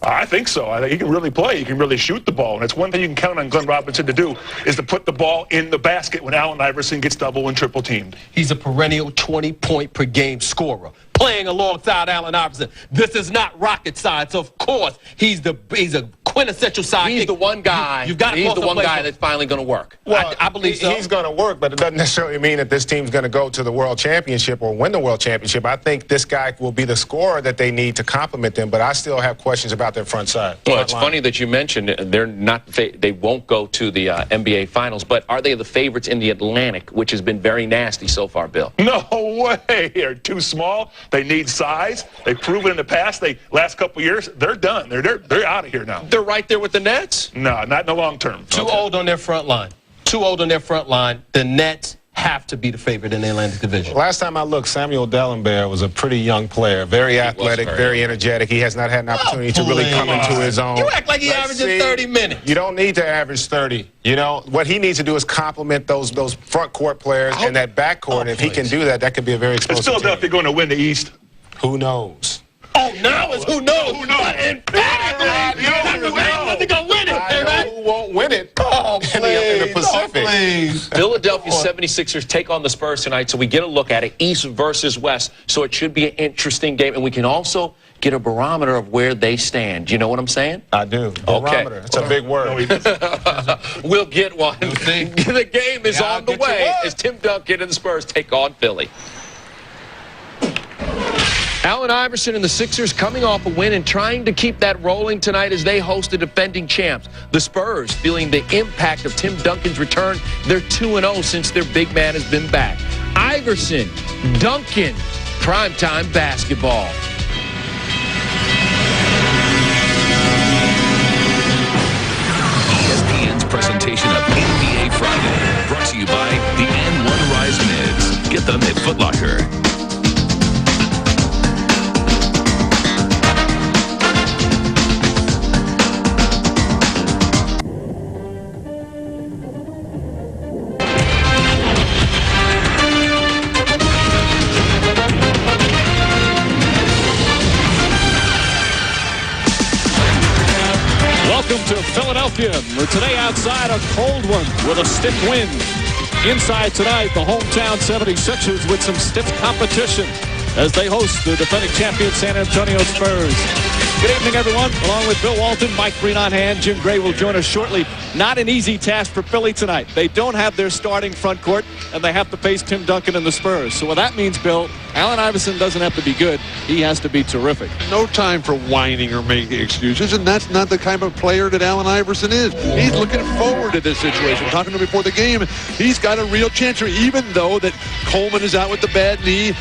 I think so. I think he can really play. He can really shoot the ball. And it's one thing you can count on Glenn Robinson to do is to put the ball in the basket when Allen Iverson gets double and triple teamed. He's a perennial 20-point-per-game scorer, playing alongside Allen Iverson. This is not rocket science. Of course, he's a quintessential sidekick. He's the one guy. You've got he's the one guy that's finally going to work. Well, I believe so. He's going to work, but it doesn't necessarily mean that this team's going to go to the World Championship or win the World Championship. I think this guy will be the scorer that they need to complement them, but I still have questions about their front side. Well, it's funny that you mentioned they won't go to the NBA Finals, but are they the favorites in the Atlantic, which has been very nasty so far, Bill? No way. They're too small. They need size. They've proven in the past. Last couple of years, they're done. They're out of here now. They're right there with the Nets? No, not in the long term. Too old on their front line. Too old on their front line. The Nets have to be the favorite in the Atlantic Division. Last time I looked, Samuel Dellenberg was a pretty young player, very athletic, very energetic. He has not had an opportunity to really come into his own. You act like he averages 30 minutes. You don't need to average 30. You know, what he needs to do is complement those front court players and that back court. If he can do that, that could be a very explosive team. Is Philadelphia going to win the East? Who knows? Oh, now it's who knows. Who knows? Emphatically, they're going to win it. Who won't win it in the Pacific? Philadelphia 76ers take on the Spurs tonight, so we get a look at it, East versus West. So it should be an interesting game, and we can also get a barometer of where they stand. You know what I'm saying? I do. Barometer. It's a big word. We'll get one. The game is on the way as Tim Duncan and the Spurs take on Philly. Allen Iverson and the Sixers coming off a win and trying to keep that rolling tonight as they host the defending champs. The Spurs feeling the impact of Tim Duncan's return. They're 2-0 since their big man has been back. Iverson, Duncan, primetime basketball. ESPN's presentation of NBA Friday. Brought to you by the N1 Rise Mids. Get them at Foot Locker. Welcome to Philadelphia. We're today outside a cold one with a stiff wind. Inside tonight, the hometown 76ers with some stiff competition as they host the defending champion San Antonio Spurs. Good evening, everyone. Along with Bill Walton, Mike Breen on hand. Jim Gray will join us shortly. Not an easy task for Philly tonight. They don't have their starting front court, and they have to face Tim Duncan and the Spurs. So what that means, Bill, Allen Iverson doesn't have to be good. He has to be terrific. No time for whining or making excuses, and that's not the kind of player that Allen Iverson is. He's looking forward to this situation. Talking to him before the game, he's got a real chance here, even though that Coleman is out with the bad knee.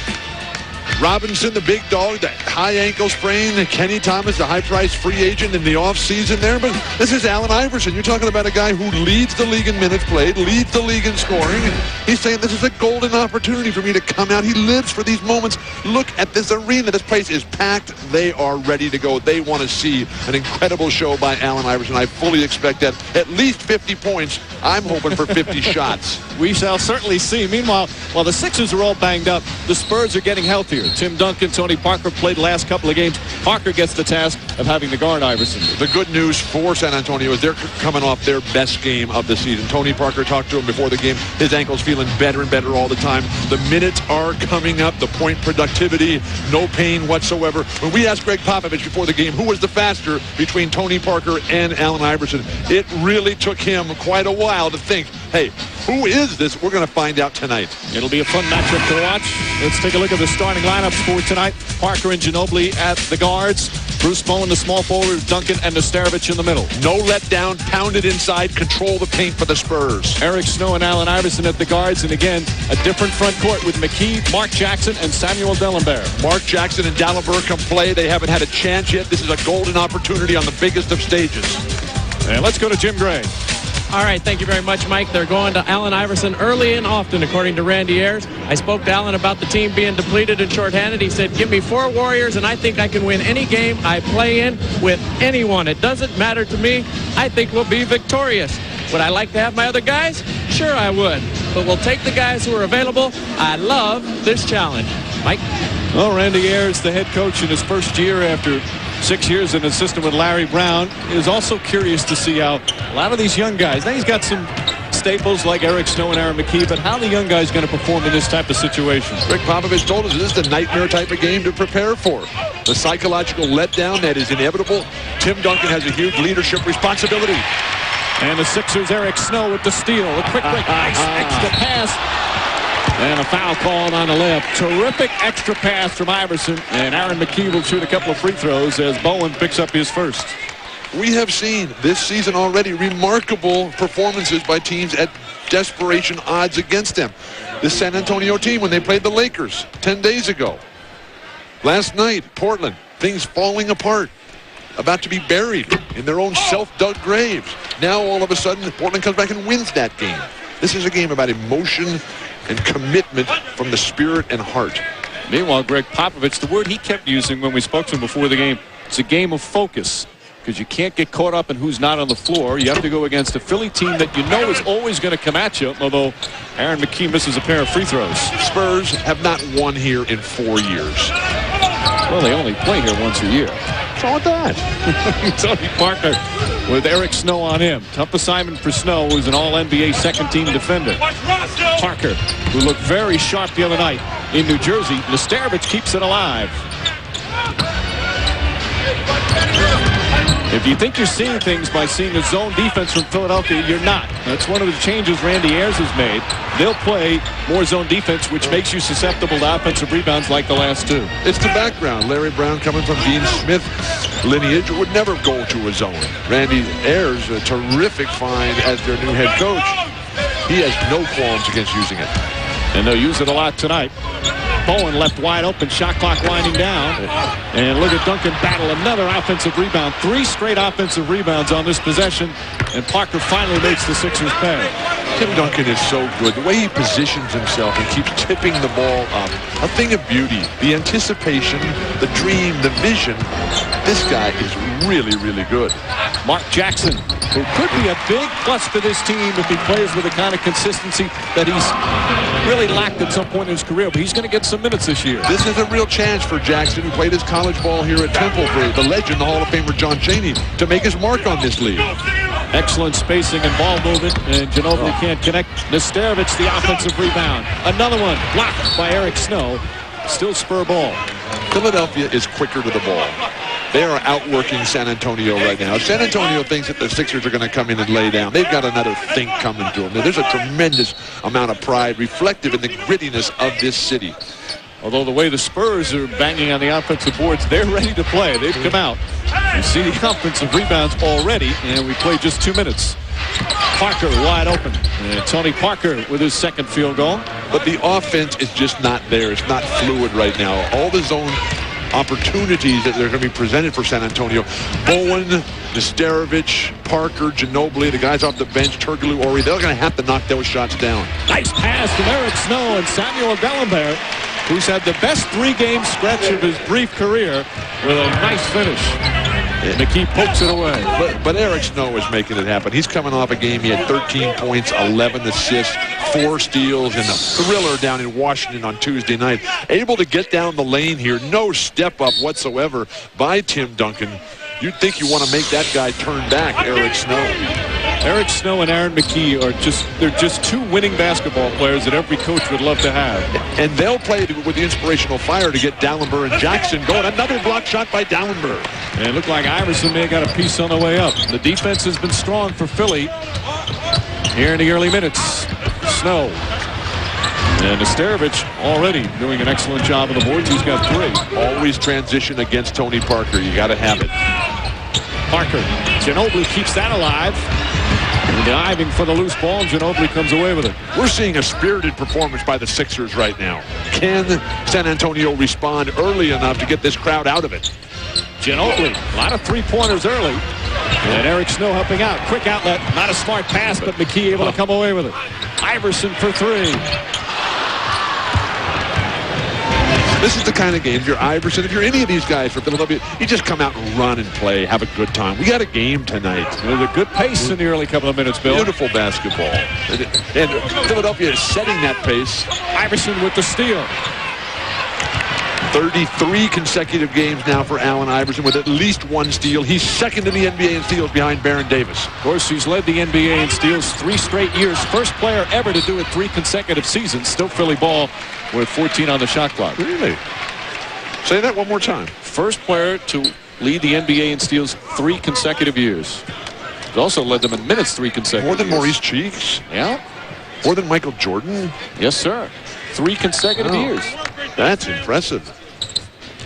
Robinson, the big dog, the high ankle sprain. Kenny Thomas, the high-priced free agent in the offseason there. But this is Allen Iverson. You're talking about a guy who leads the league in minutes played, leads the league in scoring. He's saying this is a golden opportunity for me to come out. He lives for these moments. Look at this arena. This place is packed. They are ready to go. They want to see an incredible show by Allen Iverson. I fully expect that. At least 50 points. I'm hoping for 50 shots. We shall certainly see. Meanwhile, while the Sixers are all banged up, the Spurs are getting healthier. Tim Duncan, Tony Parker played the last couple of games. Parker gets the task of having to guard Iverson. The good news for San Antonio is they're coming off their best game of the season. Tony Parker talked to him before the game. His ankle's feeling better and better all the time. The minutes are coming up. The point productivity, no pain whatsoever. When we asked Greg Popovich before the game who was the faster between Tony Parker and Allen Iverson, it really took him quite a while to think, hey, who is this? We're going to find out tonight. It'll be a fun matchup to watch. Let's take a look at the starting lineups for tonight. Parker and Ginobili at the guards. Bruce Bowen, the small forward, Duncan and Nesterovic in the middle. No letdown, pounded inside, control the paint for the Spurs. Eric Snow and Allen Iverson at the guards. And again, a different front court with McKee, Mark Jackson, and Samuel Dellenberg. Mark Jackson and Dellenberg come play. They haven't had a chance yet. This is a golden opportunity on the biggest of stages. And let's go to Jim Gray. All right, thank you very much, Mike. They're going to Allen Iverson early and often, according to Randy Ayers. I spoke to Allen about the team being depleted and shorthanded. He said, give me 4 Warriors, and I think I can win any game I play in with anyone. It doesn't matter to me. I think we'll be victorious. Would I like to have my other guys? Sure, I would. But we'll take the guys who are available. I love this challenge. Mike? Well, Randy Ayers, the head coach in his first year after 6 years an assistant with Larry Brown, is also curious to see how a lot of these young guys, now he's got some staples like Eric Snow and Aaron McKee, but how the young guys going to perform in this type of situation? Rick Popovich told us this is the nightmare type of game to prepare for. The psychological letdown that is inevitable. Tim Duncan has a huge leadership responsibility. And the Sixers, Eric Snow with the steal. A quick break, nice extra pass. And a foul called on the left. Terrific extra pass from Iverson. And Aaron McKee will shoot a couple of free throws as Bowen picks up his first. We have seen this season already remarkable performances by teams at desperation odds against them. The San Antonio team when they played the Lakers 10 days ago. Last night, Portland, things falling apart, about to be buried in their own self-dug graves. Now, all of a sudden, Portland comes back and wins that game. This is a game about emotion and commitment from the spirit and heart. Meanwhile, Greg Popovich, the word he kept using when we spoke to him before the game, it's a game of focus. Because you can't get caught up in who's not on the floor. You have to go against a Philly team that you know is always going to come at you, although Aaron McKee misses a pair of free throws. Spurs have not won here in 4 years. Well, they only play here once a year. What's wrong with that? Tony Parker with Eric Snow on him. Tough assignment for Snow, who's an all-NBA second-team defender. Parker, who looked very sharp the other night in New Jersey. Nesterovic keeps it alive. If you think you're seeing things by seeing the zone defense from Philadelphia, you're not. That's one of the changes Randy Ayers has made. They'll play more zone defense, which makes you susceptible to offensive rebounds like the last two. It's the background. Larry Brown, coming from Dean Smith lineage, would never go to a zone. Randy Ayers, a terrific find as their new head coach. He has no qualms against using it. And they'll use it a lot tonight. Bowen left wide open, shot clock winding down. And look at Duncan battle another offensive rebound. 3 straight offensive rebounds on this possession. And Parker finally makes the Sixers pay. Tim Duncan is so good. The way he positions himself and keeps tipping the ball up. A thing of beauty. The anticipation, the dream, the vision. This guy is really, really good. Mark Jackson, who could be a big plus for this team if he plays with the kind of consistency that he's really lacked at some point in his career, but he's going to get some minutes this year. This is a real chance for Jackson, who played his college ball here at Temple, for the legend, the Hall of Famer John Chaney, to make his mark on this league. Excellent spacing and ball movement, and Ginobili can't connect. Nesterovic, the offensive rebound. Another one blocked by Eric Snow. Still Spur ball. Philadelphia is quicker to the ball. They are outworking San Antonio right now. San Antonio thinks that the Sixers are going to come in and lay down. They've got another think coming to them. There's a tremendous amount of pride reflective in the grittiness of this city. Although the way the Spurs are banging on the offensive boards, they're ready to play. They've come out. You see the offensive rebounds already, and we played just 2 minutes. Parker wide open. And Tony Parker with his second field goal. But the offense is just not there. It's not fluid right now. All the zone opportunities that they're going to be presented for San Antonio. Bowen, Nesterovic, Parker, Ginobili, the guys off the bench, Turkoglu, Ori, they're going to have to knock those shots down. Nice pass from Eric Snow and Samuel Dellenberg, who's had the best 3-game stretch of his brief career with a nice finish. McKee pokes it away. But Eric Snow is making it happen. He's coming off a game. He had 13 points, 11 assists, 4 steals, and a thriller down in Washington on Tuesday night. Able to get down the lane here. No step up whatsoever by Tim Duncan. You'd think you want to make that guy turn back, Eric Snow. Eric Snow and Aaron McKee are they're just 2 winning basketball players that every coach would love to have. And they'll play with the inspirational fire to get Dallenberg and Jackson going. Another block shot by Dallenberg. And it looked like Iverson may have got a piece on the way up. The defense has been strong for Philly here in the early minutes. Snow. And Nesterovic already doing an excellent job on the boards. He's got 3. Always transition against Tony Parker. You got to have it. Parker. Ginobili keeps that alive. And diving for the loose ball, and Ginobili comes away with it. We're seeing a spirited performance by the Sixers right now. Can San Antonio respond early enough to get this crowd out of it? Ginobili, a lot of 3-pointers early. And Eric Snow helping out. Quick outlet, not a smart pass, but McKee able to come away with it. Iverson for 3. This is the kind of game, if you're Iverson, if you're any of these guys for Philadelphia, you just come out and run and play, have a good time. We got a game tonight. There's a good pace in the early couple of minutes, Bill. Beautiful basketball. And Philadelphia is setting that pace. Iverson with the steal. 33 consecutive games now for Allen Iverson with at least 1 steal. He's second in the NBA in steals behind Baron Davis. Of course, he's led the NBA in steals 3 straight years. First player ever to do it 3 consecutive seasons. Still Philly ball with 14 on the shot clock. Really? Say that one more time. First player to lead the NBA in steals 3 consecutive years. He's also led them in minutes 3 consecutive More than years. Maurice Cheeks? Yeah. More than Michael Jordan? Yes, sir. 3 consecutive years. That's impressive.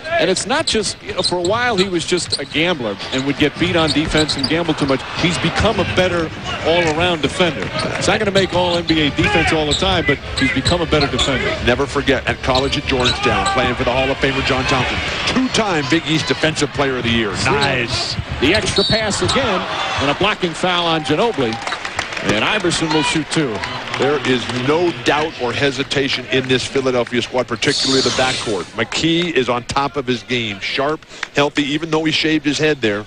And it's not just, for a while he was just a gambler and would get beat on defense and gamble too much. He's become a better all-around defender. He's not going to make all-NBA defense all the time, but he's become a better defender. Never forget, at college at Georgetown, playing for the Hall of Famer John Thompson, 2-time Big East Defensive Player of the Year. Nice. The extra pass again, and a blocking foul on Ginobili. And Iverson will shoot 2. There is no doubt or hesitation in this Philadelphia squad, particularly the backcourt. McKee is on top of his game, sharp, healthy, even though he shaved his head there.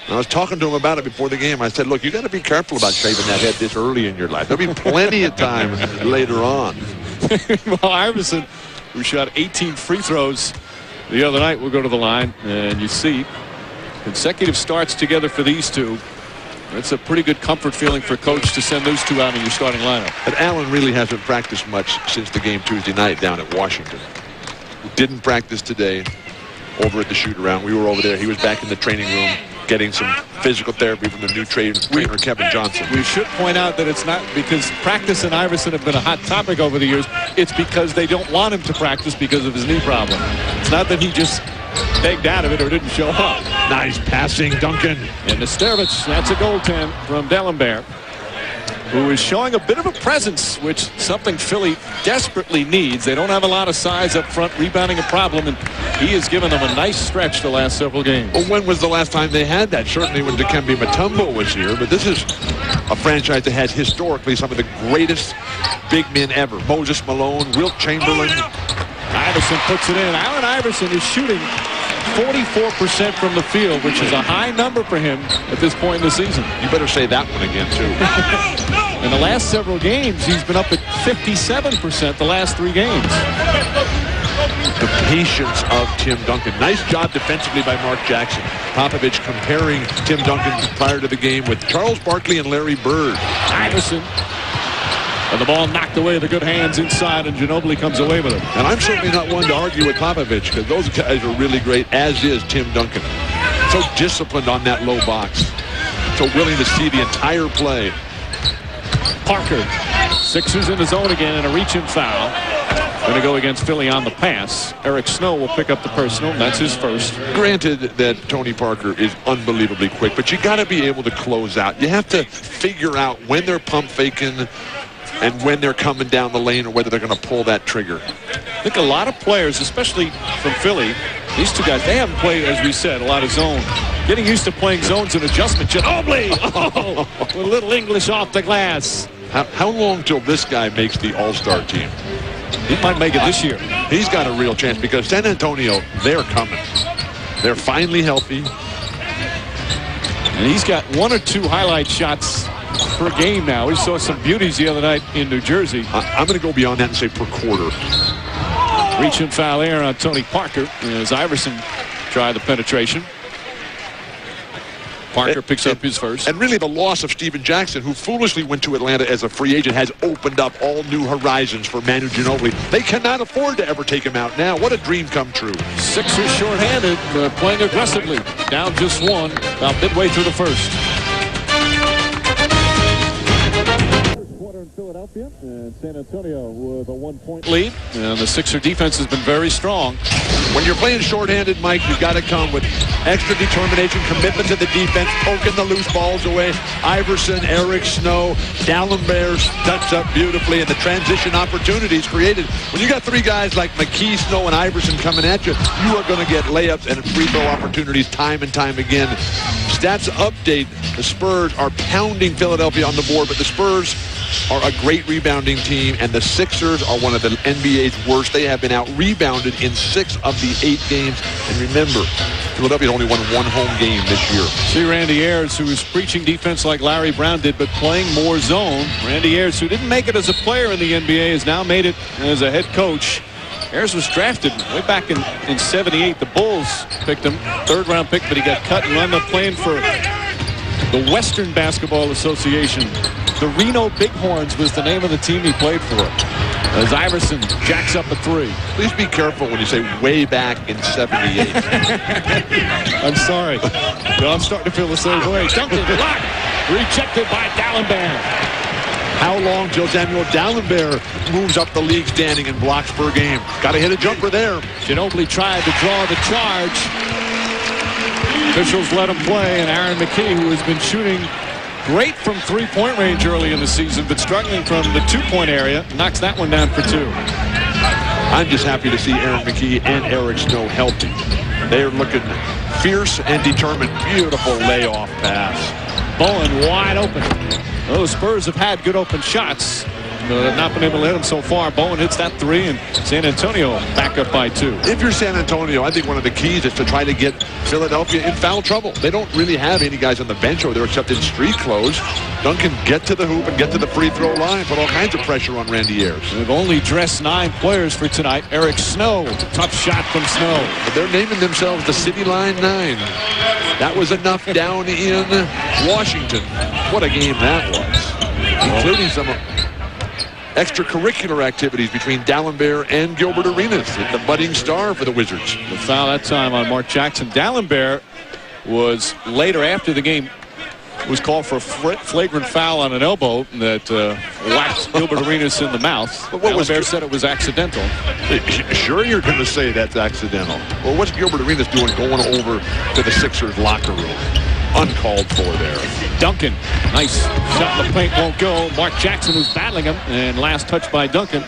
I was talking to him about it before the game. I said, look, you got to be careful about shaving that head this early in your life. There'll be plenty of time later on. Well, Iverson, who shot 18 free throws the other night, will go to the line. And you see consecutive starts together for these two. It's a pretty good comfort feeling for a coach to send those 2 out in your starting lineup. But Allen really hasn't practiced much since the game Tuesday night down at Washington. Didn't practice today over at the shoot-around. We were over there. He was back in the training room getting some physical therapy from the new trainer Kevin Johnson. We should point out that it's not because practice and Iverson have been a hot topic over the years. It's because they don't want him to practice because of his knee problem. It's not that he just begged out of it or didn't show up. Nice passing, Duncan. And Nesterovich, that's a goaltend from Dellenberg, who is showing a bit of a presence, which something Philly desperately needs. They don't have a lot of size up front, rebounding a problem, and he has given them a nice stretch the last several games. Well, when was the last time they had that? Certainly when Dikembe Mutombo was here, but this is a franchise that has historically some of the greatest big men ever. Moses Malone, Wilt Chamberlain. Iverson puts it in. Allen Iverson is shooting 44% from the field, which is a high number for him at this point in the season. You better say that one again, too. In the last several games, he's been up at 57% the last 3 games. The patience of Tim Duncan. Nice job defensively by Mark Jackson. Popovich comparing Tim Duncan prior to the game with Charles Barkley and Larry Bird. Iverson. And the ball knocked away the good hands inside, and Ginobili comes away with it. And I'm certainly not one to argue with Popovich because those guys are really great, as is Tim Duncan. So disciplined on that low box. So willing to see the entire play. Parker. Sixers in the zone again, and a reach-in foul. Going to go against Philly on the pass. Eric Snow will pick up the personal. That's his first. Granted that Tony Parker is unbelievably quick, but you got to be able to close out. You have to figure out when they're pump faking and when they're coming down the lane or whether they're going to pull that trigger. I think a lot of players, especially from Philly, these two guys, they haven't played, as we said, a lot of zone. Getting used to playing zones and adjustment. Ginobili! Oh, with a little English off the glass. How long till this guy makes the All-Star team? He might make it this year. He's got a real chance because San Antonio, they're coming. They're finally healthy. And he's got 1 or 2 highlight shots per game now. We saw some beauties the other night in New Jersey. I'm going to go beyond that and say per quarter. Reach and foul there on Tony Parker as Iverson tried the penetration. Parker picks up his first. And really the loss of Steven Jackson, who foolishly went to Atlanta as a free agent, has opened up all new horizons for Manu Ginobili. They cannot afford to ever take him out now. What a dream come true. Sixers shorthanded, playing aggressively. Down just 1, about midway through the first. In Philadelphia, and San Antonio with a 1-point lead, and the Sixer defense has been very strong. When you're playing shorthanded, Mike, you've got to come with extra determination, commitment to the defense, poking the loose balls away. Iverson, Eric Snow, Dallenberg touched up beautifully, and the transition opportunities created. When you got 3 guys like McKee, Snow, and Iverson coming at you, you are going to get layups and free throw opportunities time and time again. Stats update, the Spurs are pounding Philadelphia on the board, but the Spurs are a great rebounding team, and the Sixers are one of the NBA's worst. They have been out-rebounded in 6 of the 8 games. And remember, Philadelphia only won 1 home game this year. See Randy Ayers, who is preaching defense like Larry Brown did, but playing more zone. Randy Ayers, who didn't make it as a player in the NBA, has now made it as a head coach. Ayers was drafted way back in 78. The Bulls picked him, third-round pick, but he got cut and wound up playing for the Western Basketball Association. The Reno Bighorns was the name of the team he played for. As Iverson jacks up a three. Please be careful when you say way back in 78. I'm sorry. I'm starting to feel the same way. Duncan blocked. Rejected by D'Alembert. How long Joe Samuel D'Alembert moves up the league standing in blocks per game. Got to hit a jumper there. Ginobili tried to draw the charge. Officials let him play, and Aaron McKee, who has been shooting great from three-point range early in the season, but struggling from the two-point area, knocks that one down for two. I'm just happy to see Aaron McKee and Eric Snow healthy. They are looking fierce and determined. Beautiful layoff pass. Bowen wide open. Oh, Spurs have had good open shots. Have not been able to hit them so far. Bowen hits that three, and San Antonio back up by two. If you're San Antonio, I think one of the keys is to try to get Philadelphia in foul trouble. They don't really have any guys on the bench over there except in street clothes. Duncan, get to the hoop and get to the free throw line. Put all kinds of pressure on Randy Ayers. They've only dressed 9 players for tonight. Eric Snow, tough shot from Snow. But they're naming themselves the City Line 9. That was enough down in Washington. What a game that was. Including some extracurricular activities between D'Alembert and Gilbert Arenas, the budding star for the Wizards. The foul that time on Mark Jackson. D'Alembert was later after the game was called for a flagrant foul on an elbow that whacked Gilbert Arenas in the mouth. But D'Alembert said it was accidental. Sure you're going to say that's accidental. Well, what's Gilbert Arenas doing going over to the Sixers locker room? Uncalled for there. Duncan, nice shot in the paint, won't go. Mark Jackson was battling him, and last touch by Duncan.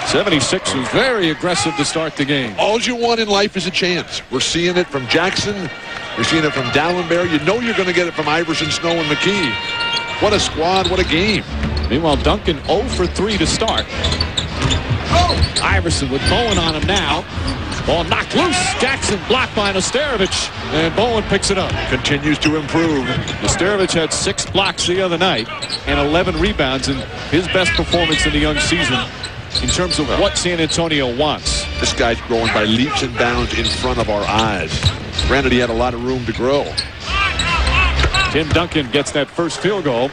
76 was very aggressive to start the game. All you want in life is a chance. We're seeing it from Jackson. We're seeing it from D'Alembert. You know you're going to get it from Iverson, Snow, and McKee. What a squad, what a game. Meanwhile, Duncan 0 for 3 to start. Iverson with Bowen on him now. Ball knocked loose. Jackson blocked by Nesterovic, and Bowen picks it up. Continues to improve. Nesterovic had 6 blocks the other night and 11 rebounds in his best performance in the young season in terms of what San Antonio wants. This guy's growing by leaps and bounds in front of our eyes. Granted, he had a lot of room to grow. Tim Duncan gets that first field goal.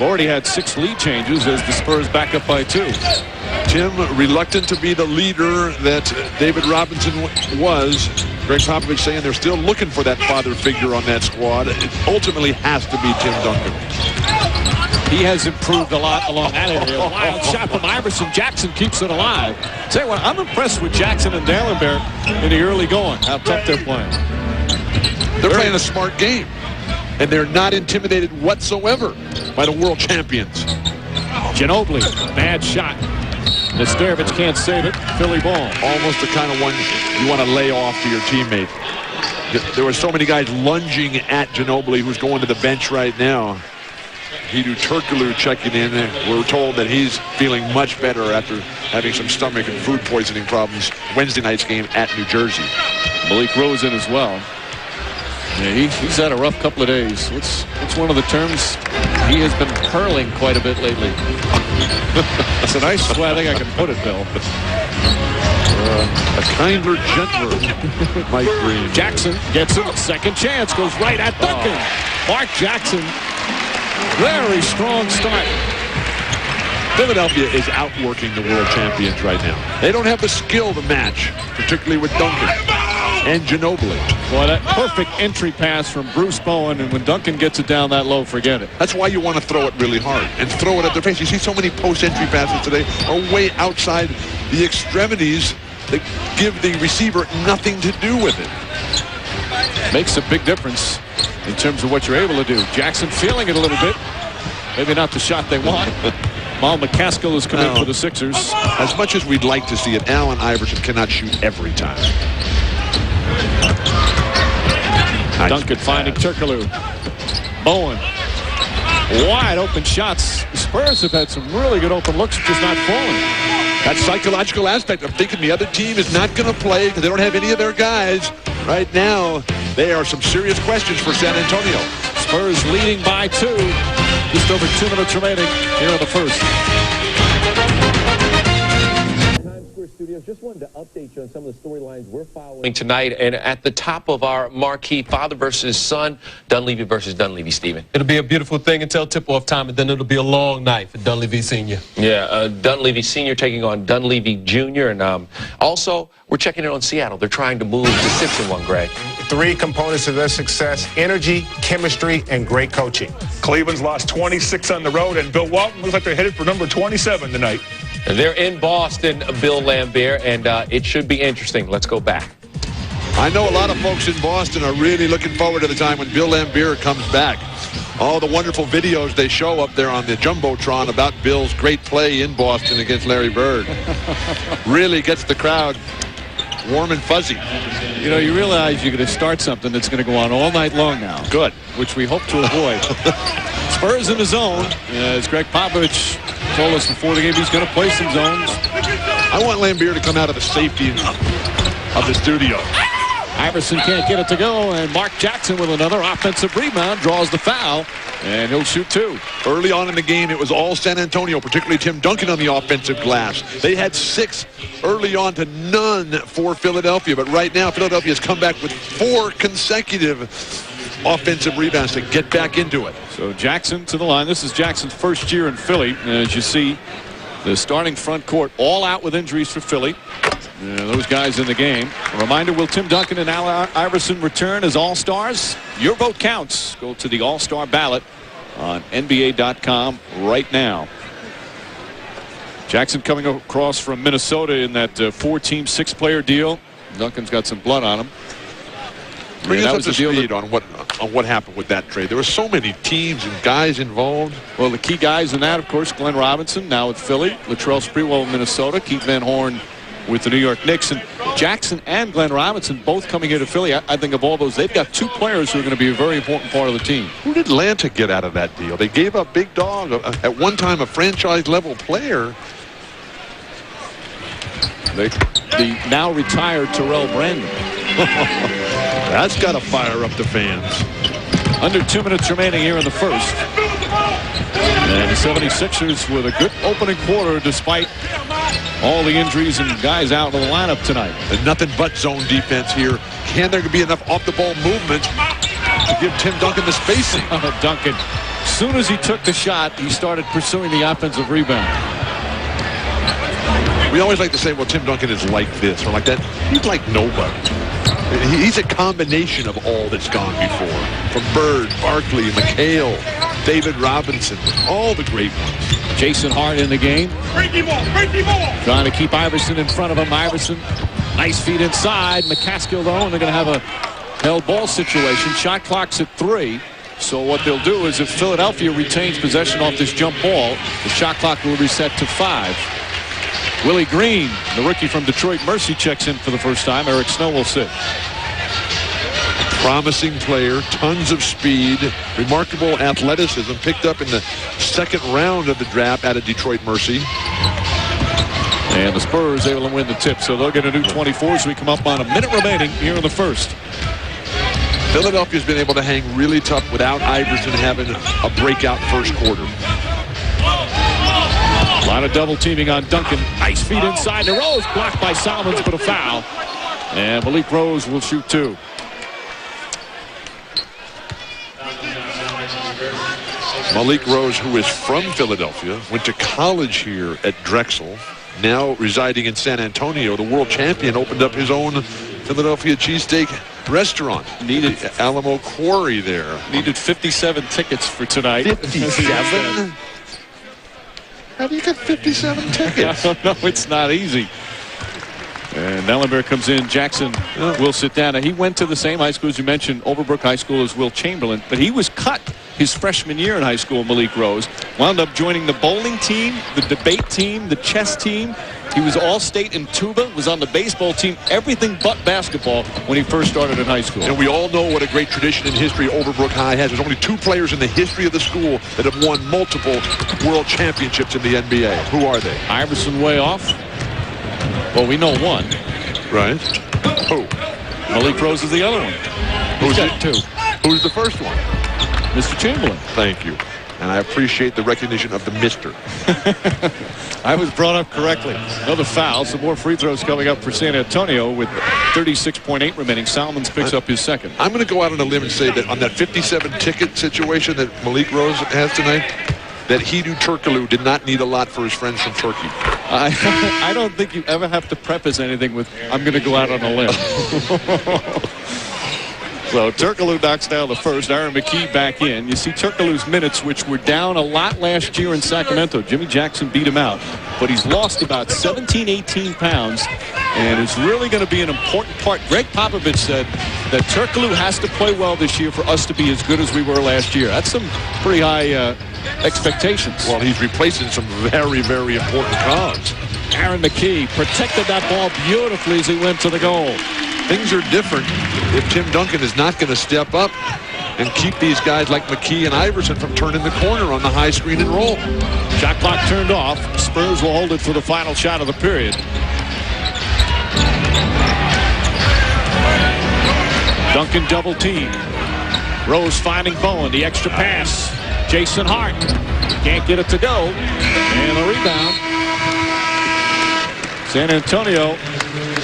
Already had 6 lead changes as the Spurs back up by 2. Tim, reluctant to be the leader that David Robinson was. Greg Popovich saying they're still looking for that father figure on that squad. It ultimately has to be Tim Duncan. He has improved a lot along that area. Wild shot from Iverson. Jackson keeps it alive. Tell you what, I'm impressed with Jackson and D'Alembert in the early going. How tough they're playing. They're playing a smart game. And they're not intimidated whatsoever by the world champions. Ginobili, bad shot. Nesterovic can't save it. Philly ball. Almost the kind of one you want to lay off to your teammate. There were so many guys lunging at Ginobili, who's going to the bench right now. Hedo Turkoglu checking in. We're told that he's feeling much better after having some stomach and food poisoning problems Wednesday night's game at New Jersey. Malik Rosen as well. Yeah, he's had a rough couple of days. What's one of the terms? He has been hurling quite a bit lately. It's a nice way I think I can put it, Bill. A kinder, gentler Mike Green. Jackson gets it. Second chance. Goes right at Duncan. Mark Jackson. Very strong start. Philadelphia is outworking the world champions right now. They don't have the skill to match, particularly with Duncan and Ginobili. Boy, that perfect entry pass from Bruce Bowen, and when Duncan gets it down that low, forget it. That's why you want to throw it really hard and throw it at their face. You see so many post-entry passes today are way outside the extremities that give the receiver nothing to do with it. Makes a big difference in terms of what you're able to do. Jackson feeling it a little bit. Maybe not the shot they want. Mal McCaskill is coming for the Sixers. As much as we'd like to see it, Allen Iverson cannot shoot every time. Nice Duncan finding Turkoglu. Bowen. Wide open shots. The Spurs have had some really good open looks, just not falling. That psychological aspect of thinking the other team is not going to play because they don't have any of their guys. Right now, there are some serious questions for San Antonio. Spurs leading by 2. Just over 2 minutes remaining here in the first. just wanted to update you on some of the storylines we're following tonight. And at the top of our marquee, father versus son, Dunleavy versus Dunleavy, Stephen. It'll be a beautiful thing until tip-off time, and then it'll be a long night for Dunleavy Sr. Yeah, Dunleavy Sr. taking on Dunleavy Jr. And also, we're checking in on Seattle. They're trying to move to 6-1, Greg. 3 components to their success: energy, chemistry, and great coaching. Cleveland's lost 26 on the road, and Bill Walton looks like they're headed for number 27 tonight. They're in Boston, Bill Lambert, and it should be interesting. Let's go back. I know a lot of folks in Boston are really looking forward to the time when Bill Lambert comes back. All the wonderful videos they show up there on the Jumbotron about Bill's great play in Boston against Larry Bird. Really gets the crowd warm and fuzzy. You know, you realize you're going to start something that's going to go on all night long now. Good. Which we hope to avoid. Spurs in the zone. As Greg Popovich told us before the game, he's going to play some zones. I want Lambert to come out of the safety of the studio. Iverson can't get it to go, and Mark Jackson with another offensive rebound draws the foul, and he'll shoot 2. Early on in the game, it was all San Antonio, particularly Tim Duncan on the offensive glass. They had 6 early on to none for Philadelphia, but right now Philadelphia has come back with 4 consecutive offensive rebounds to get back into it. So Jackson to the line. This is Jackson's first year in Philly. As you see, the starting front court all out with injuries for Philly. Those guys in the game. A reminder, will Tim Duncan and Allen Iverson return as All-Stars? Your vote counts. Go to the All-Star ballot on NBA.com right now. Jackson coming across from Minnesota in that 4-team, 6-player deal. Duncan's got some blood on him. Bring us up to speed on what happened with that trade. There were so many teams and guys involved. Well, the key guys in that, of course, Glenn Robinson, now with Philly. Latrell Sprewell in Minnesota. Keith Van Horn with the New York Knicks. And Jackson and Glenn Robinson both coming here to Philly. I think of all those, they've got 2 players who are going to be a very important part of the team. Who did Atlanta get out of that deal? They gave up Big Dog, at one time a franchise-level player. The now retired Terrell Brandon. That's got to fire up the fans. Under 2 minutes remaining here in the first. And the 76ers with a good opening quarter despite all the injuries and guys out of the lineup tonight. And nothing but zone defense here. Can there be enough off-the-ball movement to give Tim Duncan the spacing? Duncan, as soon as he took the shot, he started pursuing the offensive rebound. We always like to say, well, Tim Duncan is like this or like that. He's like nobody. He's a combination of all that's gone before. From Bird, Barkley, McHale, David Robinson, all the great ones. Jason Hart in the game. Trying to keep Iverson in front of him. Iverson, nice feed inside. McCaskill, though, and they're going to have a held ball situation. Shot clock's at 3. So what they'll do is if Philadelphia retains possession off this jump ball, the shot clock will reset to 5. Willie Green, the rookie from Detroit Mercy, checks in for the first time. Eric Snow will sit. Promising player, tons of speed, remarkable athleticism, picked up in the 2nd round of the draft out of Detroit Mercy. And the Spurs able to win the tip, so they'll get a new 24 as we come up on a minute remaining here in the first. Philadelphia's been able to hang really tough without Iverson having a breakout first quarter. A lot of double teaming on Duncan. Nice feed inside to Rose. Blocked by Solomons, but a foul. And Malik Rose will shoot 2. Malik Rose, who is from Philadelphia, went to college here at Drexel, now residing in San Antonio. The world champion opened up his own Philadelphia cheesesteak restaurant. Needed Alamo Quarry there. Needed 57 tickets for tonight. 57? How do you get 57 tickets? I don't know. It's not easy. And Ellenberg comes in. Jackson will sit down. Now, he went to the same high school, as you mentioned, Overbrook High School, as Will Chamberlain. But he was cut his freshman year in high school, Malik Rose. Wound up joining the bowling team, the debate team, the chess team. He was all-state in tuba, was on the baseball team, everything but basketball when he first started in high school. And we all know what a great tradition in history Overbrook High has. There's only 2 players in the history of the school that have won multiple world championships in the NBA. Who are they? Iverson way off. Well, we know one. Right. Who? Malik Rose is the other one. Who's got 2. Who's the first one? Mr. Chamberlain. Thank you. And I appreciate the recognition of the mister. I was brought up correctly. Another foul. Some more free throws coming up for San Antonio with 36.8 remaining. Salmons picks up his second. I'm going to go out on a limb and say that on that 57 ticket situation that Malik Rose has tonight, that Hedo Turkoglu did not need a lot for his friends from Turkey. I don't think you ever have to preface anything with, I'm going to go out on a limb. So Turkoglu knocks down the first. Aaron McKee back in. You see Turkoglu's minutes, which were down a lot last year in Sacramento. Jimmy Jackson beat him out. But he's lost about 17, 18 pounds. And it's really going to be an important part. Greg Popovich said that Turkoglu has to play well this year for us to be as good as we were last year. That's some pretty high expectations. Well, he's replacing some very, very important cogs. Aaron McKee protected that ball beautifully as he went to the goal. Things are different if Tim Duncan is not going to step up and keep these guys like McKee and Iverson from turning the corner on the high screen and roll. Shot clock turned off. Spurs will hold it for the final shot of the period. Duncan double team. Rose finding Bowen. The extra pass. Jason Hart can't get it to go. And the rebound. San Antonio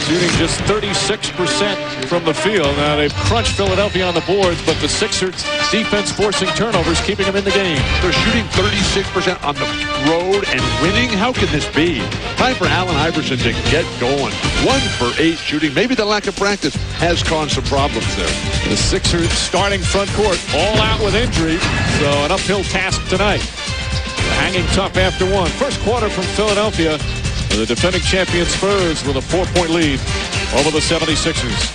shooting just 36% from the field. Now they've crunched Philadelphia on the boards, but the Sixers defense forcing turnovers, keeping them in the game. They're shooting 36% on the road and winning. How can this be? Time for Allen Iverson to get going. 1 for 8 shooting. Maybe the lack of practice has caused some problems there. The Sixers starting front court all out with injury, so an uphill task tonight. Hanging tough after one. First quarter from Philadelphia. The defending champion Spurs with a 4-point lead over the 76ers.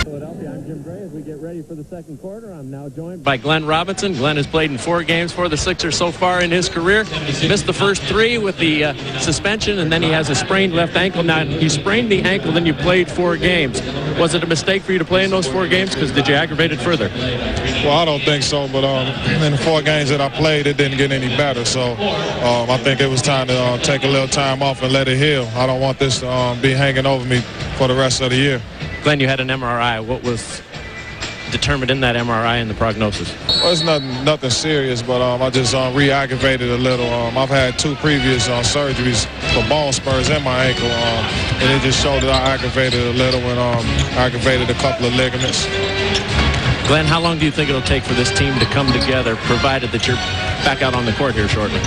Philadelphia, I'm Jim Gray. As we get ready for the second quarter, I'm now joined by Glenn Robinson. Glenn has played in 4 games for the Sixers so far in his career. He missed the first 3 with the suspension, and then he has a sprained left ankle. Now, you sprained the ankle, then you played 4 games. Was it a mistake for you to play in those 4 games? Because did you aggravate it further? Well, I don't think so, but in the 4 games that I played, it didn't get any better. So I think it was time to take a little time off and let it heal. I don't want this to be hanging over me for the rest of the year. Glenn, you had an MRI. What was determined in that MRI and the prognosis? Well, it's nothing serious, but I just re-aggravated a little. I've had 2 previous surgeries for bone spurs in my ankle, and it just showed that I aggravated a little and aggravated a couple of ligaments. Glenn, how long do you think it'll take for this team to come together, provided that you're back out on the court here shortly?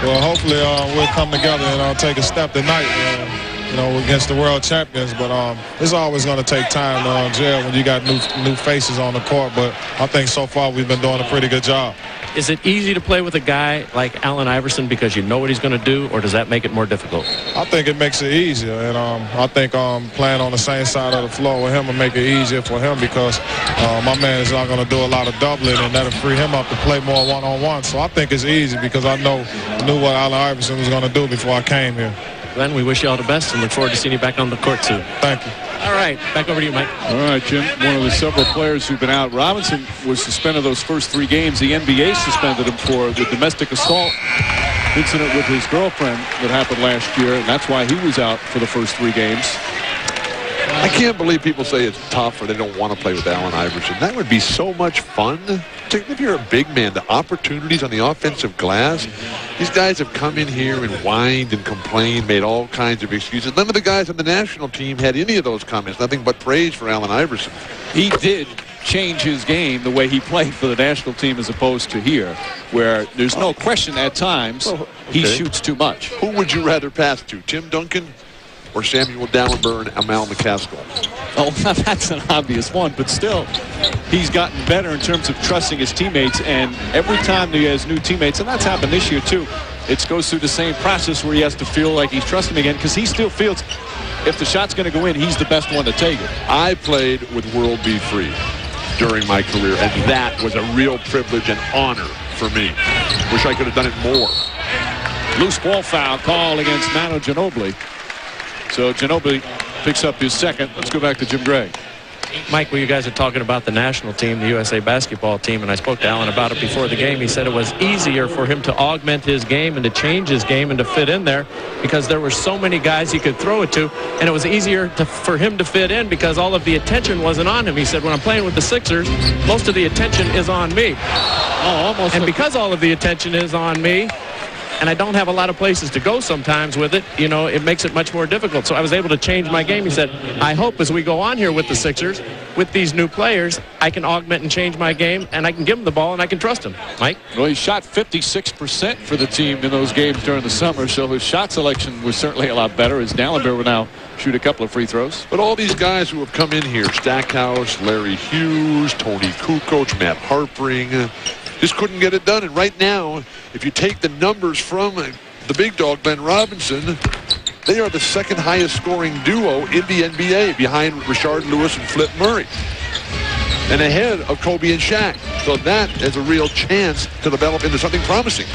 Well, hopefully we'll come together and take a step tonight, against the world champions. But it's always going to take time to gel when you got new faces on the court. But I think so far we've been doing a pretty good job. Is it easy to play with a guy like Allen Iverson because you know what he's going to do, or does that make it more difficult? I think it makes it easier, and I think playing on the same side of the floor with him will make it easier for him because my man is not going to do a lot of doubling, and that'll free him up to play more one-on-one. So I think it's easy because I knew what Allen Iverson was going to do before I came here. Glenn, we wish you all the best and look forward to seeing you back on the court soon. Thank you. All right, back over to you, Mike. All right, Jim, one of the several players who've been out. Robinson was suspended those first 3 games. The NBA suspended him for the domestic assault incident with his girlfriend that happened last year, and that's why he was out for the first 3 games. I can't believe people say it's tough or they don't want to play with Allen Iverson. That would be so much fun. If you're a big man, the opportunities on the offensive glass, these guys have come in here and whined and complained, made all kinds of excuses. None of the guys on the national team had any of those comments. Nothing but praise for Allen Iverson. He did change his game the way he played for the national team as opposed to here, where there's no question at times he shoots too much. Who would you rather pass to, Tim Duncan or Samuel Dallenberg and Amal McCaskill? Oh, that's an obvious one, but still, he's gotten better in terms of trusting his teammates, and every time he has new teammates, and that's happened this year too, it goes through the same process where he has to feel like he's trusting again, because he still feels if the shot's going to go in, he's the best one to take it. I played with World B. Free during my career, and that was a real privilege and honor for me. Wish I could have done it more. Loose ball foul called against Manu Ginobili. So Ginobili picks up his second. Let's go back to Jim Gray. Mike, well, you guys are talking about the national team, the USA basketball team, and I spoke to Alan about it before the game. He said it was easier for him to augment his game and to change his game and to fit in there because there were so many guys he could throw it to, and it was easier for him to fit in because all of the attention wasn't on him. He said, when I'm playing with the Sixers, most of the attention is on me. And because all of the attention is on me, and I don't have a lot of places to go sometimes with it, you know, it makes it much more difficult. So I was able to change my game. He said, I hope as we go on here with the Sixers, with these new players, I can augment and change my game, and I can give them the ball, and I can trust them. Mike? Well, he shot 56% for the team in those games during the summer, so his shot selection was certainly a lot better, as Dallenberg will now shoot a couple of free throws. But all these guys who have come in here, Stackhouse, Larry Hughes, Tony Kukoc, Matt Harpring, just couldn't get it done. And right now, if you take the numbers from the big dog, Ben Robinson, they are the second highest scoring duo in the NBA behind Rashard Lewis and Flip Murray, and ahead of Kobe and Shaq. So that is a real chance to develop into something promising.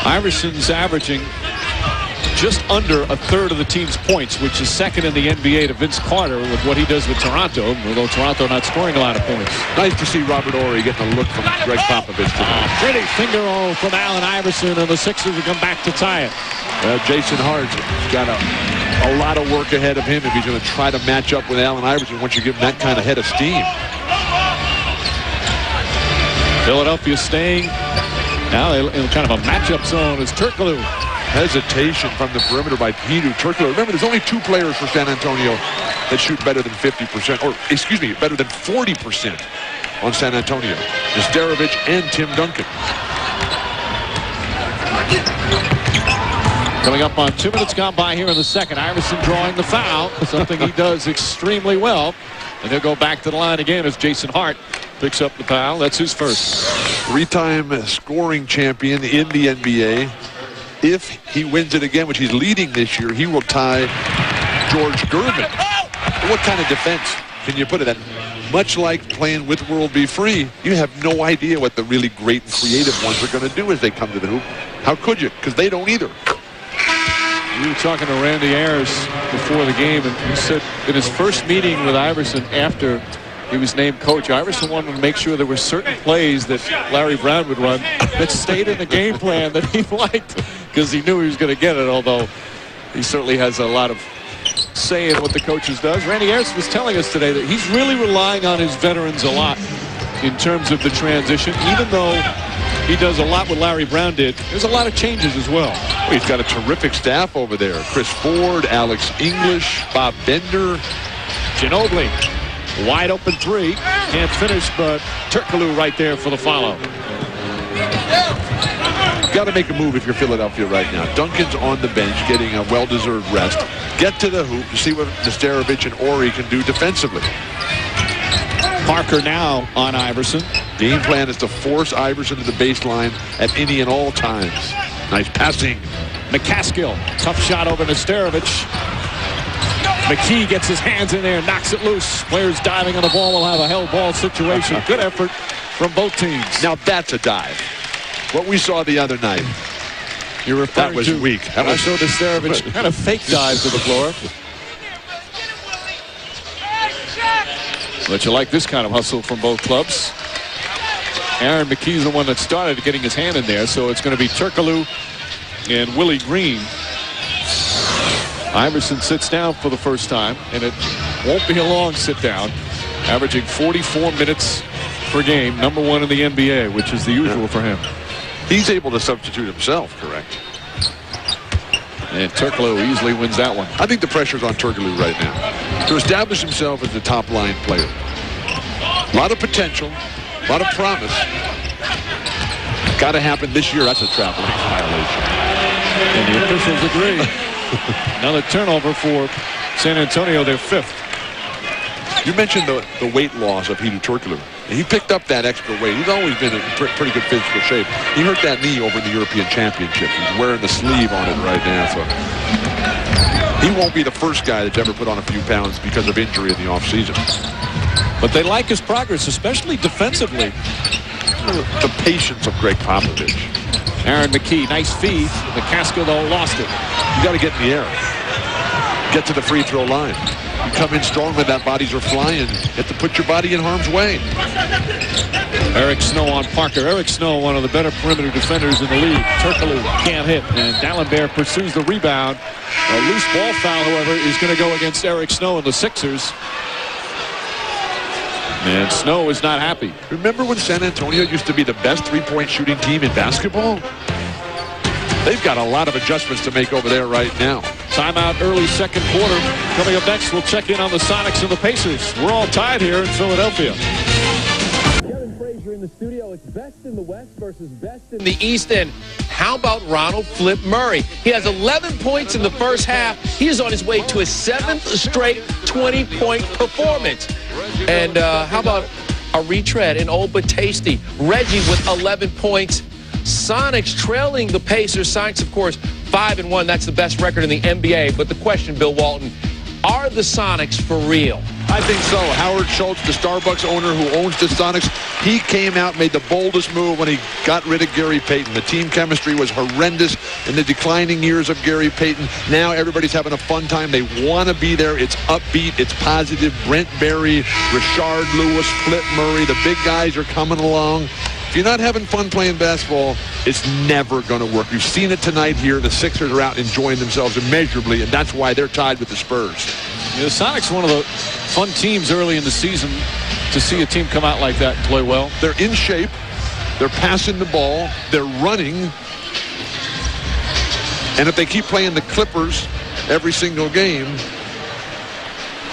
Iverson's averaging just under a third of the team's points, which is second in the NBA to Vince Carter with what he does with Toronto, although Toronto not scoring a lot of points. Nice to see Robert Horry getting a look from Greg Popovich tonight. Pretty finger roll from Allen Iverson, and the Sixers will come back to tie it. Well, Jason Hart's got a lot of work ahead of him if he's going to try to match up with Allen Iverson once you give him that kind of head of steam. Philadelphia staying now in kind of a matchup zone as Turkoglu. Hesitation from the perimeter by Peter Turkoglu. Remember, there's only two players for San Antonio that shoot better than 50%, or excuse me, better than 40% on San Antonio. Nesterovic and Tim Duncan. Coming up on 2 minutes gone by here in the second. Iverson drawing the foul, something he does extremely well. And they'll go back to the line again as Jason Hart picks up the foul. That's his first. Three-time scoring champion in the NBA. If he wins it again, which he's leading this year, he will tie George Gervin. What kind of defense can you put it at? Much like playing with World Be Free, you have no idea what the really great and creative ones are going to do as they come to the hoop. How could you? Because they don't either. We were talking to Randy Ayers before the game, and he said in his first meeting with Iverson after he was named coach, Iverson wanted to make sure there were certain plays that Larry Brown would run that stayed in the game plan that he liked because he knew he was going to get it, although he certainly has a lot of say in what the coaches does. Randy Ayers was telling us today that he's really relying on his veterans a lot in terms of the transition, even though he does a lot what Larry Brown did. There's a lot of changes as well. He's got a terrific staff over there. Chris Ford, Alex English, Bob Bender. Ginobili, wide open three. Can't finish, but Turkoglu right there for the follow. Got to make a move if you're Philadelphia right now. Duncan's on the bench getting a well-deserved rest. Get to the hoop to see what Nesterovic and Horry can do defensively. Parker now on Iverson. Game plan is to force Iverson to the baseline at any and all times. Nice passing. McCaskill, tough shot over Nesterovic. McKee gets his hands in there, knocks it loose. Players diving on the ball will have a held ball situation. Good effort from both teams. Now that's a dive. What we saw the other night. You're referring that was to weak. That was Nesterovic kind of fake dive to the floor. But you like this kind of hustle from both clubs. Aaron McKee's the one that started getting his hand in there, so it's going to be Turkoglu and Willie Green. Iverson sits down for the first time, and it won't be a long sit down. Averaging 44 minutes per game, #1 in the NBA, which is the usual for him. He's able to substitute himself, correct? And Turkoglu easily wins that one. I think the pressure's on Turkoglu right now to establish himself as the top line player. A lot of potential, a lot of promise. Got to happen this year. That's a traveling violation. And the officials agree. Another turnover for San Antonio, their 5th. You mentioned the weight loss of Hedo Turkoglu. He picked up that extra weight. He's always been in pretty good physical shape. He hurt that knee over in the European Championship. He's wearing the sleeve on it right now. So he won't be the first guy that's ever put on a few pounds because of injury in the offseason. But they like his progress, especially defensively. The patience of Greg Popovich. Aaron McKee, nice feed. McCaskill, though, lost it. You got to get in the air. Get to the free throw line. You come in strong when that bodies are flying. You have to put your body in harm's way. Eric Snow on Parker. Eric Snow, one of the better perimeter defenders in the league. Turkoglu can't hit, and D'Alembert pursues the rebound. A loose ball foul, however, is going to go against Eric Snow and the Sixers. And Snow is not happy. Remember when San Antonio used to be the best three-point shooting team in basketball? They've got a lot of adjustments to make over there right now. Timeout early second quarter. Coming up next, we'll check in on the Sonics and the Pacers. We're all tied here in Philadelphia. Kevin Frazier in the studio. It's best in the West versus best in the East. And how about Ronald Flip Murray? He has 11 points in the first half. He is on his way to his 7th straight 20-point performance. And how about a retread in Old But Tasty? Reggie with 11 points. Sonics trailing the Pacers. Sonics, of course, 5-1. That's the best record in the NBA. But the question, Bill Walton, are the Sonics for real? I think so. Howard Schultz, the Starbucks owner who owns the Sonics, he came out, made the boldest move when he got rid of Gary Payton. The team chemistry was horrendous in the declining years of Gary Payton. Now everybody's having a fun time. They want to be there. It's upbeat. It's positive. Brent Berry, Rashard Lewis, Flip Murray, the big guys are coming along. If you're not having fun playing basketball, it's never going to work. You've seen it tonight here. The Sixers are out enjoying themselves immeasurably, and that's why they're tied with the Spurs. The Sonics, one of the fun teams early in the season to see a team come out like that and play well. They're in shape. They're passing the ball. They're running. And if they keep playing the Clippers every single game,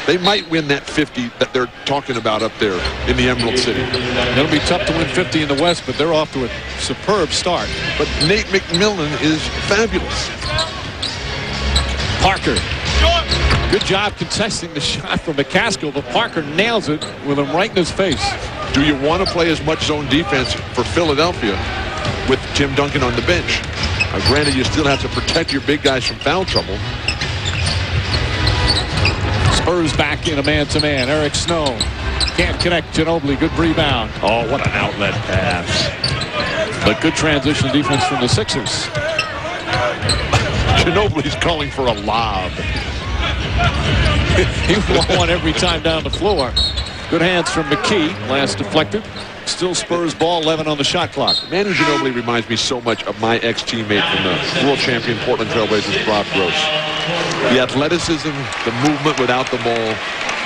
they might win that 50 that they're talking about up there in the Emerald City. It'll be tough to win 50 in the West, but they're off to a superb start. But Nate McMillan is fabulous. Parker. Good job contesting the shot from McCaskill, but Parker nails it with him right in his face. Do you want to play as much zone defense for Philadelphia with Tim Duncan on the bench? Granted, you still have to protect your big guys from foul trouble. Spurs back in a man-to-man. Eric Snow can't connect. Ginobili, good rebound. Oh, what an outlet pass. But good transition defense from the Sixers. Ginobili's calling for a lob. He won one every time down the floor. Good hands from McKee. Last deflected. Still Spurs ball, 11 on the shot clock. Manu Ginobili reminds me so much of my ex-teammate from the world champion Portland Trailblazers, Bob Gross. The athleticism, the movement without the ball,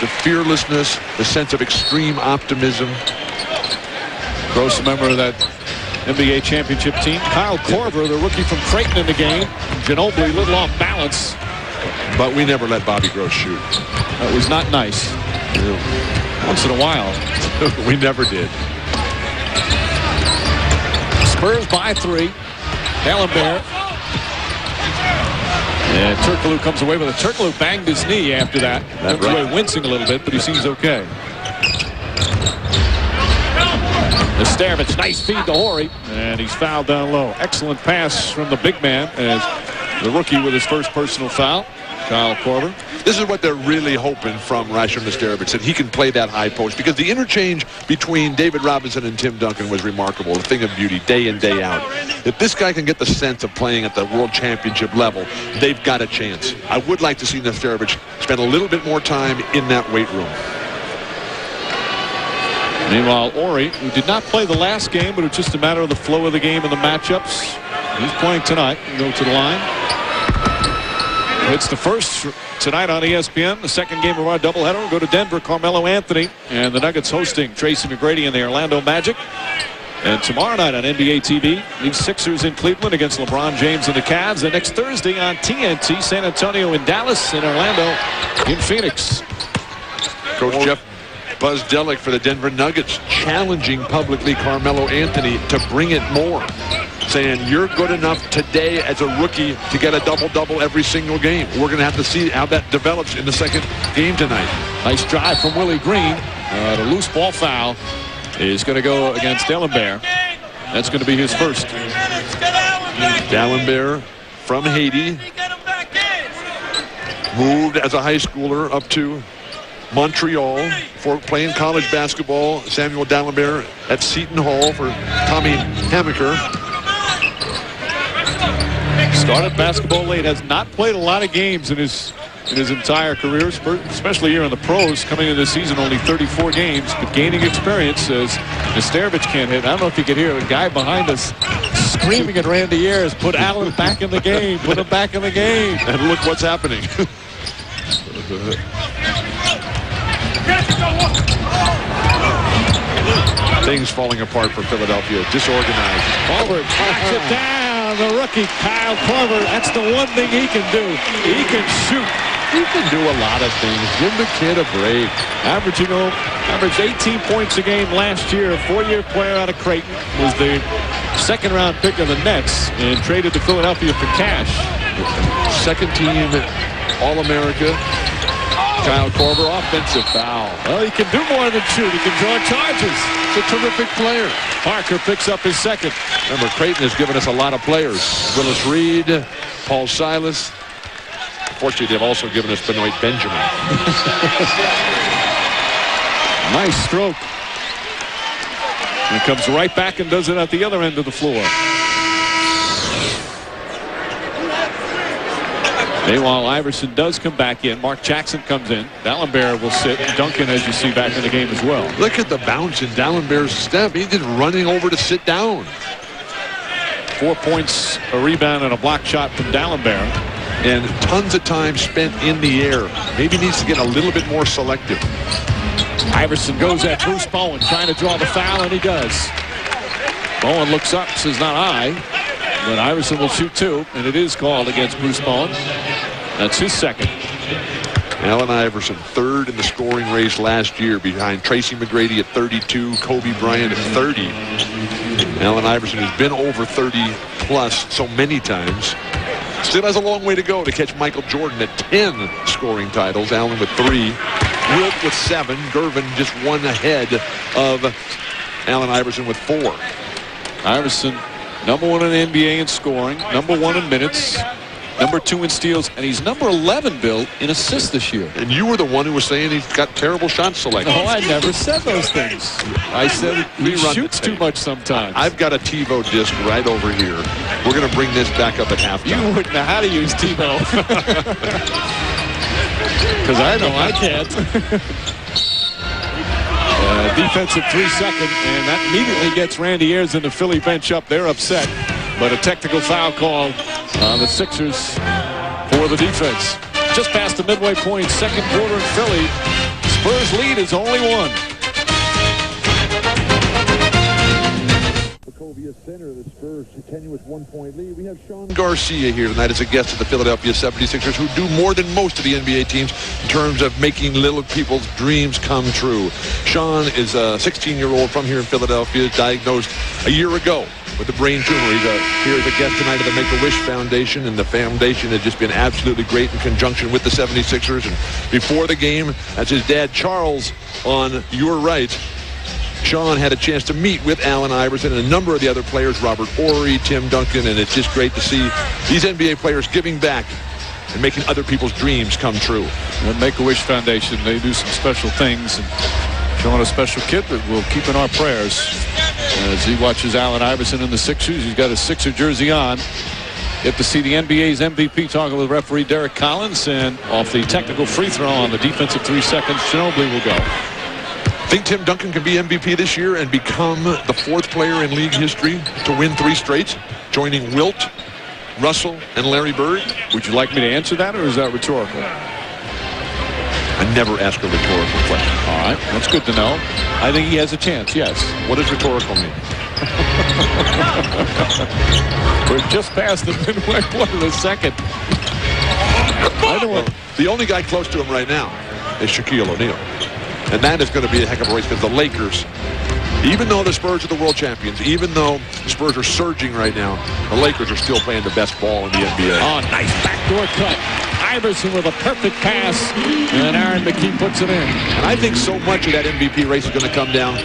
the fearlessness, the sense of extreme optimism. Gross, a member of that NBA championship team. Kyle Korver, the rookie from Creighton in the game. Ginobili, a little off balance. But we never let Bobby Gross shoot. That was not nice. Once in a while. We never did. Spurs by 3. D'Alembert. And Turkoglu comes away with it. Turkoglu banged his knee after that. Comes away wincing a little bit, but he seems okay. Esterovich, nice feed to Horry. And he's fouled down low. Excellent pass from the big man as the rookie with his first personal foul. Kyle Korver. This is what they're really hoping from Rashard Esterovich, that he can play that high post, because the interchange between David Robinson and Tim Duncan was remarkable, a thing of beauty, day in, day out. If this guy can get the sense of playing at the world championship level, they've got a chance. I would like to see Esterovich spend a little bit more time in that weight room. Meanwhile, Horry, who did not play the last game, but it's just a matter of the flow of the game and the matchups. He's playing tonight. Go to the line. It's the first tonight on ESPN, the second game of our doubleheader. We'll go to Denver, Carmelo Anthony, and the Nuggets hosting Tracy McGrady and the Orlando Magic. And tomorrow night on NBA TV, the Sixers in Cleveland against LeBron James and the Cavs. And next Thursday on TNT, San Antonio in Dallas and Orlando in Phoenix. Coach Jeff Buzz Delic for the Denver Nuggets challenging publicly Carmelo Anthony to bring it more, saying you're good enough today as a rookie to get a double-double every single game. We're going to have to see how that develops in the second game tonight. Nice drive from Willie Green. The loose ball foul is going to go against D'Alembert. That's going to be his first. D'Alembert from Haiti, moved as a high schooler up to Montreal for playing college basketball. Samuel D'Alembert at Seton Hall for Tommy Hamaker. Started basketball late, has not played a lot of games in his in his entire career, especially here in the pros. Coming into the season, only 34 games, but gaining experience as Nesterovic can't hit. I don't know if you could hear a guy behind us screaming at Randy Ayers, put Allen back in the game, put him back in the game. And look what's happening. Things falling apart for Philadelphia. Disorganized. Korver knocks it down. The rookie, Kyle Korver. That's the one thing he can do. He can shoot. He can do a lot of things. Give the kid a break. Averaged 18 points a game last year. A 4-year player out of Creighton. Was the second-round pick of the Nets and traded to Philadelphia for cash. Second team All-America. Kyle Korver, offensive foul. Well, he can do more than shoot. He can draw charges. He's a terrific player. Parker picks up his second. Remember, Creighton has given us a lot of players. Willis Reed, Paul Silas. Fortunately, they've also given us Benoit Benjamin. Nice stroke. And comes right back and does it at the other end of the floor. Meanwhile, Iverson does come back in. Mark Jackson comes in. D'Alembert will sit. Duncan, as you see, back in the game as well. Look at the bounce in D'Alembert's step. He's just running over to sit down. 4 points, a rebound, and a block shot from D'Alembert. And tons of time spent in the air. Maybe needs to get a little bit more selective. Iverson goes at Bruce Bowen, trying to draw the foul, and he does. Bowen looks up, says, not I. But Iverson will shoot two, and it is called against Bruce Bowen. That's his second. Allen Iverson, third in the scoring race last year behind Tracy McGrady at 32, Kobe Bryant at 30. Allen Iverson has been over 30 plus so many times. Still has a long way to go to catch Michael Jordan at 10 scoring titles. Allen with 3, Wilt with 7, Gervin just one ahead of Allen Iverson with 4. Iverson, number 1 in the NBA in scoring, number 1 in minutes, number 2 in steals, and he's number 11, Bill, in assists this year. And you were the one who was saying he's got terrible shot selection. No, I never said those things. I said he shoots too much sometimes. I've got a TiVo disc right over here. We're going to bring this back up at halftime. You wouldn't know how to use TiVo. Because I know I can't. Defensive 3-second, and that immediately gets Randy Ayers and the Philly bench up. They're upset, but a technical foul call on the Sixers for the defense. Just past the midway point, second quarter in Philly. Spurs lead is only 1. Center, the Spurs tenuous 1-point lead. We have Sean Garcia here tonight as a guest of the Philadelphia 76ers, who do more than most of the NBA teams in terms of making little people's dreams come true. Sean is a 16-year-old from here in Philadelphia, diagnosed a year ago with a brain tumor. He's here as a guest tonight of the Make-A-Wish Foundation, and the foundation has just been absolutely great in conjunction with the 76ers. And before the game, that's his dad, Charles, on your right. Sean had a chance to meet with Allen Iverson and a number of the other players, Robert Horry, Tim Duncan, and it's just great to see these NBA players giving back and making other people's dreams come true. The Make-A-Wish Foundation, they do some special things, and Sean, a special kid that we'll keep in our prayers as he watches Allen Iverson in the Sixers. He's got a Sixer jersey on. Get to see the NBA's MVP talking with referee Derek Collins, and off the technical free throw on the defensive 3 seconds, Ginobili will go. Think Tim Duncan can be MVP this year and become the 4th player in league history to win 3 straight, joining Wilt, Russell, and Larry Bird? Would you like me to answer that, or is that rhetorical? I never ask a rhetorical question. All right, that's good to know. I think he has a chance, yes. What does rhetorical mean? We're just past the midway point of the second. I know what. The only guy close to him right now is Shaquille O'Neal. And that is going to be a heck of a race because the Lakers, even though the Spurs are the world champions, even though the Spurs are surging right now, the Lakers are still playing the best ball in the NBA. Oh, nice backdoor cut. Iverson with a perfect pass, and Aaron McKee puts it in. And I think so much of that MVP race is going to come down,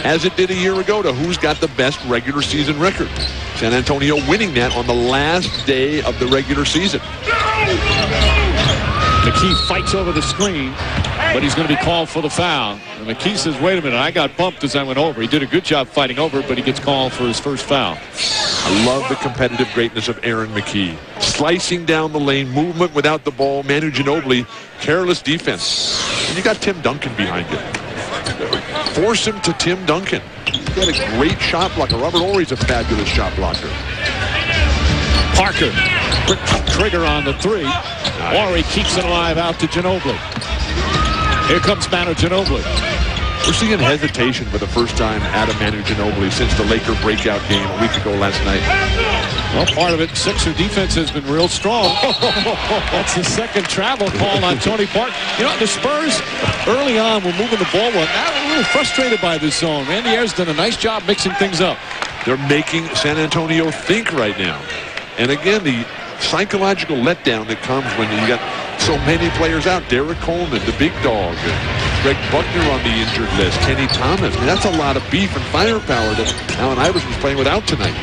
as it did a year ago, to who's got the best regular season record. San Antonio winning that on the last day of the regular season. McKee fights over the screen, but he's going to be called for the foul. And McKee says, wait a minute, I got bumped as I went over. He did a good job fighting over, but he gets called for his first foul. I love the competitive greatness of Aaron McKee. slicing down the lane, movement without the ball. Manu Ginobili, careless defense. And you got Tim Duncan behind you. Force him to Tim Duncan. He's got a great shot blocker. Robert Horry's a fabulous shot blocker. Parker, quick trigger on the three. Horry keeps it alive out to Ginobili. Here comes Manu Ginobili. We're seeing hesitation for the first time out of Manu Ginobili since the Laker breakout game a week ago last night. Well, part of it, Sixer defense has been real strong. That's the second travel call on Tony Parker. You know, the Spurs, early on, were moving the ball well. Now we're a little frustrated by this zone. Randy Ayer's done a nice job mixing things up. They're making San Antonio think right now. And again, the psychological letdown that comes when you got so many players out. Derek Coleman, the big dog. Greg Buckner on the injured list. Kenny Thomas. I mean, that's a lot of beef and firepower that Allen Iverson's playing without tonight.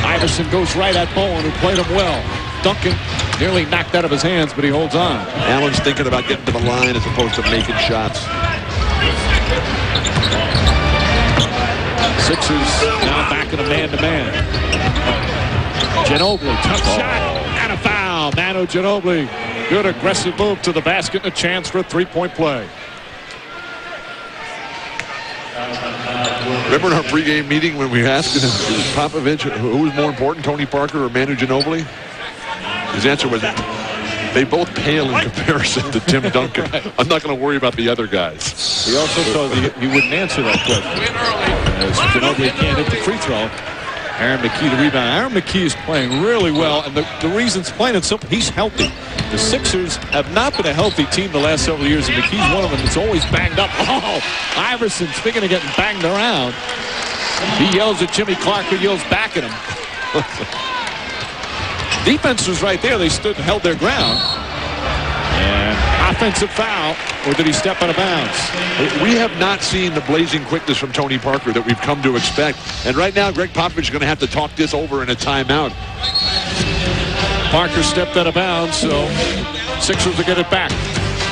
Iverson goes right at Bowen, who played him well. Duncan nearly knocked out of his hands, but he holds on. Allen's thinking about getting to the line as opposed to making shots. Sixers now back in a man-to-man. Ginobili, tough shot, and a foul. Manu Ginobili, good aggressive move to the basket and a chance for a three-point play. Remember in our pregame meeting when we asked Popovich who was more important, Tony Parker or Manu Ginobili? His answer was, they both pale in comparison to Tim Duncan. I'm not going to worry about the other guys. He also told he wouldn't answer that question. As Ginobili can't hit the free throw. Aaron McKee the rebound. Aaron McKee is playing really well, and the reason's plain and simple. He's healthy. The Sixers have not been a healthy team the last several years, and McKee's one of them that's always banged up. Oh, Iverson, speaking of getting banged around, he yells at Jimmy Clark, who yells back at him. Defense was right there. They stood and held their ground. And offensive foul, or did he step out of bounds? We have not seen the blazing quickness from Tony Parker that we've come to expect. And right now, Greg Popovich is going to have to talk this over in a timeout. Parker stepped out of bounds, so Sixers will get it back.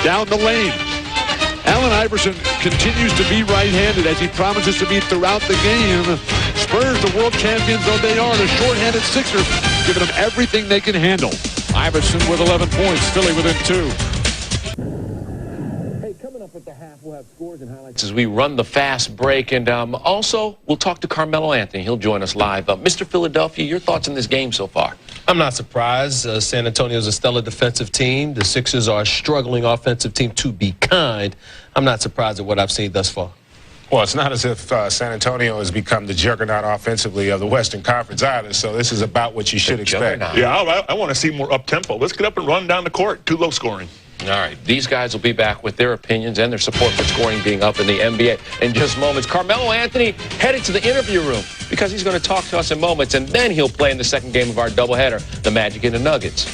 Down the lane. Allen Iverson continues to be right-handed as he promises to be throughout the game. Spurs, the world champions though they are, the short-handed Sixers, giving them everything they can handle. Iverson with 11 points, Philly within 2. Hey, coming up at the half, we'll have scores and highlights as we run the fast break. And also, we'll talk to Carmelo Anthony. He'll join us live. Mr. Philadelphia, your thoughts on this game so far? I'm not surprised. San Antonio is a stellar defensive team. The Sixers are a struggling offensive team, to be kind. I'm not surprised at what I've seen thus far. Well, it's not as if San Antonio has become the juggernaut offensively of the Western Conference either, so this is about what you should expect. Yeah, I want to see more up-tempo. Let's get up and run down the court. Too low scoring. All right, these guys will be back with their opinions and their support for scoring being up in the NBA in just moments. Carmelo Anthony headed to the interview room because he's going to talk to us in moments, and then he'll play in the second game of our doubleheader, the Magic and the Nuggets.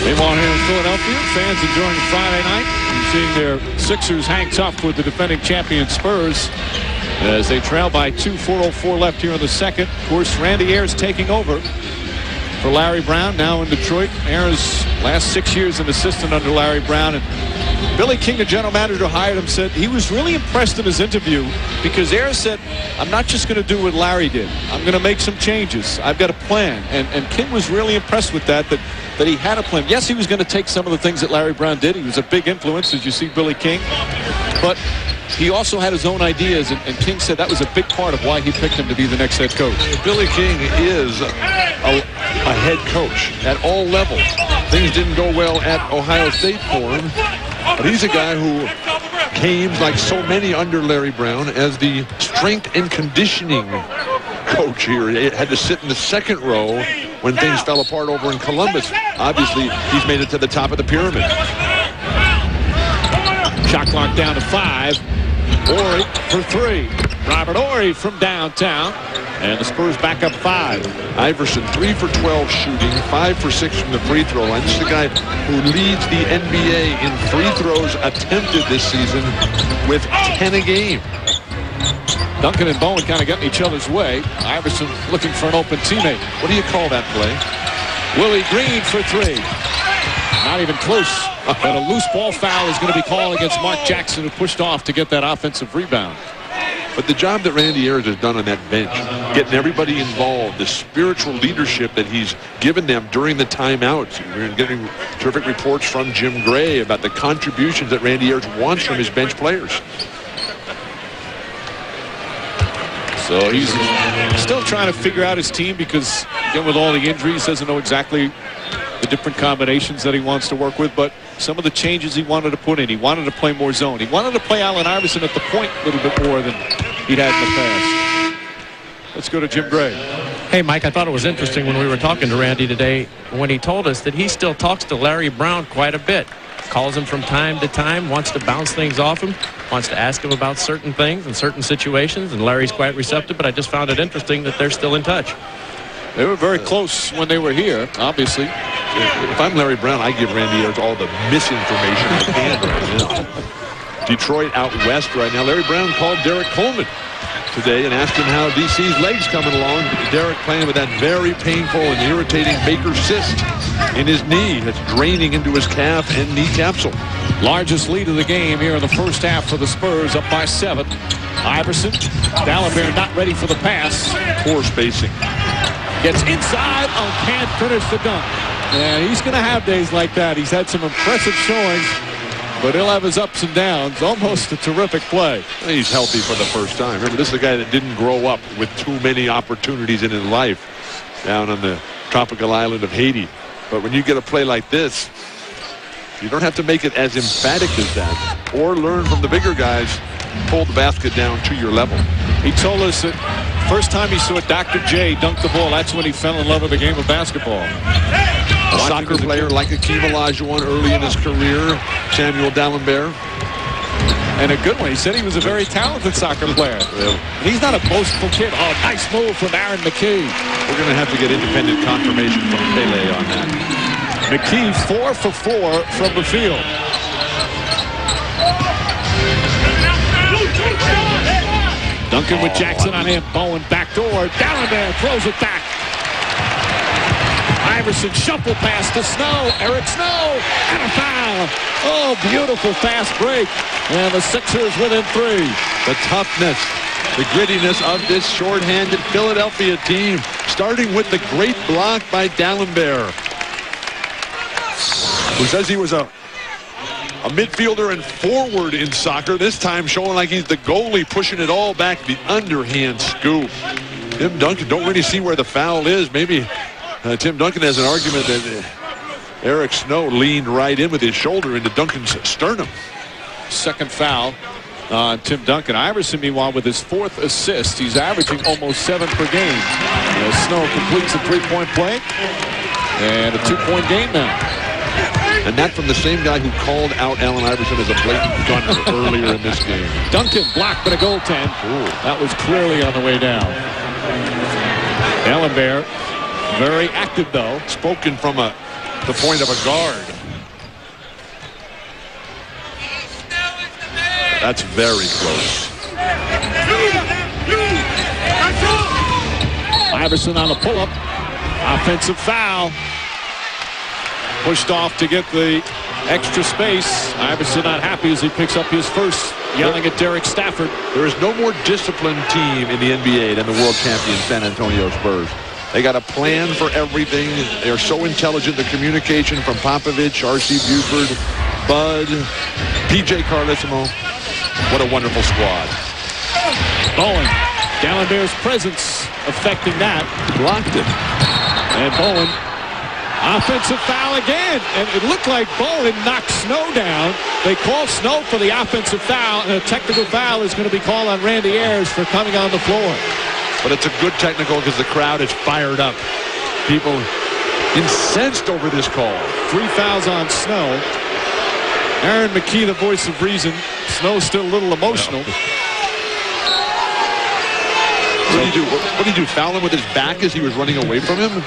Meanwhile, here in Philadelphia, fans enjoying Friday night and seeing their Sixers hang tough with the defending champion Spurs as they trail by 2, 4:04 left here in the second. Of course, Randy Ayer's taking over for Larry Brown now in Detroit. Ayer's last 6 years an assistant under Larry Brown, and Billy King, the general manager who hired him, said he was really impressed in his interview because Ayer said, I'm not just going to do what Larry did. I'm going to make some changes. I've got a plan. And King was really impressed with that he had a plan. Yes, he was going to take some of the things that Larry Brown did. He was a big influence, as you see Billy King. But he also had his own ideas, and King said that was a big part of why he picked him to be the next head coach. Billy King is a head coach at all levels. Things didn't go well at Ohio State for him, but he's a guy who came, like so many under Larry Brown, as the strength and conditioning coach here. He had to sit in the second row when things fell apart over in Columbus. Obviously, he's made it to the top of the pyramid. Shot clock down to 5. Horry for 3. Robert Horry from downtown. And the Spurs back up 5. Iverson 3 for 12 shooting, 5 for 6 from the free throw line. This is the guy who leads the NBA in free throws attempted this season with 10 a game. Duncan and Bowen kind of got in each other's way. Iverson looking for an open teammate. What do you call that play? Willie Green for 3. Not even close. But a loose ball foul is going to be called against Mark Jackson, who pushed off to get that offensive rebound. But the job that Randy Ayers has done on that bench, getting everybody involved, the spiritual leadership that he's given them during the timeouts. We're getting terrific reports from Jim Gray about the contributions that Randy Ayers wants from his bench players. So he's still trying to figure out his team because, again, with all the injuries, doesn't know exactly the different combinations that he wants to work with, but some of the changes he wanted to put in. He wanted to play more zone. He wanted to play Allen Iverson at the point a little bit more than he'd had in the past. Let's go to Jim Gray. Hey, Mike, I thought it was interesting when we were talking to Randy today when he told us that he still talks to Larry Brown quite a bit. Calls him from time to time, wants to bounce things off him, wants to ask him about certain things and certain situations, and Larry's quite receptive, but I just found it interesting that they're still in touch. They were very close when they were here, obviously. If I'm Larry Brown, I give Randy Ayers all the misinformation I can right now. Detroit out west right now. Larry Brown called Derek Coleman today and asked him how DC's legs coming along. Derek playing with that very painful and irritating Baker cyst in his knee that's draining into his calf and knee capsule. Largest lead of the game here in the first half for the Spurs, up by 7. Iverson, Dallenberg not ready for the pass. Poor spacing. Gets inside, can't finish the dunk. And he's going to have days like that. He's had some impressive showings, but he'll have his ups and downs. Almost a terrific play. He's healthy for the first time. Remember, this is a guy that didn't grow up with too many opportunities in his life down on the tropical island of Haiti. But when you get a play like this, you don't have to make it as emphatic as that, or learn from the bigger guys, pull the basket down to your level. He told us that first time he saw Dr. J dunk the ball, that's when he fell in love with the game of basketball. A soccer player like Akeem Olajuwon early in his career, Samuel Dallenberg. And a good one. He said he was a very talented soccer player. Yeah. He's not a boastful kid. Oh, nice move from Aaron McKee. We're going to have to get independent confirmation from Pele on that. McKee 4 for 4 from the field. Duncan with Jackson on him. Bowen backdoor. Dallenberg throws it back. Iverson shuffle pass to Snow. Eric Snow. And a foul. Oh, beautiful fast break. And the Sixers within 3. The toughness, the grittiness of this shorthanded Philadelphia team, starting with the great block by Dallenberg, who says he was a midfielder and forward in soccer, this time showing like he's the goalie, pushing it all back, the underhand scoop. Tim Duncan don't really see where the foul is. Maybe Tim Duncan has an argument that Eric Snow leaned right in with his shoulder into Duncan's sternum. Second foul on Tim Duncan. Iverson, meanwhile, with his 4th assist. He's averaging almost 7 per game. Snow completes a 3-point play and a 2-point game now. And that from the same guy who called out Allen Iverson as a blatant gunner earlier in this game. Duncan blocked, but a goaltend. That was clearly on the way down. Dallenberg, very active though. Spoken from the point of a guard. That's very close. Iverson on a pull-up. Offensive foul. Pushed off to get the extra space. Iverson not happy as he picks up his first, yelling at Derek Stafford. There is no more disciplined team in the NBA than the world champion San Antonio Spurs. They got a plan for everything. They're so intelligent. The communication from Popovich, R.C. Buford, Bud, P.J. Carlissimo. What a wonderful squad. Bowen. Dallenberg's presence affecting that. Blocked it. And Bowen. Offensive foul again. And it looked like Bowen knocked Snow down. They called Snow for the offensive foul. And a technical foul is going to be called on Randy Ayers for coming on the floor. But it's a good technical because the crowd is fired up. People incensed over this call. 3 fouls on Snow. Aaron McKee, the voice of reason. Snow's still a little emotional. What did he do? What did he do? Foul him with his back as he was running away from him?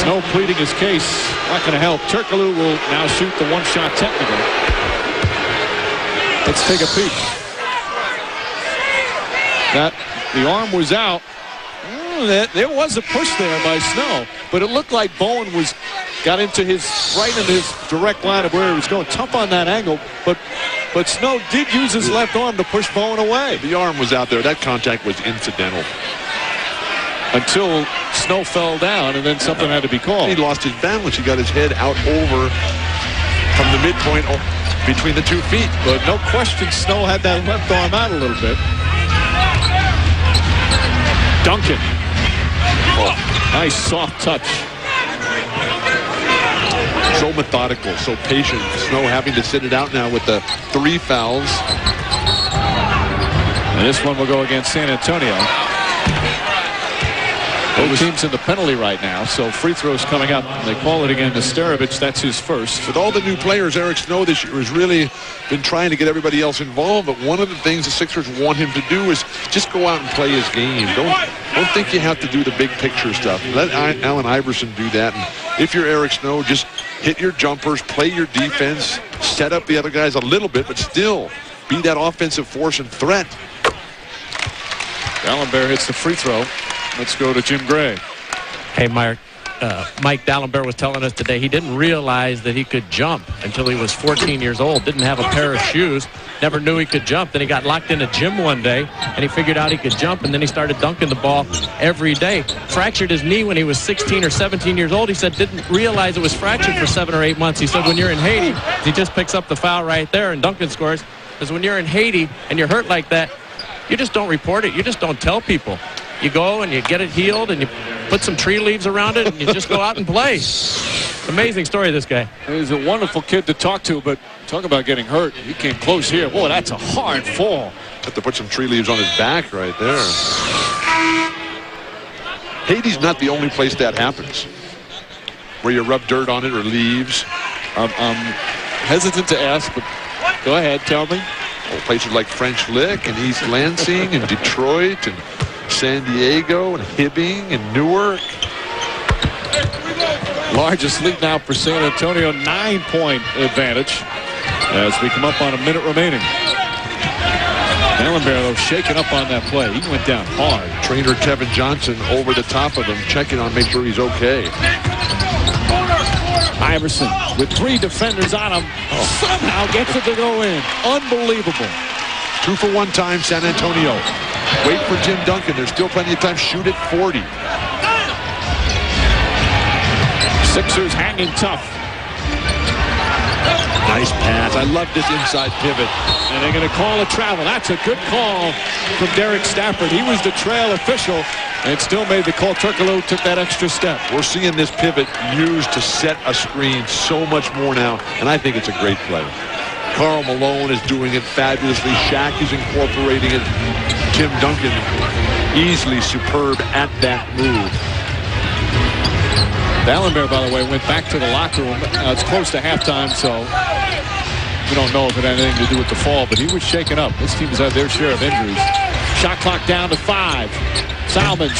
Snow pleading his case. Not going to help. Turkoglu will now shoot the one-shot technical. Let's take a peek. The arm was out. There was a push there by Snow, but it looked like Bowen got into his right in his direct line of where he was going. Tough on that angle, but But Snow did use his left arm to push Bowen away. The arm was out there. That contact was incidental. Until Snow fell down, and then something had to be called. He lost his balance. He got his head out over from the midpoint between the 2 feet. But no question, Snow had that left arm out a little bit. Duncan. Oh, nice soft touch. So methodical, so patient. Snow having to sit it out now with the 3 fouls. And this one will go against San Antonio. Both teams in the penalty right now, so free throws coming up. They call it again to Starovich. That's his first. With all the new players, Eric Snow this year has really been trying to get everybody else involved. But one of the things the Sixers want him to do is just go out and play his game. Don't think you have to do the big picture stuff. Let Allen Iverson do that. And if you're Eric Snow, just hit your jumpers, play your defense, set up the other guys a little bit, but still be that offensive force and threat. D'Alembert hits the free throw. Let's go to Jim Gray. Hey, Mike D'Alembert was telling us today he didn't realize that he could jump until he was 14 years old. Didn't have a pair of shoes. Never knew he could jump. Then he got locked in a gym one day, and he figured out he could jump, and then he started dunking the ball every day. Fractured his knee when he was 16 or 17 years old. He said didn't realize it was fractured for 7 or 8 months. He said when you're in Haiti, he just picks up the foul right there, and Duncan scores. Because when you're in Haiti and you're hurt like that, you just don't report it. You just don't tell people. You go and you get it healed and you put some tree leaves around it and you just go out and play. Amazing story, this guy. He's a wonderful kid to talk to, but talk about getting hurt. He came close here. Boy, that's a hard fall. Have to put some tree leaves on his back right there. Haiti's not the only place that happens, where you rub dirt on it or leaves. I'm hesitant to ask, but go ahead, tell me. Well, places like French Lick and East Lansing and Detroit and San Diego and Hibbing and Newark. Largest lead now for San Antonio, 9-point advantage as we come up on a minute remaining. D'Alembert, though, shaking up on that play. He went down hard. Trainer Tevin Johnson over the top of him, checking on, make sure he's okay. Iverson with 3 defenders on him. Somehow gets it to go in. Unbelievable. 2 for 1 time, San Antonio. Wait for Tim Duncan. There's still plenty of time. Shoot at 40. Sixers hanging tough. Nice pass. I love this inside pivot. And they're going to call a travel. That's a good call from Derek Stafford. He was the trail official and still made the call. Turkoglu took that extra step. We're seeing this pivot used to set a screen so much more now, and I think it's a great play. Karl Malone is doing it fabulously. Shaq is incorporating it. Tim Duncan easily superb at that move. D'Alembert, by the way, went back to the locker room. It's close to halftime, so we don't know if it had anything to do with the fall, but he was shaken up. This team has had their share of injuries. Shot clock down to 5. Salmons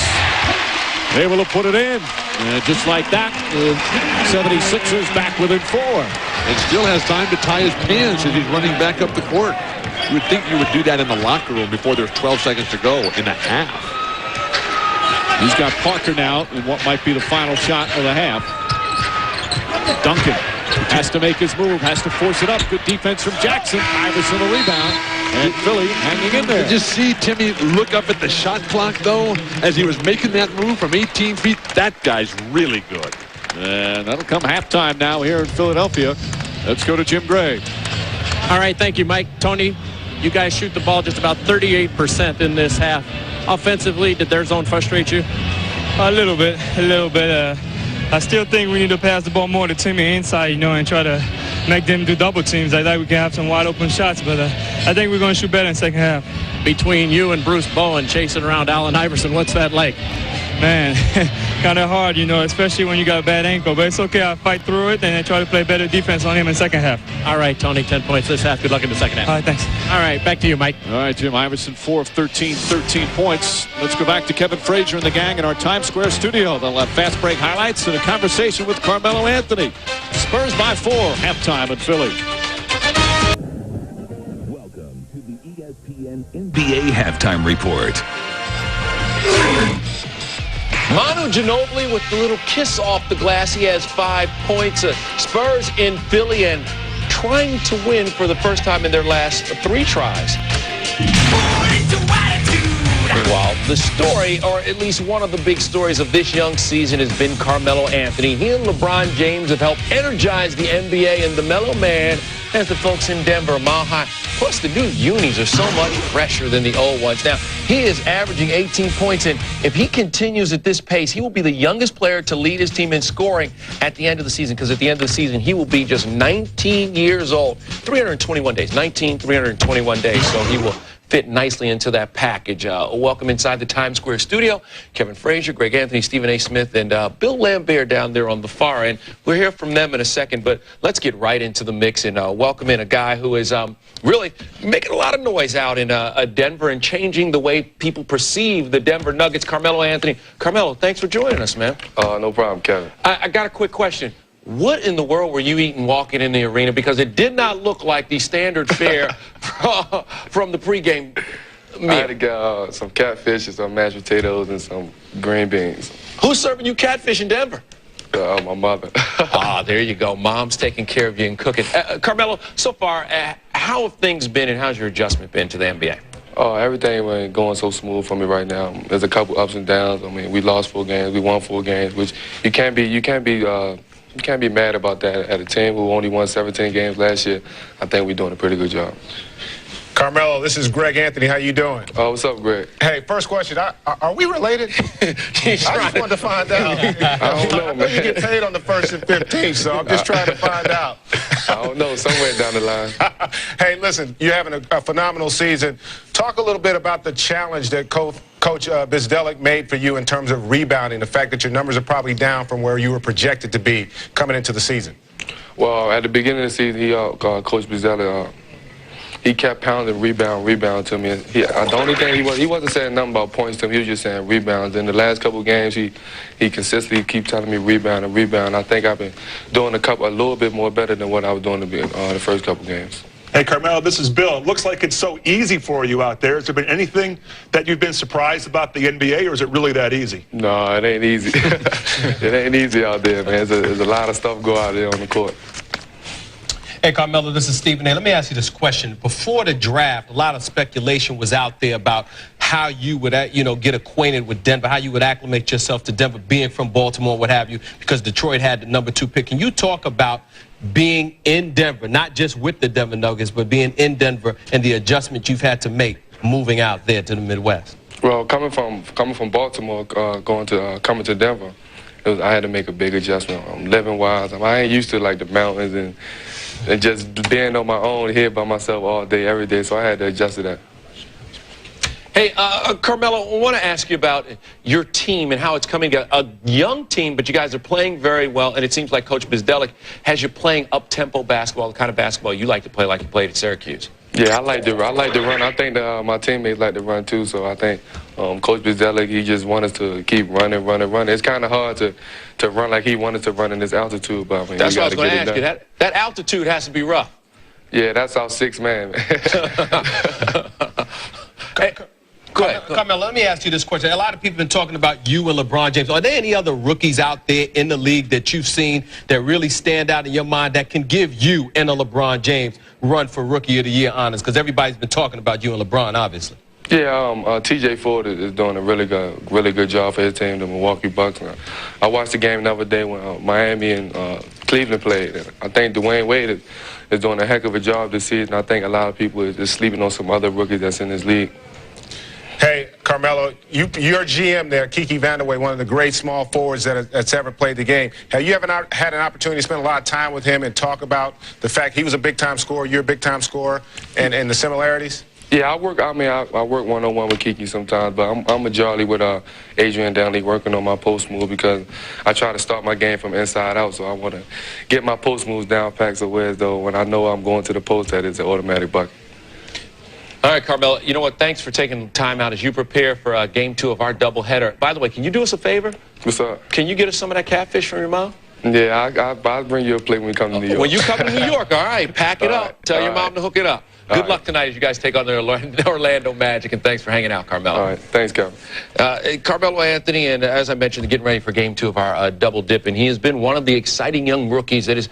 able to put it in. And just like that, the 76ers back within 4. And still has time to tie his pants as he's running back up the court. You would think you would do that in the locker room before there's 12 seconds to go in the half. He's got Parker now in what might be the final shot of the half. Duncan has to make his move, has to force it up. Good defense from Jackson. Iverson the rebound. And Philly hanging in there. Did you see Timmy look up at the shot clock, though, as he was making that move from 18 feet? That guy's really good. And that'll come halftime now here in Philadelphia. Let's go to Jim Gray. All right, thank you, Mike. Tony, you guys shoot the ball just about 38% in this half. Offensively, did their zone frustrate you? A little bit. I still think we need to pass the ball more to Timmy inside, and try to make them do double teams. I think we can have some wide open shots, but I think we're going to shoot better in the second half. Between you and Bruce Bowen chasing around Allen Iverson, what's that like? Man, kind of hard, especially when you got a bad ankle. But it's okay. I'll fight through it and then try to play better defense on him in the second half. All right, Tony, 10 points this half. Good luck in the second half. All right, thanks. All right, back to you, Mike. All right, Jim. Iverson, 4 of 13, 13 points. Let's go back to Kevin Frazier and the gang in our Times Square studio. They'll have fast break highlights and a conversation with Carmelo Anthony. Spurs by 4, halftime in Philly. Welcome to the ESPN NBA Halftime Report. Manu Ginobili with the little kiss off the glass. He has 5 points. Spurs in Philly, and trying to win for the first time in their last 3 tries. Meanwhile, the story, or at least one of the big stories of this young season, has been Carmelo Anthony. He and LeBron James have helped energize the NBA, and the Mellow Man has the folks in Denver a mile high. Plus, the new unis are so much fresher than the old ones. Now, he is averaging 18 points, and if he continues at this pace, he will be the youngest player to lead his team in scoring at the end of the season, because at the end of the season, he will be just 19 years old. 321 days, 321 days, so he will fit nicely into that package. Welcome inside the Times Square studio, Kevin Frazier, Greg Anthony, Stephen A. Smith, and Bill Lambert down there on the far end. We'll hear from them in a second, but let's get right into the mix and welcome in a guy who is really making a lot of noise out in Denver and changing the way people perceive the Denver Nuggets, Carmelo Anthony. Carmelo, thanks for joining us, man. No problem, Kevin. I got a quick question. What in the world were you eating walking in the arena? Because it did not look like the standard fare from the pregame meal. I had to get some catfish and some mashed potatoes and some green beans. Who's serving you catfish in Denver? My mother. There you go. Mom's taking care of you and cooking. Carmelo, so far, how have things been and how's your adjustment been to the NBA? Everything went going so smooth for me right now. There's a couple ups and downs. I mean, we lost 4 games, we won 4 games, which you can't be mad about that at a team who only won 17 games last year. I think we're doing a pretty good job. Carmelo, this is Greg Anthony. How you doing? Oh, what's up, Greg? Hey, first question. Are we related? I just wanted to find out. I don't know, man. You get paid on the 1st and 15th, so I'm just trying to find out. I don't know, somewhere down the line. Hey, listen, you're having a phenomenal season. Talk a little bit about the challenge that Coach Bizdelic made for you in terms of rebounding, the fact that your numbers are probably down from where you were projected to be coming into the season. Well, at the beginning of the season, Coach Bizdelic, he kept pounding rebound to me. The only thing he wasn't saying nothing about points to me. He was just saying rebounds. In the last couple of games, he consistently keep telling me rebound. I think I've been doing a little bit more better than what I was doing the first couple of games. Hey, Carmelo, this is Bill. It looks like it's so easy for you out there. Has there been anything that you've been surprised about the NBA, or is it really that easy? No, it ain't easy. It ain't easy out there, man. There's a lot of stuff go out there on the court. Hey, Carmelo, this is Stephen A. Let me ask you this question. Before the draft, a lot of speculation was out there about how you would, get acquainted with Denver, how you would acclimate yourself to Denver, being from Baltimore, what have you, because Detroit had the #2 pick. Can you talk about being in Denver, not just with the Denver Nuggets, but being in Denver and the adjustment you've had to make moving out there to the Midwest? Well, coming from Baltimore, coming to Denver, I had to make a big adjustment. Living-wise, I ain't used to like the mountains and just being on my own here by myself all day, every day, so I had to adjust to that. Hey, Carmelo, I want to ask you about your team and how it's coming together. A young team, but you guys are playing very well, and it seems like Coach Bizdelic has you playing up-tempo basketball, the kind of basketball you like to play like you played at Syracuse. Yeah, I like to run. I think that my teammates like to run too, so I think Coach Bizdelic, he just wants us to keep running. It's kind of hard to run like he wanted to run in this altitude, but I mean, that's what I was going to ask you. That altitude has to be rough. Yeah, that's our 6th man. Hey, go ahead. Carmelo, let me ask you this question. A lot of people have been talking about you and LeBron James. Are there any other rookies out there in the league that you've seen that really stand out in your mind that can give you and a LeBron James run for Rookie of the Year honors? Because everybody's been talking about you and LeBron, obviously. Yeah, T.J. Ford is doing a really good job for his team, the Milwaukee Bucks. I watched the game the other day when Miami and Cleveland played. And I think Dwayne Wade is doing a heck of a job this season. I think a lot of people is sleeping on some other rookies that's in this league. Hey, Carmelo, your GM there, Kiki Vandeweghe, one of the great small forwards that's ever played the game. Have you ever had an opportunity to spend a lot of time with him and talk about the fact he was a big-time scorer, you're a big-time scorer, and the similarities? Yeah, I work one-on-one with Kiki sometimes, but I'm majority with Adrian Downey working on my post move because I try to start my game from inside out, so I want to get my post moves down packed so whereas though when I know I'm going to the post, that is an automatic bucket. All right, Carmelo, you know what? Thanks for taking time out as you prepare for Game 2 of our doubleheader. By the way, can you do us a favor? What's up? Can you get us some of that catfish from your mom? Yeah, I'll bring you a plate when we come to New York. When you come to New York, all right, pack it up. Tell your mom to hook it up. Good luck tonight as you guys take on the Orlando Magic, and thanks for hanging out, Carmelo. All right, thanks, Kevin. Carmelo Anthony, and as I mentioned, getting ready for Game 2 of our double dip, and he has been one of the exciting young rookies that is,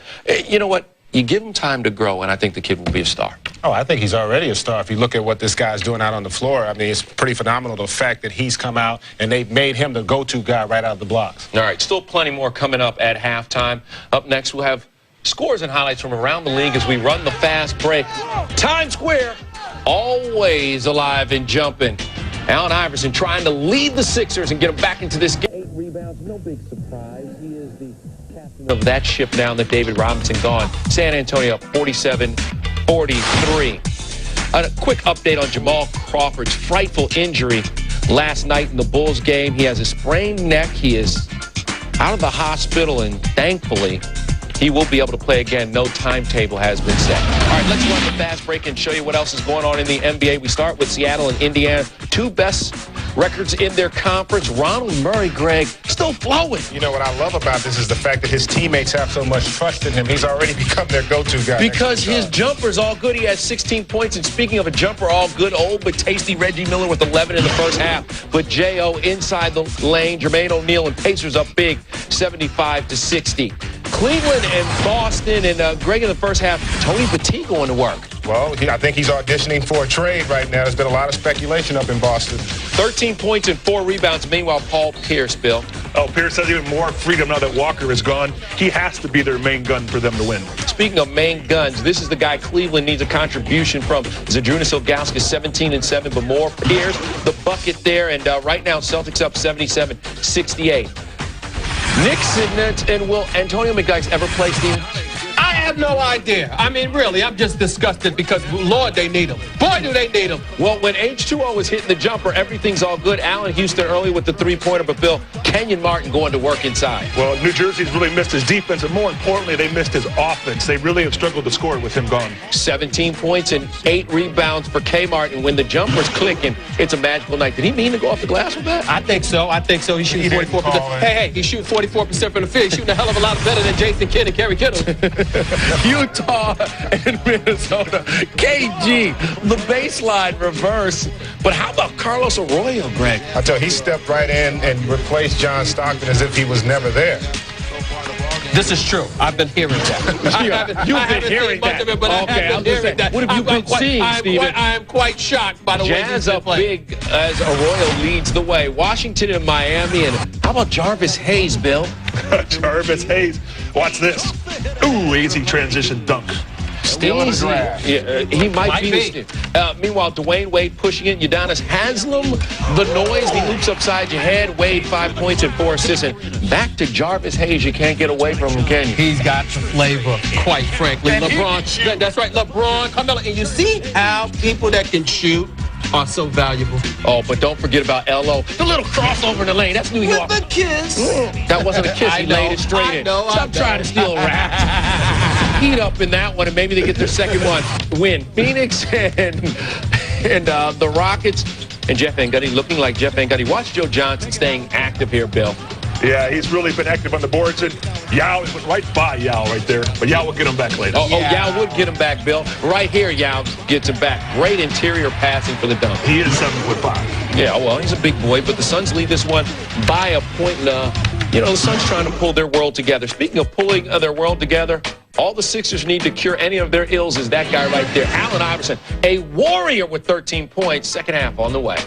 you know what, you give him time to grow, and I think the kid will be a star. Oh, I think he's already a star. If you look at what this guy's doing out on the floor, I mean, it's pretty phenomenal, the fact that he's come out and they've made him the go-to guy right out of the blocks. All right, still plenty more coming up at halftime. Up next, we'll have scores and highlights from around the league as we run the fast break. Times Square, always alive and jumping. Allen Iverson trying to lead the Sixers and get them back into this game. 8 rebounds, no big surprise. He is the captain of that ship now that David Robinson gone. San Antonio 47-43. A quick update on Jamal Crawford's frightful injury last night in the Bulls game. He has a sprained neck. He is out of the hospital, and thankfully, he will be able to play again. No timetable has been set. All right, let's run the fast break and show you what else is going on in the NBA. We start with Seattle and Indiana, 2 best records in their conference. Ronald Murray, Greg, still flowing. You know what I love about this is the fact that his teammates have so much trust in him. He's already become their go-to guy. Because his jumper's all good. He has 16 points. And speaking of a jumper, all good, old but tasty Reggie Miller with 11 in the first half. But J.O. inside the lane. Jermaine O'Neal and Pacers up big, 75-60. Cleveland and Boston, and Greg in the first half, Tony Petit going to work. Well, I think he's auditioning for a trade right now. There's been a lot of speculation up in Boston. 13 points and 4 rebounds. Meanwhile, Paul Pierce, Bill. Oh, Pierce has even more freedom now that Walker is gone. He has to be their main gun for them to win. Speaking of main guns, this is the guy Cleveland needs a contribution from. Zadrunas Ilgauskas, 17-7, but more. Pierce, the bucket there, and right now Celtics up 77-68. Knicks and will Antonio McDyess ever play, Steve? I have no idea. I mean, really, I'm just disgusted because, Lord, they need him. Boy, do they need him. Well, when H2O was hitting the jumper, everything's all good. Allen Houston early with the three-pointer, but Bill, Kenyon Martin going to work inside. Well, New Jersey's really missed his defense, and more importantly, they missed his offense. They really have struggled to score with him gone. 17 points and 8 rebounds for K. Martin. When the jumper's clicking, it's a magical night. Did he mean to go off the glass with that? I think so. He's shooting 44%. Hey, he's shooting 44% from the field. He's shooting a hell of a lot better than Jason Kidd and Kerry Kittle. Utah and Minnesota. KG, the baseline reverse. But how about Carlos Arroyo, Greg? I tell you, he stepped right in and replaced John Stockton as if he was never there. This is true. I've been hearing that. You've been hearing that. But okay, I have been hearing that. What have you been seeing, Steven? I am quite shocked by the way Jazz up big as Arroyo leads the way. Washington and Miami. And how about Jarvis Hayes, Bill? Jarvis Hayes. Watch this. Ooh, easy transition dunk. Easy. He might be. Meanwhile, Dwayne Wade pushing it. Udonis Haslem, the noise, the oops upside your head. Wade 5 points and 4 assists. And back to Jarvis Hayes. You can't get away from him, can you? He's got the flavor, quite frankly. LeBron, that's right, LeBron, Carmelo. And you see how people that can shoot are so valuable. Oh, but don't forget about L.O. The little crossover in the lane. That's New York. With the kiss. That wasn't a kiss. He laid it straight in. Stop trying to steal a rap. Heat up in that one, and maybe they get their second one. Win. Phoenix and the Rockets and Jeff Van Gundy looking like Jeff Van Gundy. Watch Joe Johnson staying active here, Bill. Yeah, he's really been active on the boards, and Yao went right by Yao right there. But Yao will get him back later. Oh, Yao would get him back, Bill. Right here, Yao gets him back. Great interior passing for the dunk. He is 7'5". Yeah, well, he's a big boy, but the Suns lead this one by a point. The Suns trying to pull their world together. Speaking of pulling their world together, all the Sixers need to cure any of their ills is that guy right there, Allen Iverson, a warrior with 13 points. Second half on the way.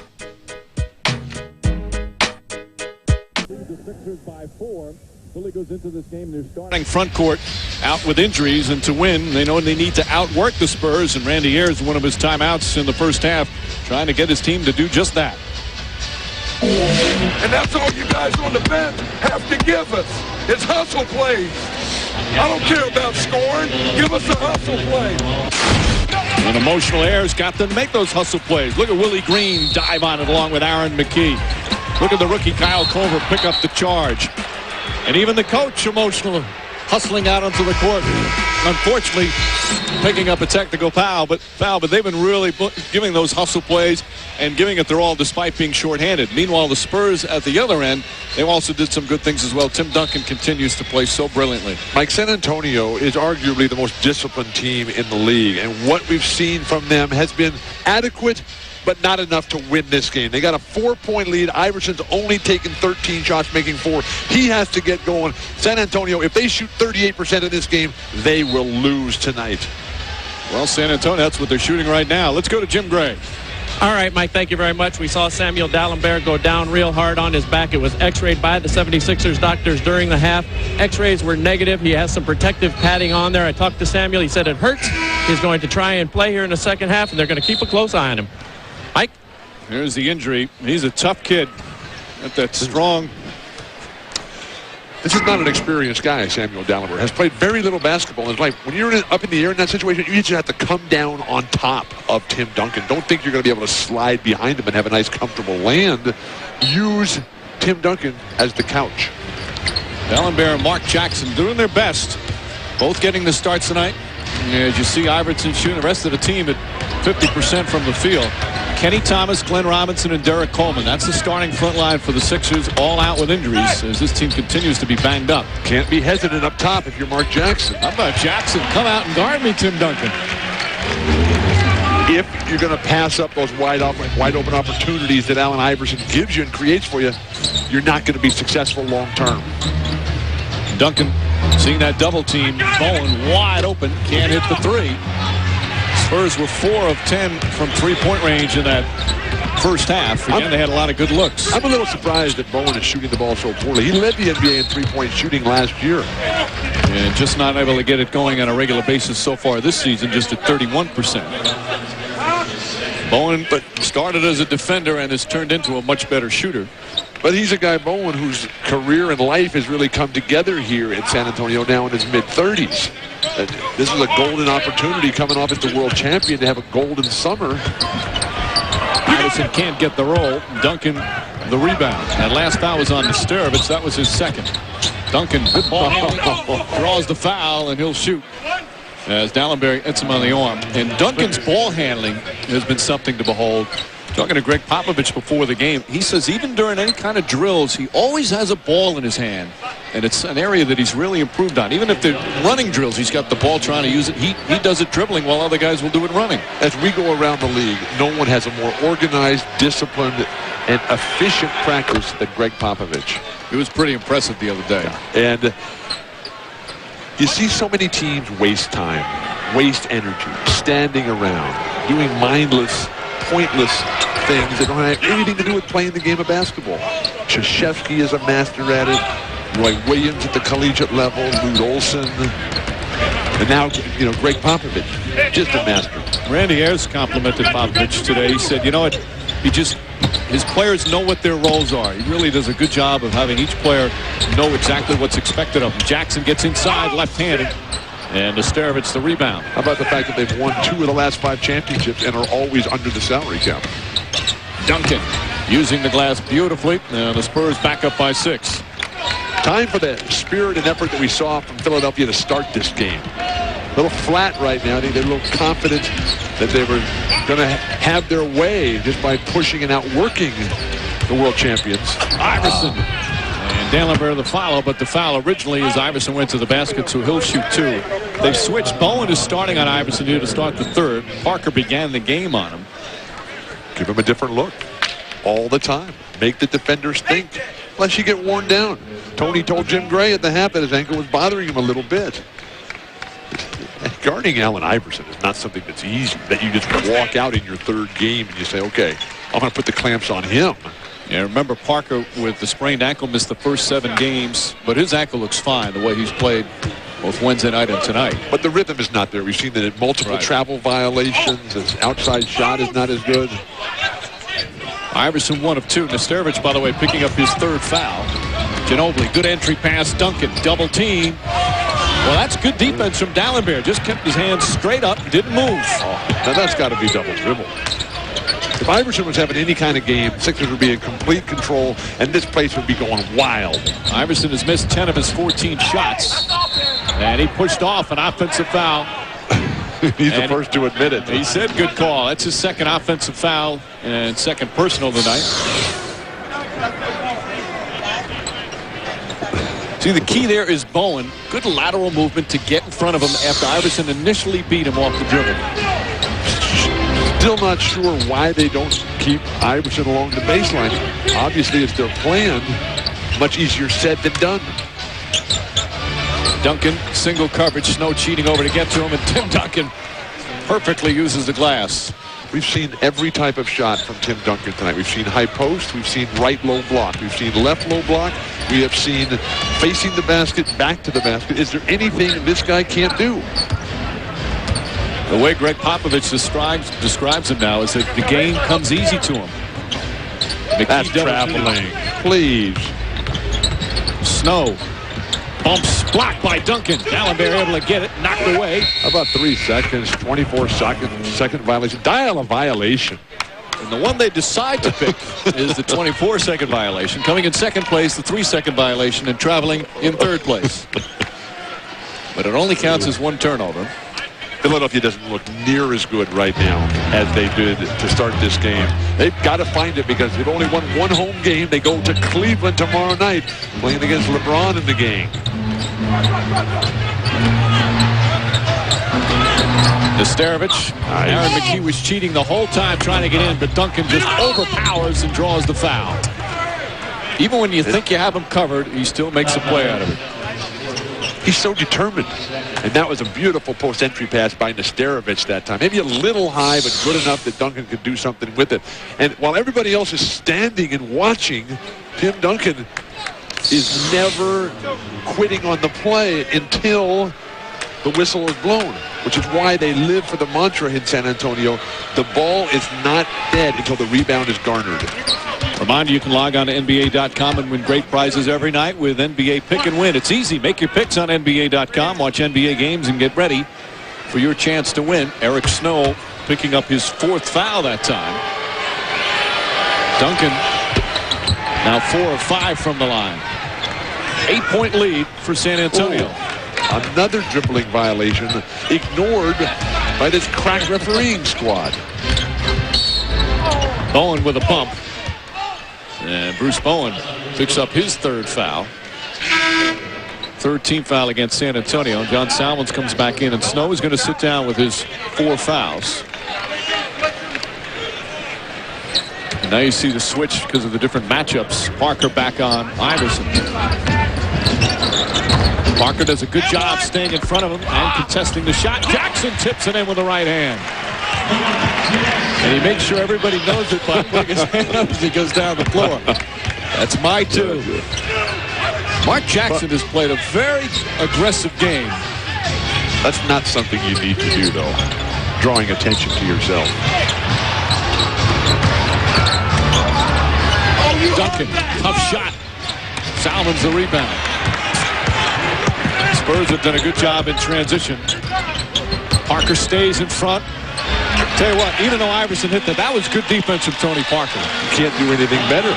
The Sixers by 4. Philly goes into this game. They're starting front court out with injuries, and to win, they know they need to outwork the Spurs. And Randy Ayers, one of his timeouts in the first half, trying to get his team to do just that. And that's all you guys on the bench have to give us. It's hustle plays. I don't care about scoring. Give us a hustle play. And emotional Ayers got them to make those hustle plays. Look at Willie Green dive on it along with Aaron McKee. Look at the rookie Kyle Culver pick up the charge. And even the coach emotional, hustling out onto the court. Unfortunately, picking up a technical foul, but they've been really giving those hustle plays and giving it their all despite being shorthanded. Meanwhile, the Spurs at the other end, they also did some good things as well. Tim Duncan continues to play so brilliantly. Mike, San Antonio is arguably the most disciplined team in the league, and what we've seen from them has been adequate, but not enough to win this game. They got a 4-point lead. Iverson's only taken 13 shots, making 4. He has to get going. San Antonio, if they shoot 38% of this game, they will lose tonight. Well, San Antonio, that's what they're shooting right now. Let's go to Jim Gray. All right, Mike, thank you very much. We saw Samuel Dalembert go down real hard on his back. It was x-rayed by the 76ers doctors during the half. X-rays were negative. He has some protective padding on there. I talked to Samuel. He said it hurts. He's going to try and play here in the second half, and they're going to keep a close eye on him. Mike? Here's the injury. He's a tough kid. Got that strong. This is not an experienced guy, Samuel Dalembert. Has played very little basketball in his life. When you're up in the air in that situation, you just have to come down on top of Tim Duncan. Don't think you're going to be able to slide behind him and have a nice, comfortable land. Use Tim Duncan as the couch. Dalembert and Mark Jackson doing their best. Both getting the starts tonight. As you see Iverson shooting, the rest of the team at 50% from the field. Kenny Thomas, Glenn Robinson, and Derek Coleman. That's the starting front line for the Sixers, all out with injuries as this team continues to be banged up. Can't be hesitant up top if you're Mark Jackson. How about Jackson? Come out and guard me, Tim Duncan. If you're going to pass up those wide open opportunities that Allen Iverson gives you and creates for you, you're not going to be successful long term. Duncan seeing that double team. Bowen wide open. Can't hit the 3. Spurs were 4 of 10 from three-point range in that first half. Again, they had a lot of good looks. I'm a little surprised that Bowen is shooting the ball so poorly. He led the NBA in three-point shooting last year. And just not able to get it going on a regular basis so far this season, just at 31%. Bowen started as a defender and has turned into a much better shooter. But he's a guy, Bowen, whose career and life has really come together here in San Antonio now in his mid-30s. This is a golden opportunity coming off as the world champion to have a golden summer. Iverson can't get the roll. Duncan, the rebound. That last foul was on Disturbance. That was his second. Duncan, good ball handling, draws the foul, and he'll shoot. As Dalembert hits him on the arm. And Duncan's ball handling has been something to behold. Talking to Greg Popovich before the game, he says even during any kind of drills, he always has a ball in his hand. And it's an area that he's really improved on. Even if they're running drills, he's got the ball trying to use it. He does it dribbling while other guys will do it running. As we go around the league, no one has a more organized, disciplined, and efficient practice than Greg Popovich. It was pretty impressive the other day. And you see so many teams waste time, waste energy, standing around, doing mindless, pointless things that don't have anything to do with playing the game of basketball. Krzyzewski is a master at it. Roy Williams at the collegiate level, Lute Olson, and now, Greg Popovich, just a master. Randy Ayers complimented Popovich today. He said, you know what, his players know what their roles are. He really does a good job of having each player know exactly what's expected of him. Jackson gets inside, left-handed. And Disturbance the rebound. How about the fact that they've won 2 of the last 5 championships and are always under the salary cap? Duncan using the glass beautifully. And the Spurs back up by 6. Time for the spirit and effort that we saw from Philadelphia to start this game. A little flat right now. I think they're a little confident that they were going to have their way just by pushing and outworking the world champions. Iverson. And Dalembert the follow, but the foul originally as Iverson went to the basket, so he'll shoot 2. They've switched. Bowen is starting on Iverson here to start the 3rd. Parker began the game on him. Give him a different look all the time. Make the defenders think, unless you get worn down. Tony told Jim Gray at the half that his ankle was bothering him a little bit. Guarding Allen Iverson is not something that's easy, that you just walk out in your 3rd game and you say, okay, I'm going to put the clamps on him. Yeah, remember Parker with the sprained ankle missed the first 7 games, but his ankle looks fine the way he's played both Wednesday night and tonight. But the rhythm is not there. We've seen that in multiple travel violations. His outside shot is not as good. Iverson 1 of 2. Disturbance, by the way, picking up his 3rd foul. Ginobili, good entry pass. Duncan, double team. Well, that's good defense from Dalembert. Just kept his hands straight up, didn't move. Now that's got to be double dribble. If Iverson was having any kind of game, Sixers would be in complete control, and this place would be going wild. Iverson has missed 10 of his 14 shots, and he pushed off an offensive foul. He's the first to admit it. He said good call. That's his 2nd offensive foul and 2nd personal tonight. See, the key there is Bowen. Good lateral movement to get in front of him after Iverson initially beat him off the dribble. Still not sure why they don't keep Iverson along the baseline. Obviously, it's their plan. Much easier said than done. Duncan, single coverage, Snow cheating over to get to him, and Tim Duncan perfectly uses the glass. We've seen every type of shot from Tim Duncan tonight. We've seen high post. We've seen right low block. We've seen left low block. We have seen facing the basket, back to the basket. Is there anything this guy can't do? The way Greg Popovich describes him now is that the game comes easy to him. That's traveling. Please. Snow. Bumps blocked by Duncan. Dallenberg able to get it, knocked away. How about 3 seconds, 24 second violation? Dial a violation. And the one they decide to pick is the 24-second violation. Coming in second place, the 3-second violation, and traveling in third place. But it only counts as one turnover. Philadelphia doesn't look near as good right now as they did to start this game. They've got to find it because they've only won one home game. They go to Cleveland tomorrow night playing against LeBron in the game. Nesterovic. Aaron McKee was cheating the whole time trying to get in, but Duncan just overpowers and draws the foul. Even when you think you have him covered, he still makes a play out of it. He's so determined. And that was a beautiful post-entry pass by Nesterovic that time. Maybe a little high, but good enough that Duncan could do something with it. And while everybody else is standing and watching, Tim Duncan is never quitting on the play until the whistle is blown, which is why they live for the mantra in San Antonio. The ball is not dead until the rebound is garnered. Reminder, you can log on to NBA.com and win great prizes every night with NBA Pick and Win. It's easy. Make your picks on NBA.com. Watch NBA games and get ready for your chance to win. Eric Snow picking up his 4th foul that time. Duncan now 4 of 5 from the line. 8-point lead for San Antonio. Ooh. Another dribbling violation ignored by this crack refereeing squad. Bowen with a bump. And Bruce Bowen picks up his 3rd foul. 3rd team foul against San Antonio. John Salmons comes back in, and Snow is going to sit down with his 4 fouls. And now you see the switch because of the different matchups. Parker back on Iverson. Parker does a good job staying in front of him and contesting the shot. Jackson tips it in with the right hand. And he makes sure everybody knows it by putting his hand up as he goes down the floor. That's my 2. Mark Jackson has played a very aggressive game. That's not something you need to do, though. Drawing attention to yourself. Duncan, tough shot. Salmons the rebound. Spurs have done a good job in transition. Parker stays in front. Tell you what, even though Iverson hit that was good defense from Tony Parker. You can't do anything better.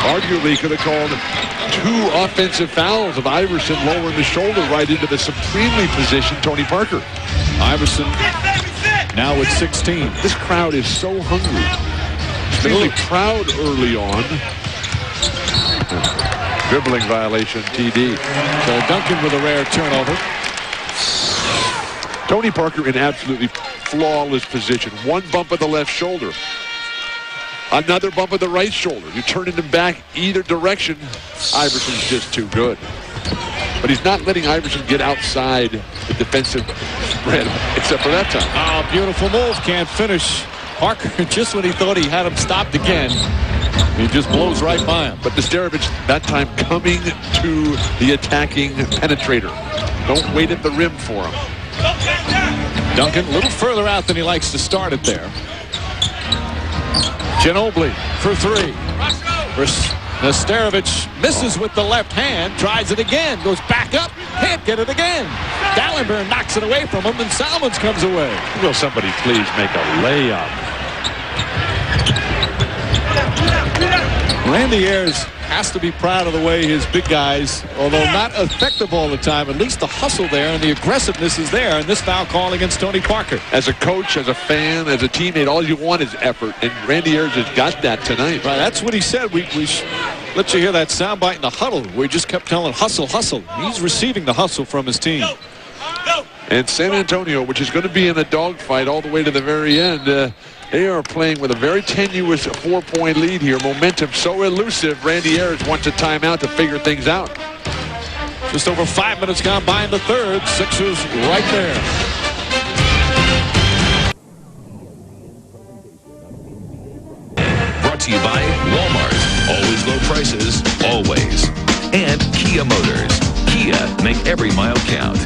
Arguably could have called 2 offensive fouls of Iverson lowering the shoulder right into the supremely positioned Tony Parker. Iverson now with 16. This crowd is so hungry. Extremely proud early on. Dribbling violation, TD. So Duncan with a rare turnover. Tony Parker in absolutely flawless position. One bump of the left shoulder. Another bump of the right shoulder. You turn him back either direction. Iverson's just too good. But he's not letting Iverson get outside the defensive spread, except for that time. Oh, beautiful move. Can't finish. Parker, just when he thought he had him stopped again, he just blows right by him. But Nesterovic, that time coming to the attacking penetrator. Don't wait at the rim for him. Duncan a little further out than he likes to start it there. Ginobili for 3. Nesterovic misses with the left hand, tries it again, goes back up, can't get it again. Dallenberg knocks it away from him, and Salmons comes away. Will somebody please make a layup? Randy Ayers has to be proud of the way his big guys, although not effective all the time, at least the hustle there and the aggressiveness is there in this foul call against Tony Parker. As a coach, as a fan, as a teammate, all you want is effort, and Randy Ayers has got that tonight. Right, that's what he said. We let you hear that soundbite in the huddle where he just kept telling hustle, hustle. He's receiving the hustle from his team. And San Antonio, which is going to be in a dogfight all the way to the very end, they are playing with a very tenuous 4-point lead here. Momentum so elusive. Randy Ayers wants a timeout to figure things out. Just over 5 minutes gone by in the third. Sixers right there. Brought to you by Walmart. Always low prices, always. And Kia Motors. Kia, make every mile count.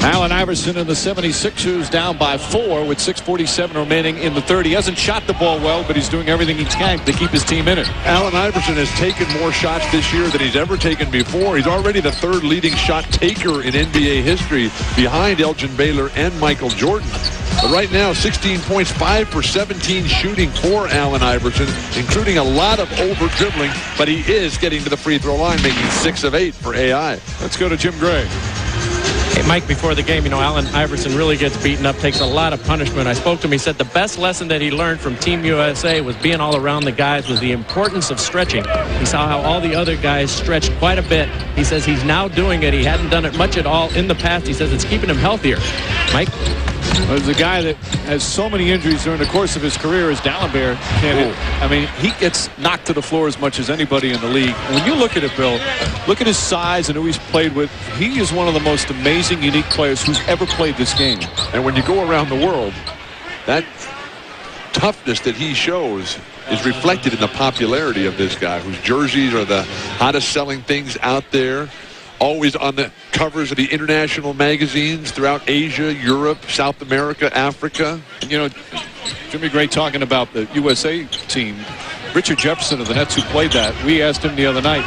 Allen Iverson and the 76ers down by 4 with 6:47 remaining in the third. He hasn't shot the ball well, but he's doing everything he can to keep his team in it. Allen Iverson has taken more shots this year than he's ever taken before. He's already the third leading shot taker in NBA history behind Elgin Baylor and Michael Jordan. But right now, 16 points, 5 for 17 shooting for Allen Iverson, including a lot of over-dribbling, but he is getting to the free throw line, making 6 of 8 for AI. Let's go to Jim Gray. Hey, Mike, before the game, Allen Iverson really gets beaten up, takes a lot of punishment. I spoke to him. He said the best lesson that he learned from Team USA was being all around the guys, was the importance of stretching. He saw how all the other guys stretched quite a bit. He says he's now doing it. He hadn't done it much at all in the past. He says it's keeping him healthier. Mike? Well, there's a guy that has so many injuries during the course of his career as Dallenberg. I mean, he gets knocked to the floor as much as anybody in the league. And when you look at it, Bill, look at his size and who he's played with. He is one of the most amazing, unique players who's ever played this game. And when you go around the world, that toughness that he shows is reflected in the popularity of this guy, whose jerseys are the hottest selling things out there. Always on the covers of the international magazines throughout Asia, Europe, South America, Africa. And, Jimmy Gray talking about the USA team. Richard Jefferson of the Nets, who played that, we asked him the other night,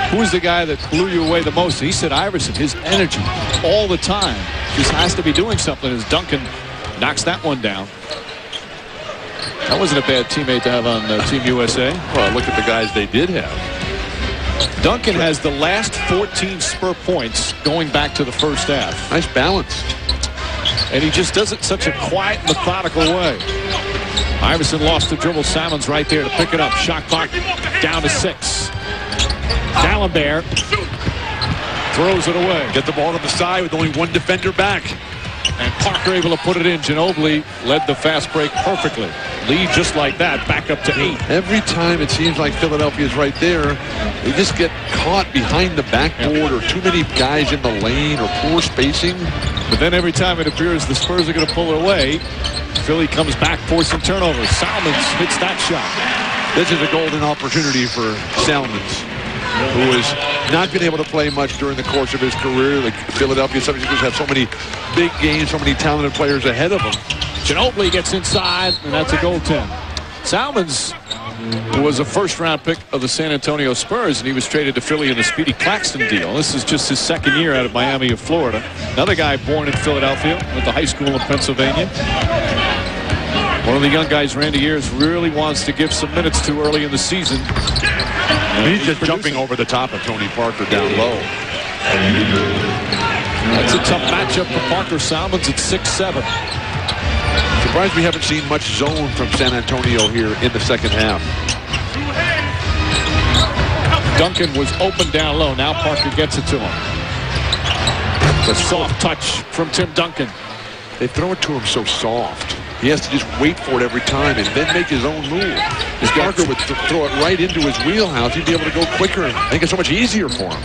who's the guy that blew you away the most? He said Iverson. His energy all the time just has to be doing something as Duncan knocks that one down. That wasn't a bad teammate to have on Team USA. Well, look at the guys they did have. Duncan has the last 14 Spur points going back to the first half. Nice balance. And he just does it such a quiet, methodical way. Iverson lost the dribble. Salmon's right there to pick it up. Shot clock down to 6. Dallenberg throws it away. Get the ball to the side with only one defender back. And Parker able to put it in. Ginobili led the fast break perfectly. Lead just like that, back up to 8. Every time it seems like Philadelphia's right there, they just get caught behind the backboard or too many guys in the lane or poor spacing. But then every time it appears the Spurs are going to pull it away, Philly comes back, forcing turnovers. Salmons hits that shot. This is a golden opportunity for Salmons, who has not been able to play much during the course of his career. The Philadelphia 76ers have so many big games, so many talented players ahead of them. Ginobili gets inside, and that's a goaltend. Salmons was a first-round pick of the San Antonio Spurs, and he was traded to Philly in the Speedy Claxton deal. This is just his second year out of Miami of Florida. Another guy born in Philadelphia, went to high school in Pennsylvania. One of the young guys Randy Ayers really wants to give some minutes to early in the season. He's just jumping over the top of Tony Parker down low. That's a tough matchup for Parker. Salmons at 6'7". Surprised we haven't seen much zone from San Antonio here in the second half. Duncan was open down low. Now Parker gets it to him. The soft touch from Tim Duncan. They throw it to him so soft. He has to just wait for it every time and then make his own move. If Parker would throw it right into his wheelhouse, he'd be able to go quicker and make it so much easier for him.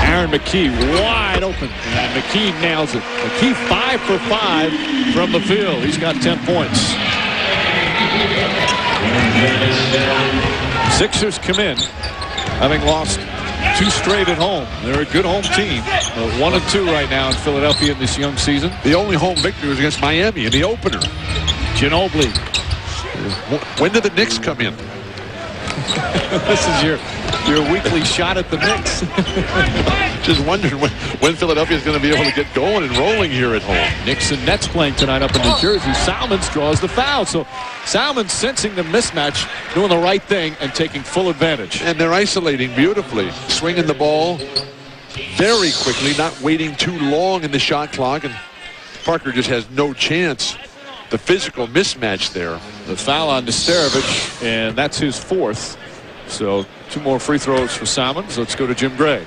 Aaron McKee wide open, and McKee nails it. McKee 5 for 5 from the field. He's got 10 points. Sixers come in, having lost 2 straight at home. They're a good home team. 1-2 right now in Philadelphia in this young season. The only home victory was against Miami in the opener. Ginobili. When did the Knicks come in? This is your weekly shot at the Knicks. Just wondering when Philadelphia is going to be able to get going and rolling here at home. Knicks and Nets playing tonight up in New Jersey. Salmons draws the foul. So Salmons sensing the mismatch, doing the right thing and taking full advantage. And they're isolating beautifully, swinging the ball very quickly, not waiting too long in the shot clock. And Parker just has no chance. The physical mismatch there. The foul on Nesterovic, and that's his 4th. So 2 more free throws for Salmons. Let's go to Jim Gray.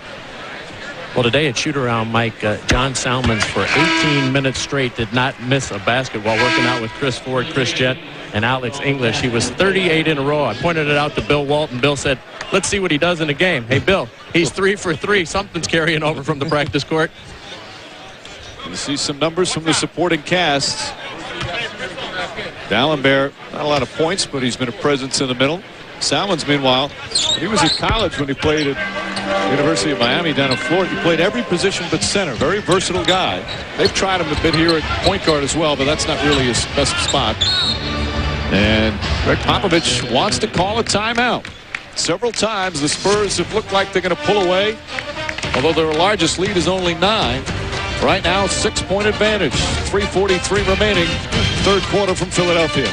Well, today at shoot-around, Mike, John Salmons for 18 minutes straight did not miss a basket while working out with Chris Ford, Chris Jett, and Alex English. He was 38 in a row. I pointed it out to Bill Walton. Bill said, let's see what he does in a game. Hey, Bill, he's 3 for 3. Something's carrying over from the practice court. You see some numbers from the supporting cast. D'Alembert, not a lot of points, but he's been a presence in the middle. Salmons, meanwhile, he was at college when he played at University of Miami down in Florida. He played every position but center. Very versatile guy. They've tried him a bit here at point guard as well, but that's not really his best spot. And Greg Popovich wants to call a timeout. Several times the Spurs have looked like they're going to pull away, although their largest lead is only 9. Right now, 6-point advantage. 3:43 remaining. Third quarter from Philadelphia.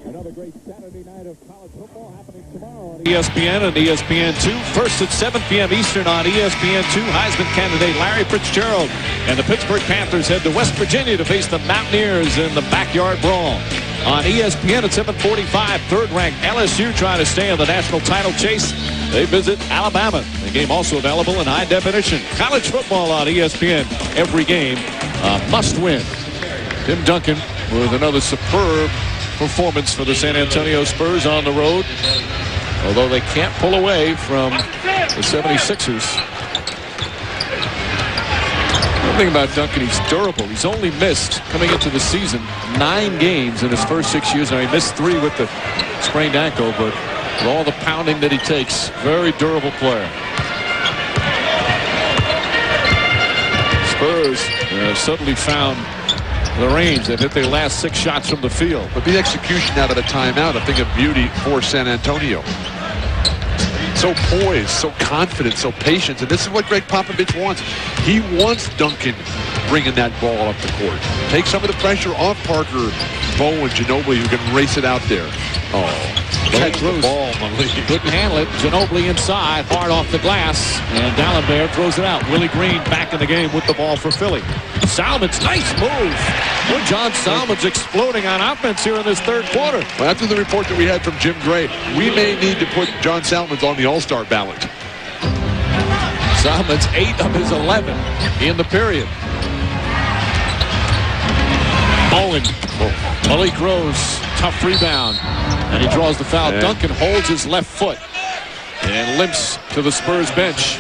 Another great Saturday night of college football happening tomorrow on ESPN and ESPN2. First at 7 p.m. Eastern on ESPN2. Heisman candidate Larry Fitzgerald and the Pittsburgh Panthers head to West Virginia to face the Mountaineers in the Backyard Brawl. On ESPN at 7:45, third-ranked LSU trying to stay in the national title chase. They visit Alabama. The game also available in high definition. College football on ESPN. Every game must win. Tim Duncan with another superb performance for the San Antonio Spurs on the road. Although they can't pull away from the 76ers. One thing about Duncan, he's durable. He's only missed, coming into the season, 9 games in his first 6 years. Now, he missed 3 with the sprained ankle, but with all the pounding that he takes, very durable player. Spurs have suddenly found the range. They've hit their last 6 shots from the field. But the execution out of the timeout, a thing of beauty for San Antonio. So poised, so confident, so patient. And this is what Greg Popovich wants. He wants Duncan bringing that ball up the court. Take some of the pressure off Parker, Bo, and Ginobili, who can race it out there. Oh, catch the ball, Malik. Couldn't handle it. Ginobili inside, hard off the glass, and D'Alembert throws it out. Willie Green back in the game with the ball for Philly. Salmons, nice move. Well, John Salmons exploding on offense here in this third quarter. Well, after the report that we had from Jim Gray, we may need to put John Salmons on the All-Star ballot. Salmons 8 of his 11 in the period. Owen, Malik Rose, tough rebound, and he draws the foul. Yeah. Duncan holds his left foot and limps to the Spurs bench.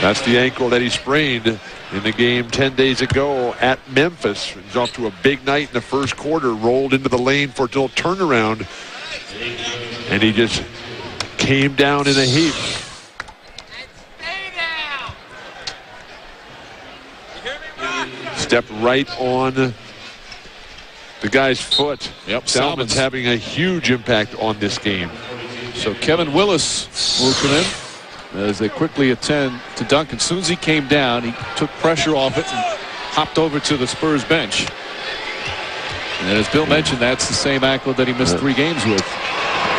That's the ankle that he sprained in the game 10 days ago at Memphis. He's off to a big night in the first quarter, rolled into the lane for a little turnaround, and he just came down in a heap. Stepped right on the guy's foot. Yep, Salmons having a huge impact on this game. So Kevin Willis will come in as they quickly attend to Duncan. As soon as he came down, he took pressure off it and hopped over to the Spurs bench. And as Bill mentioned, that's the same ankle that he missed 3 games with.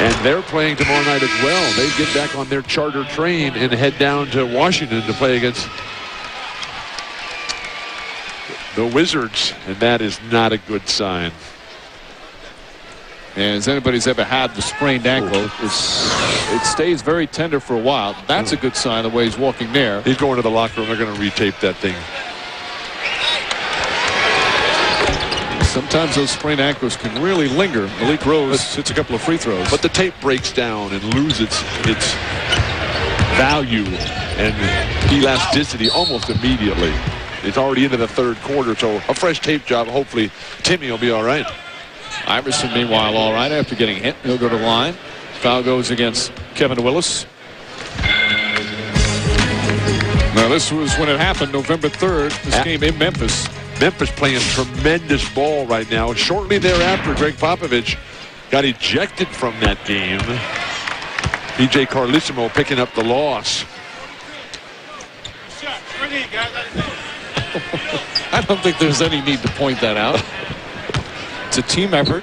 And they're playing tomorrow night as well. They get back on their charter train and head down to Washington to play against the Wizards, and that is not a good sign. And as anybody's ever had the sprained ankle, it stays very tender for a while. That's a good sign the way he's walking there. He's going to the locker room. They're going to retape that thing. Sometimes those sprained ankles can really linger. Malik Rose hits a couple of free throws. But the tape breaks down and loses its value and elasticity almost immediately. It's already into the third quarter, so a fresh tape job. Hopefully, Timmy will be all right. Iverson, meanwhile, all right after getting hit. He'll go to the line. Foul goes against Kevin Willis. Now, this was when it happened, November 3rd, this game in Memphis. Memphis playing tremendous ball right now. Shortly thereafter, Greg Popovich got ejected from that game. P.J. Carlissimo picking up the loss. I don't think there's any need to point that out. It's a team effort.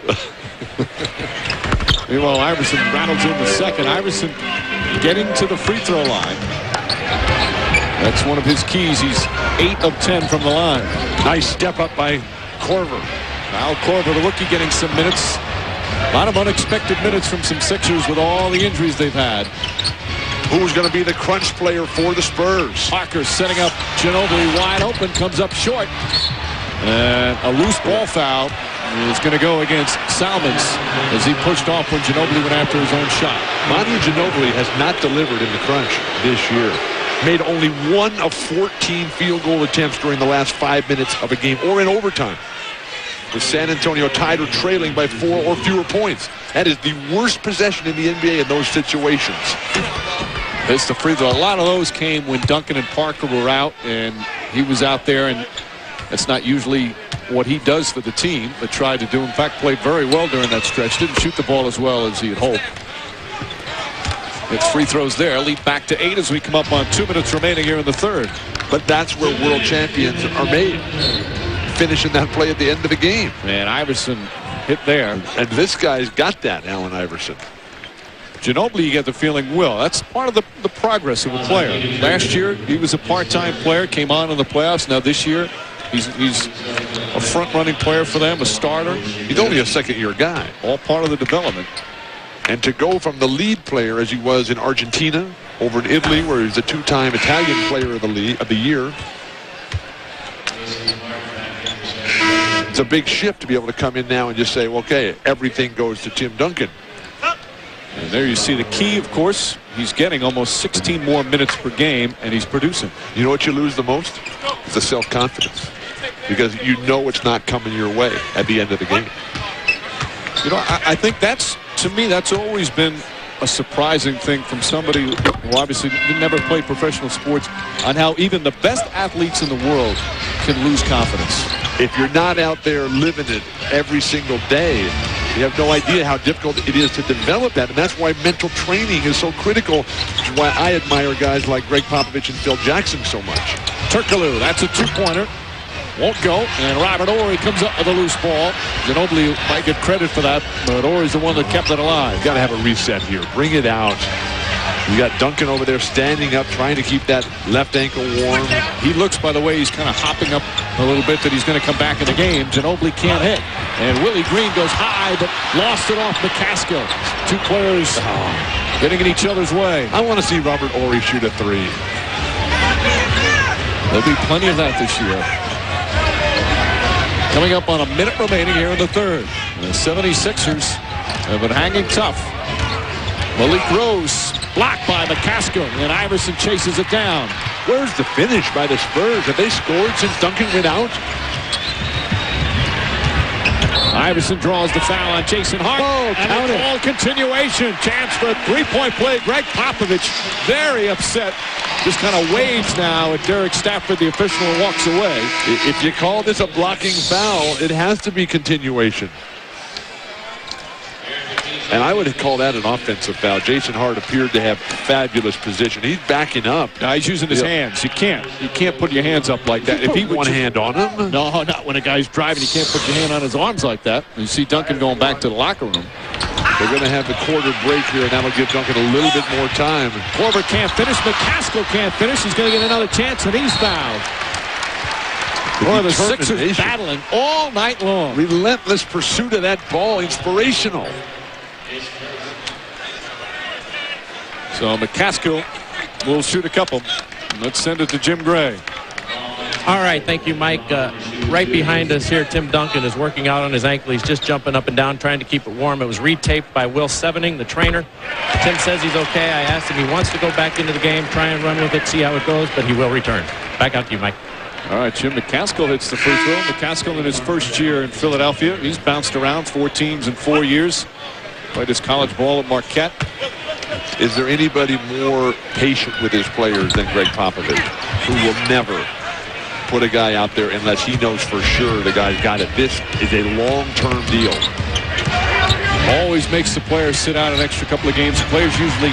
Meanwhile, Iverson rattles in the second. Iverson getting to the free throw line. That's one of his keys. He's 8 of 10 from the line. Nice step up by Korver. Now Korver, the rookie, getting some minutes. A lot of unexpected minutes from some Sixers with all the injuries they've had. Who's going to be the crunch player for the Spurs? Parker setting up Ginobili wide open, comes up short. And a loose ball foul is going to go against Salmons as he pushed off when Ginobili went after his own shot. Manu Ginobili has not delivered in the crunch this year. Made only 1 of 14 field goal attempts during the last 5 minutes of a game or in overtime, with San Antonio tied or trailing by 4 or fewer points. That is the worst possession in the NBA in those situations. It's the free throw. A lot of those came when Duncan and Parker were out, and he was out there, and that's not usually what he does for the team, but tried to do. In fact, played very well during that stretch. Didn't shoot the ball as well as he had hoped. It's free throws there. Lead back to 8 as we come up on 2 minutes remaining here in the third. But that's where world champions are made. Finishing that play at the end of the game. And Iverson hit there. And this guy's got that, Allen Iverson. Ginobili, you get the feeling, will. That's part of the progress of a player. Last year, he was a part-time player, came on in the playoffs. Now this year, he's a front-running player for them, a starter. He's only a second-year guy. All part of the development. And to go from the lead player, as he was in Argentina, over in Italy, where he's a 2-time Italian player of the year. It's a big shift to be able to come in now and just say, well, okay, everything goes to Tim Duncan. And there you see the key, of course. He's getting almost 16 more minutes per game, and he's producing. You know what you lose the most? It's the self-confidence. Because you know it's not coming your way at the end of the game. You know, I think that's, to me, that's always been a surprising thing from somebody who obviously never played professional sports, on how even the best athletes in the world can lose confidence. If you're not out there living it every single day, you have no idea how difficult it is to develop that. And that's why mental training is so critical. Which is why I admire guys like Greg Popovich and Phil Jackson so much. Turkoglu, that's a two-pointer. Won't go. And Robert Horry comes up with a loose ball. Ginobili might get credit for that, but Horry's the one that kept it alive. Got to have a reset here. Bring it out. You got Duncan over there standing up, trying to keep that left ankle warm. He looks, by the way, he's kind of hopping up a little bit that he's going to come back in the game. Ginobili can't hit. And Willie Green goes high, but lost it off McCaskill. Two players getting in each other's way. I want to see Robert Horry shoot a 3. There'll be plenty of that this year. Coming up on a minute remaining here in the third. The 76ers have been hanging tough. Malik Rose blocked by McCaskill, and Iverson chases it down. Where's the finish by the Spurs? Have they scored since Duncan went out? Iverson draws the foul on Jason Hart. Oh, and a ball continuation. Chance for a three-point play. Greg Popovich very upset. Just kind of waves now at Derek Stafford, the official, and walks away. If you call this a blocking foul, it has to be continuation. And I would call that an offensive foul. Jason Hart appeared to have fabulous position. He's backing up. Now he's using his hands. You can't put your hands up like that. If he one hand on him? No, not when a guy's driving. You can't put your hand on his arms like that. You see Duncan going back to the locker room. They're going to have the quarter break here, and that'll give Duncan a little bit more time. Korver can't finish. McCaskill can't finish. He's going to get another chance, and he's fouled. Boy, the Sixers battling all night long. Relentless pursuit of that ball. Inspirational. So McCaskill will shoot a couple. Let's send it to Jim Gray. All right, thank you, Mike. Right behind us here, Tim Duncan is working out on his ankle. He's just jumping up and down, trying to keep it warm. It was retaped by Will Sevening, the trainer. Tim says he's okay. I asked him, he wants to go back into the game, try and run with it, see how it goes, but he will return. Back out to you, Mike. All right, Jim McCaskill hits the free throw. McCaskill in his first year in Philadelphia. He's bounced around 4 teams in 4 years. Played his college ball at Marquette. Is there anybody more patient with his players than Greg Popovich, who will never put a guy out there unless he knows for sure the guy's got it? This is a long-term deal. Always makes the players sit out an extra couple of games. Players usually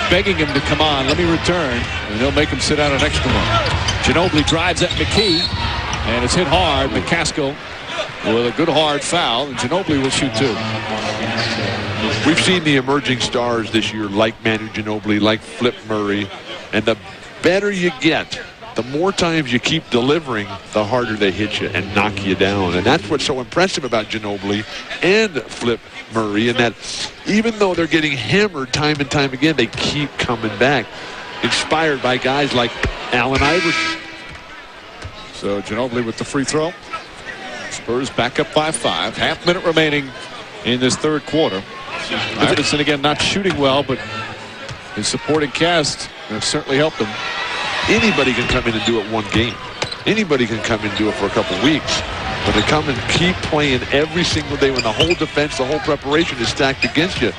begging him to come on, let me return, and they'll make him sit out an extra one. Ginobili drives at McKee, and it's hit hard. McCaskill with a good hard foul, and Ginobili will shoot 2. We've seen the emerging stars this year like Manu Ginobili, like Flip Murray, and the better you get, the more times you keep delivering, the harder they hit you and knock you down. And that's what's so impressive about Ginobili and Flip Murray, in that even though they're getting hammered time and time again, they keep coming back, inspired by guys like Allen Iverson. So Ginobili with the free throw. Spurs back up by 5. Half minute remaining in this third quarter. Iverson again not shooting well, but his supporting cast have certainly helped him. Anybody can come in and do it one game. Anybody can come in and do it for a couple weeks. But to come and keep playing every single day when the whole defense, the whole preparation is stacked against you,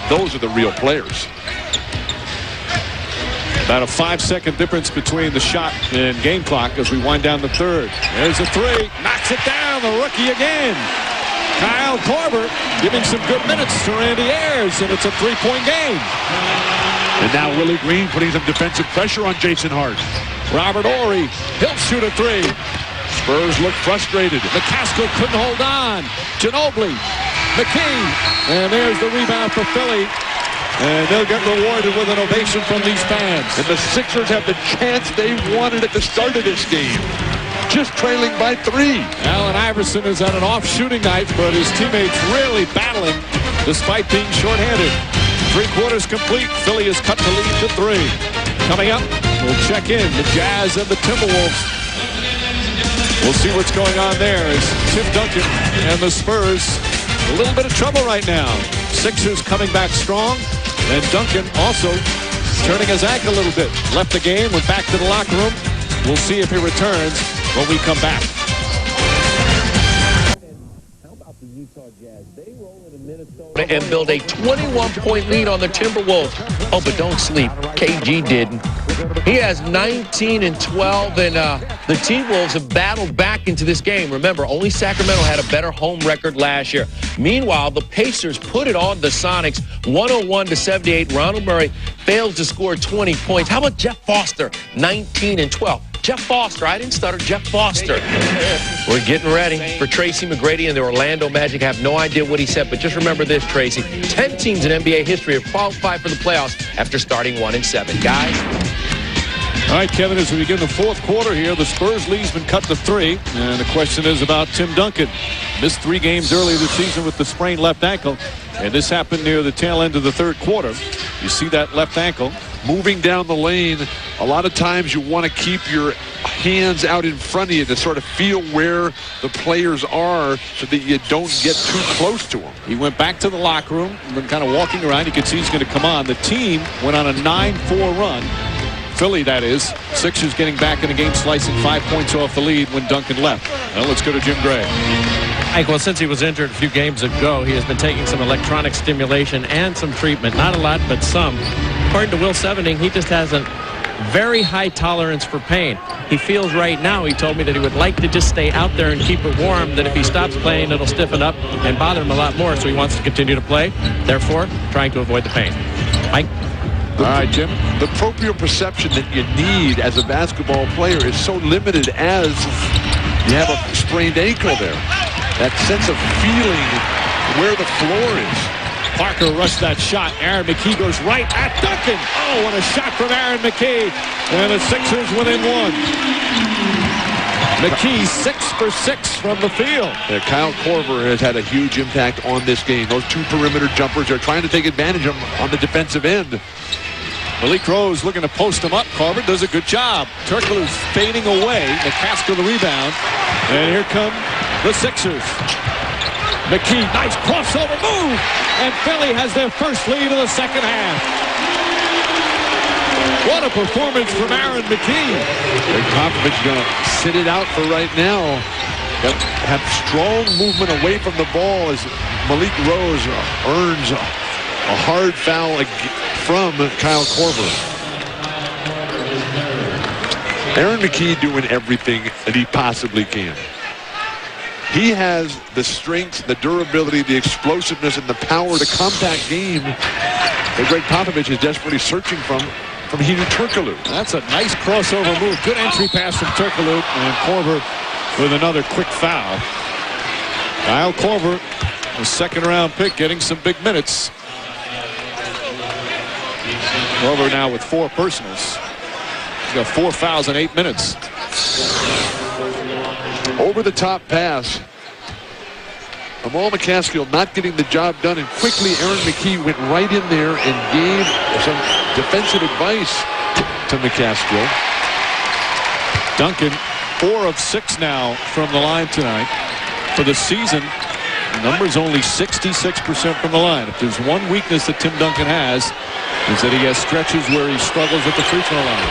those are the real players. About a 5-second difference between the shot and game clock as we wind down the third. There's a three. Knocks it down. The rookie again. Kyle Korver giving some good minutes to Randy Ayers, and it's a three-point game. And now Willie Green putting some defensive pressure on Jason Hart. Robert Horry, he'll shoot a three. Spurs look frustrated. McCaskill couldn't hold on. Ginobili, McKee, and there's the rebound for Philly. And they'll get rewarded with an ovation from these fans. And the Sixers have the chance they wanted at the start of this game. Just trailing by 3. Allen Iverson is on an off shooting night, but his teammates really battling despite being shorthanded. 3 quarters complete. Philly has cut the lead to 3. Coming up, we'll check in the Jazz and the Timberwolves. We'll see what's going on there as Tim Duncan and the Spurs a little bit of trouble right now. Sixers coming back strong, and Duncan also turning his ankle a little bit. Left the game, went back to the locker room. We'll see if he returns when we come back. How about the Utah Jazz? They roll into Minnesota and build a 21-point lead on the Timberwolves. Oh, but don't sleep. KG didn't. He has 19 and 12, and the T-Wolves have battled back into this game. Remember, only Sacramento had a better home record last year. Meanwhile, the Pacers put it on the Sonics, 101-78. Ronald Murray fails to score 20 points. How about Jeff Foster, 19 and 12? Jeff Foster, I didn't stutter, Jeff Foster. We're getting ready for Tracy McGrady and the Orlando Magic. I have no idea what he said, but just remember this, Tracy. 10 teams in NBA history have qualified for the playoffs after starting 1-7. Guys? All right, Kevin, as we begin the fourth quarter here, the Spurs lead's been cut to 3. And the question is about Tim Duncan. Missed 3 games earlier this season with the sprained left ankle. And this happened near the tail end of the third quarter. You see that left ankle. Moving down the lane, a lot of times you want to keep your hands out in front of you to sort of feel where the players are so that you don't get too close to them. He went back to the locker room and been kind of walking around. You can see he's going to come on. The team went on a 9-4 run. Philly, that is. Sixers getting back in the game, slicing 5 points off the lead when Duncan left. Well, let's go to Jim Gray. Mike, well, since he was injured a few games ago, he has been taking some electronic stimulation and some treatment. Not a lot, but some. According to Will Sevening, he just has a very high tolerance for pain. He feels right now, he told me, that he would like to just stay out there and keep it warm, that if he stops playing, it'll stiffen up and bother him a lot more, so he wants to continue to play, therefore trying to avoid the pain. Mike? All right, Jim. The proprioception that you need as a basketball player is so limited as you have a sprained ankle there. That sense of feeling where the floor is. Parker rushed that shot. Aaron McKee goes right at Duncan. Oh, what a shot from Aaron McKee. And the Sixers within 1. McKee 6 for 6 from the field. Yeah, Kyle Korver has had a huge impact on this game. Those 2 perimeter jumpers are trying to take advantage of him on the defensive end. Malik Rose looking to post him up. Korver does a good job. Turkoglu's fading away. McCaskill the rebound. And here come the Sixers. McKee, nice crossover move. And Philly has their first lead of the second half. What a performance from Aaron McKee. Greg Popovich is going to sit it out for right now. Have strong movement away from the ball as Malik Rose earns a hard foul from Kyle Korver. Aaron McKee doing everything that he possibly can. He has the strength, the durability, the explosiveness, and the power to compact game that Greg Popovich is desperately searching from Hedo Turkoglu. That's a nice crossover move. Good entry pass from Turkoglu, and Korver with another quick foul. Kyle Korver, a second-round pick, getting some big minutes. Korver now with 4 personals. He got 4 fouls in 8 minutes. Over the top pass. Amal McCaskill not getting the job done, and quickly Aaron McKee went right in there and gave some defensive advice to McCaskill. Duncan, 4 of 6 now from the line tonight. For the season, the number's only 66% from the line. If there's one weakness that Tim Duncan has, is that he has stretches where he struggles at the free throw line.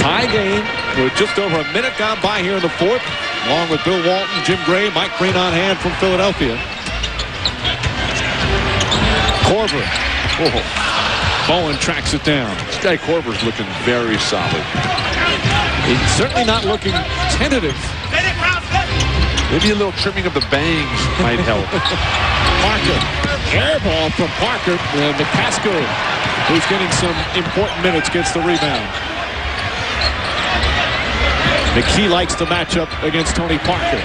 Tie game with just over a minute gone by here in the fourth, along with Bill Walton, Jim Gray, Mike Green on hand from Philadelphia. Korver. Oh. Bowen tracks it down. This guy Korver's looking very solid. He's certainly not looking tentative. Maybe a little trimming of the bangs might help. Parker. Air ball from Parker. McCaskill, who's getting some important minutes, gets the rebound. McKee likes the matchup against Tony Parker.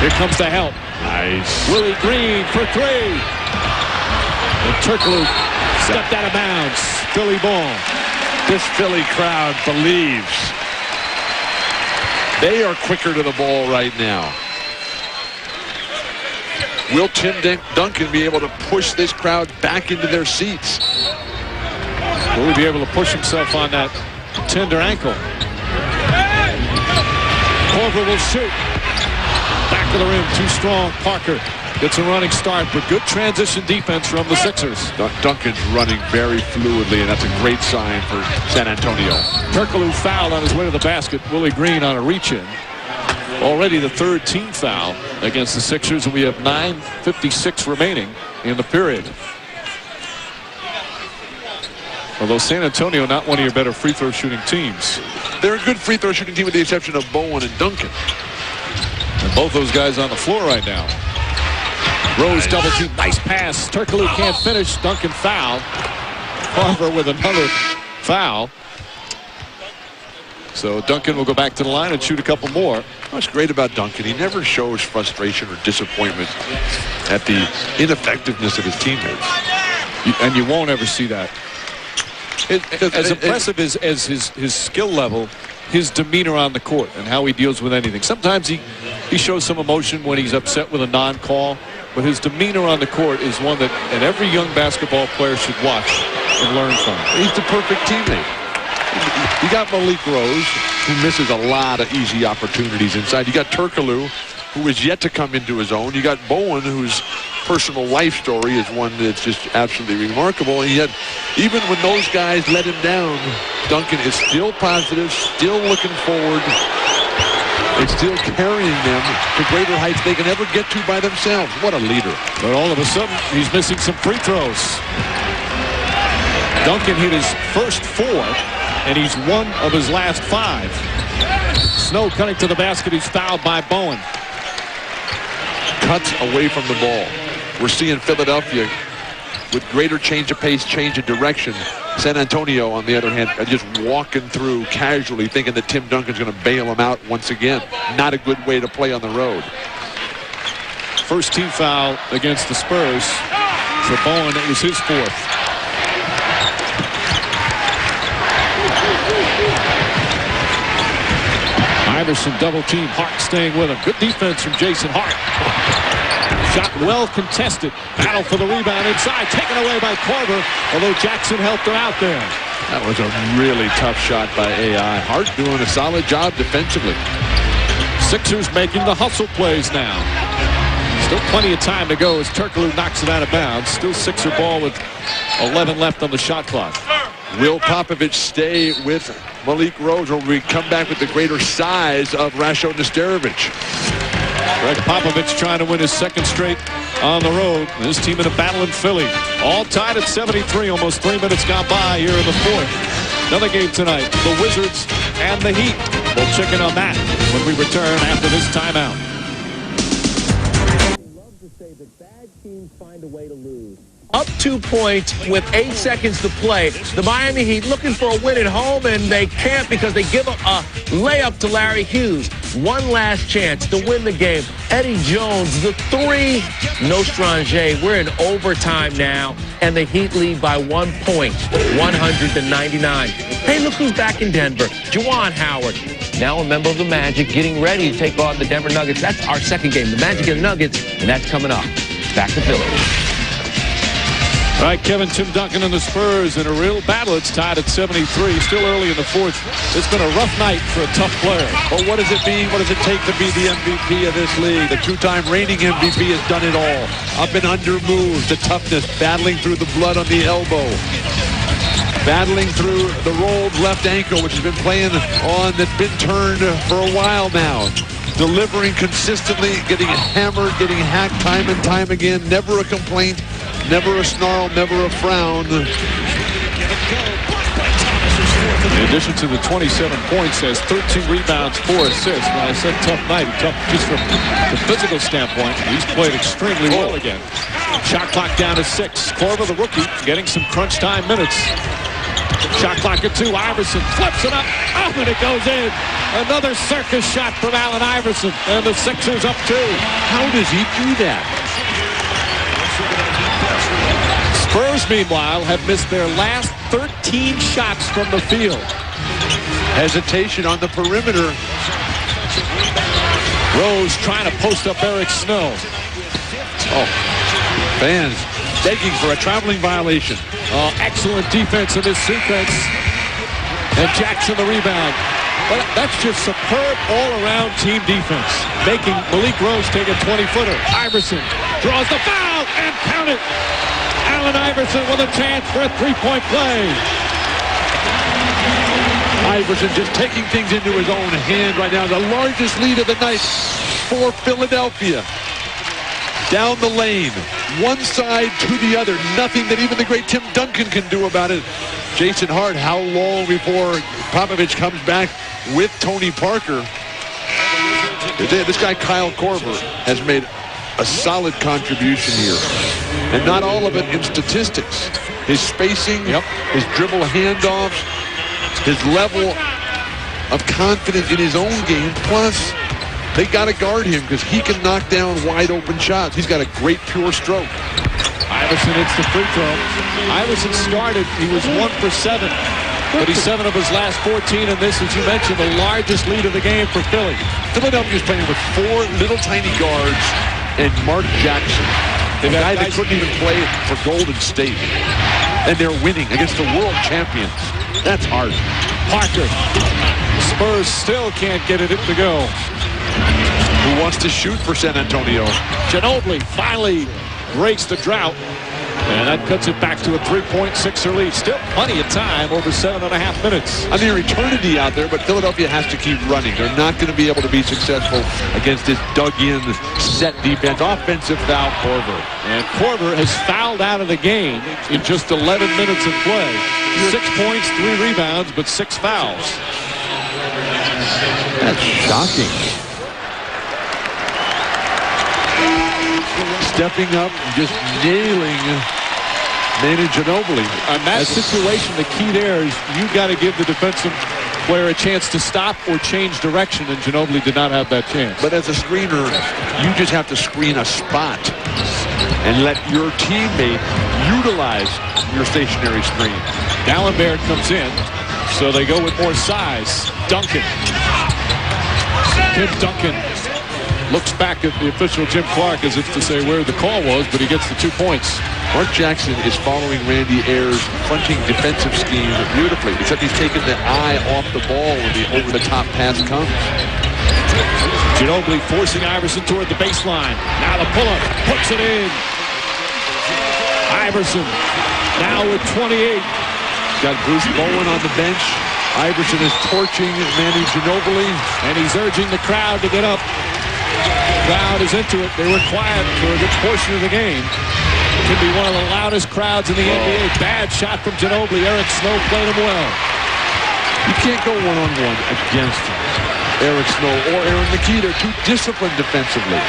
Here comes the help. Nice. Willie Green for 3. And Turkoglu stepped out of bounds. Philly ball. This Philly crowd believes. They are quicker to the ball right now. Will Tim Duncan be able to push this crowd back into their seats? Will he be able to push himself on that tender ankle? Korver will shoot. Back of the rim, too strong. Parker gets a running start, but good transition defense from the Sixers. Duncan's running very fluidly, and that's a great sign for San Antonio. Turkoglu fouled on his way to the basket. Willie Green on a reach-in. Already the third team foul against the Sixers, and we have 9:56 remaining in the period. Although San Antonio, not one of your better free throw shooting teams. They're a good free throw shooting team with the exception of Bowen and Duncan. And both those guys on the floor right now. Rose double team, nice pass. Turkoglu can't finish. Duncan foul. Korver with another foul. So Duncan will go back to the line and shoot a couple more. What's great about Duncan, he never shows frustration or disappointment at the ineffectiveness of his teammates. And you won't ever see that. As impressive as his skill level, his demeanor on the court and how he deals with anything. Sometimes he shows some emotion when he's upset with a non-call, but his demeanor on the court is one that every young basketball player should watch and learn from. He's the perfect teammate. You got Malik Rose, who misses a lot of easy opportunities inside. You got Turkoglu, who is yet to come into his own. You got Bowen, whose personal life story is one that's just absolutely remarkable. And yet, even when those guys let him down, Duncan is still positive, still looking forward, and still carrying them to greater heights they can ever get to by themselves. What a leader. But all of a sudden, he's missing some free throws. Duncan hit his first 4, and he's 1 of his last 5. Snow cutting to the basket. He's fouled by Bowen. Cuts away from the ball. We're seeing Philadelphia with greater change of pace, change of direction. San Antonio, on the other hand, are just walking through casually, thinking that Tim Duncan's going to bail them out once again. Not a good way to play on the road. First team foul against the Spurs. For Bowen, it was his 4th. Iverson double team. Hart staying with him. Good defense from Jason Hart. Shot well contested. Battle for the rebound inside. Taken away by Korver, although Jackson helped him out there. That was a really tough shot by AI. Hart doing a solid job defensively. Sixers making the hustle plays now. Still plenty of time to go as Turkoglu knocks it out of bounds. Still Sixer ball with 11 left on the shot clock. Will Popovich stay with Malik Rose, or will we come back with the greater size of Rasho Nesterovic? Greg Popovich trying to win his 2nd straight on the road. This team in a battle in Philly. All tied at 73. Almost 3 minutes gone by here in the 4th. Another game tonight. The Wizards and the Heat. We'll check in on that when we return after this timeout. I love to say that bad teams find a way to lose. Up 2 points with 8 seconds to play. The Miami Heat looking for a win at home, and they can't because they give a layup to Larry Hughes. one last chance to win the game. Eddie Jones, the three. No Strange. We're in overtime now, and the Heat lead by 1 point, 100-99. Hey, look who's back in Denver. Juwan Howard, now a member of the Magic, getting ready to take on the Denver Nuggets. That's our second game, the Magic and the Nuggets, and that's coming up. Back to Philly. All right, Kevin, Tim Duncan and the Spurs in a real battle. It's tied at 73. Still early in the fourth. It's been a rough night for a tough player. But what does it mean? What does it take to be the MVP of this league? The two-time reigning MVP has done it all. Up and under moves, the toughness, battling through the blood on the elbow. Battling through the rolled left ankle, which has been playing on, that's been turned for a while now. Delivering consistently, getting hammered, getting hacked time and time again. Never a complaint, never a snarl, never a frown. In addition to the 27 points, has 13 rebounds, 4 assists. When I said tough night, tough just from the physical standpoint, he's played extremely well again. Shot clock down to 6. Korver, the rookie, getting some crunch time minutes. Shot clock at 2. Iverson flips it up. Oh, and it goes in. Another circus shot from Allen Iverson. And the Sixers up 2. How does he do that? Spurs, meanwhile, have missed their last 13 shots from the field. Hesitation on the perimeter. Rose trying to post up Eric Snow. Oh, fans begging for a traveling violation. Excellent defense in this sequence. And Jackson the rebound. But that's just superb all-around team defense. Making Malik Rose take a 20-footer. Iverson draws the foul and count it. Allen Iverson with a chance for a three-point play. Iverson just taking things into his own hand right now. The largest lead of the night for Philadelphia. Down the lane, one side to the other. Nothing that even the great Tim Duncan can do about it. Jason Hart, how long before Popovich comes back with Tony Parker? This guy, Kyle Korver, has made a solid contribution here. And not all of it in statistics. His spacing, his dribble handoffs, his level of confidence in his own game, plus they got to guard him because he can knock down wide open shots. He's got a great pure stroke. Iverson hits the free throw. Iverson started, he was 1 for 7, but he's 7 of his last 14, and this, as you mentioned, the largest lead of the game for Philly. Philadelphia's playing with 4 little tiny guards and Mark Jackson, the guy that couldn't even play for Golden State. And they're winning against the world champions. That's hard. Parker. The Spurs still can't get it to go. Who wants to shoot for San Antonio? Ginobili finally breaks the drought, and that cuts it back to a 3-point Sixer lead. Still plenty of time, over 7.5 minutes. I mean, eternity out there, but Philadelphia has to keep running. They're not going to be able to be successful against this dug-in set defense. Offensive foul, Korver. And Korver has fouled out of the game in just 11 minutes of play. 6 points, 3 rebounds, but 6 fouls. That's shocking. Stepping up, just nailing Manu Ginobili. On that situation, the key there is you got to give the defensive player a chance to stop or change direction, and Ginobili did not have that chance. But as a screener, you just have to screen a spot and let your teammate utilize your stationary screen. Dallenberg comes in, so they go with more size. Duncan. Tim Duncan looks back at the official Jim Clark as if to say where the call was, but he gets the 2 points. Mark Jackson is following Randy Ayers' punting defensive scheme beautifully, except he's taken the eye off the ball when the over-the-top pass comes. Ginobili forcing Iverson toward the baseline. Now the pull-up, puts it in. Iverson now with 28. Got Bruce Bowen on the bench. Iverson is torching Manu Ginobili, and he's urging the crowd to get up. The crowd is into it. They were quiet for a good portion of the game. It could be one of the loudest crowds in the NBA. Bad shot from Ginobili. Eric Snow played him well. You can't go one-on-one against Eric Snow or Aaron McKee. They're too disciplined defensively.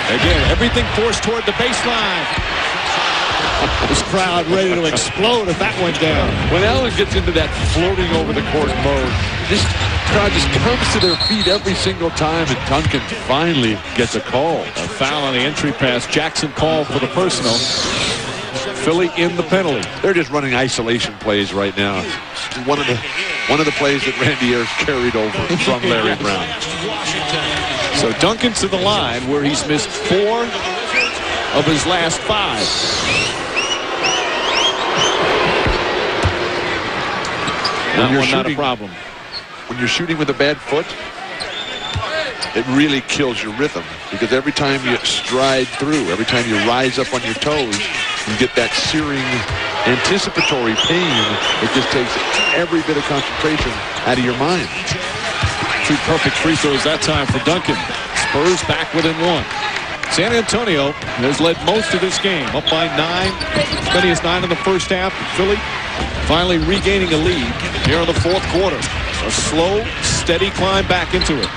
Again, everything forced toward the baseline. This crowd ready to explode if that went down. When Allen gets into that floating over the court mode, just crowd just comes to their feet every single time, and Duncan finally gets a call. A foul on the entry pass. Jackson called for the personal. Philly in the penalty. They're just running isolation plays right now. One of the plays that Randy Ayers carried over from Larry Brown. So Duncan to the line where he's missed 4 of his last 5. That one not a problem. When you're shooting with a bad foot, it really kills your rhythm, because every time you stride through, every time you rise up on your toes, you get that searing anticipatory pain. It just takes every bit of concentration out of your mind. 2 perfect free throws that time for Duncan. Spurs back within 1. San Antonio has led most of this game, up by 9, as many as 9 in the first half. Philly finally regaining a lead here in the 4th quarter. A slow, steady climb back into it.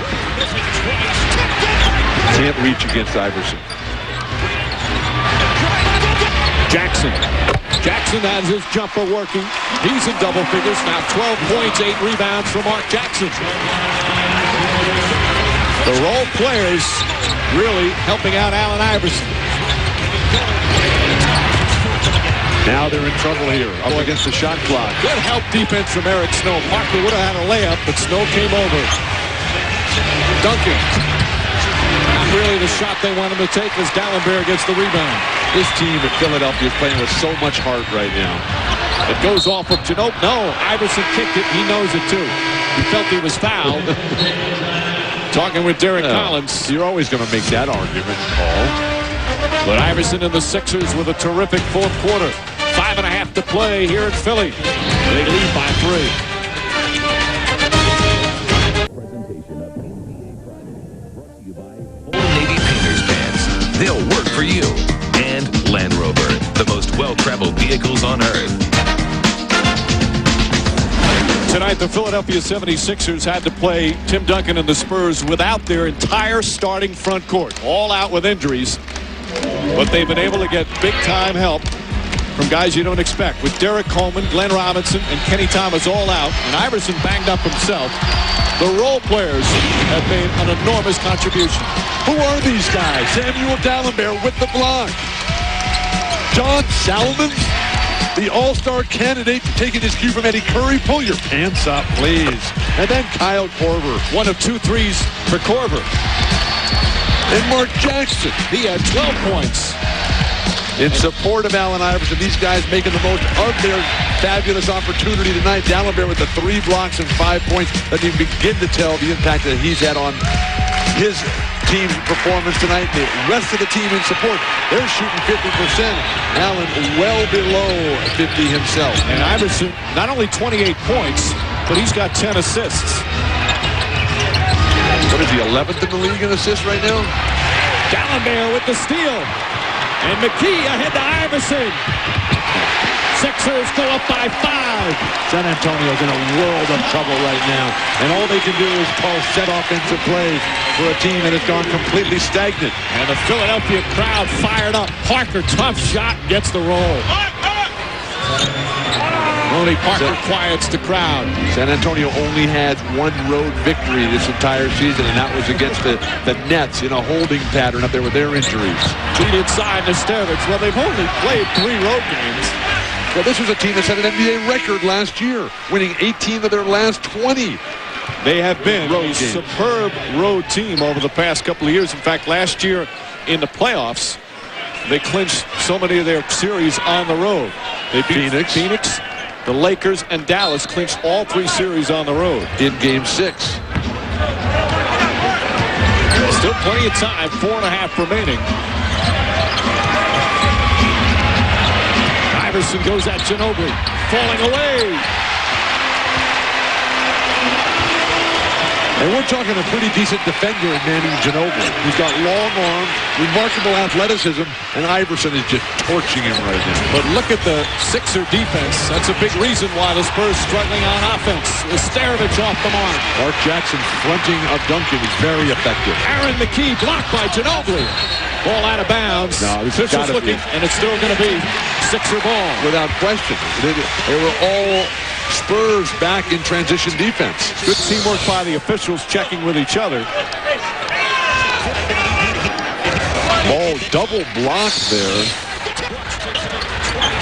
Can't reach against Iverson. Jackson has his jumper working. He's in double figures now. 12 points, 8 rebounds for Mark Jackson. The role players really helping out Allen Iverson. Now they're in trouble here, up against the shot clock. Good help defense from Eric Snow. Parker would have had a layup, but Snow came over. Duncan. Not really the shot they want him to take as Dallenberg gets the rebound. This team at Philadelphia is playing with so much heart right now. It goes off of Ginobili. No, Iverson kicked it. He knows it too. He felt he was fouled. Talking with Derek Collins. You're always going to make that argument, Paul. But Iverson and the Sixers with a terrific 4th quarter. 5.5 to play here in Philly. They lead by 3. Old Navy Painters fans, they'll work for you. And Land Rover, the most well-traveled vehicles on Earth. Tonight, the Philadelphia 76ers had to play Tim Duncan and the Spurs without their entire starting front court. All out with injuries. But they've been able to get big-time help from guys you don't expect. With Derek Coleman, Glenn Robinson, and Kenny Thomas all out, and Iverson banged up himself, the role players have made an enormous contribution. Who are these guys? Samuel Dallenberg with the block. John Salmons, the all-star candidate, taking his cue from Eddie Curry. Pull your pants up, please. And then Kyle Korver. 1 of 2 threes for Korver. And Mark Jackson. He had 12 points. In support of Allen Iverson, these guys making the most of their fabulous opportunity tonight. Dallenberg with the 3 blocks and 5 points. Doesn't even begin to tell the impact that he's had on his team's performance tonight. The rest of the team in support, they're shooting 50%. Allen well below 50 himself. And Iverson, not only 28 points, but he's got 10 assists. What is he, 11th in the league in assists right now? Dallenberg with the steal. And McKee ahead to Iverson. Sixers go up by 5. San Antonio's in a world of trouble right now. And all they can do is call set offensive plays for a team that has gone completely stagnant. And the Philadelphia crowd fired up. Parker, tough shot, gets the roll. Only Parker quiets the crowd. San Antonio only had 1 road victory this entire season, and that was against the Nets in a holding pattern up there with their injuries. Feed inside to Stervich. Well, they've only played 3 road games. Well, this was a team that set an NBA record last year, winning 18 of their last 20. They have been a superb road team over the past couple of years. In fact, last year in the playoffs, they clinched so many of their series on the road. They beat Phoenix, the Lakers, and Dallas clinched all 3 series on the road. In Game 6. Still plenty of time, 4.5 remaining. Iverson goes at Ginobili, falling away. And we're talking a pretty decent defender in Manu Ginobili. He's got long arms, remarkable athleticism, and Iverson is just torching him right now. But look at the Sixer defense. That's a big reason why the Spurs struggling on offense. Stervich off the mark. Mark Jackson fronting of Duncan is very effective. Aaron McKee blocked by Ginobili. Ball out of bounds. No, this has Officials looking, and it's still going to be Sixer ball. Without question. They were all Spurs back in transition defense. Good teamwork by the officials checking with each other. Ball double blocked there.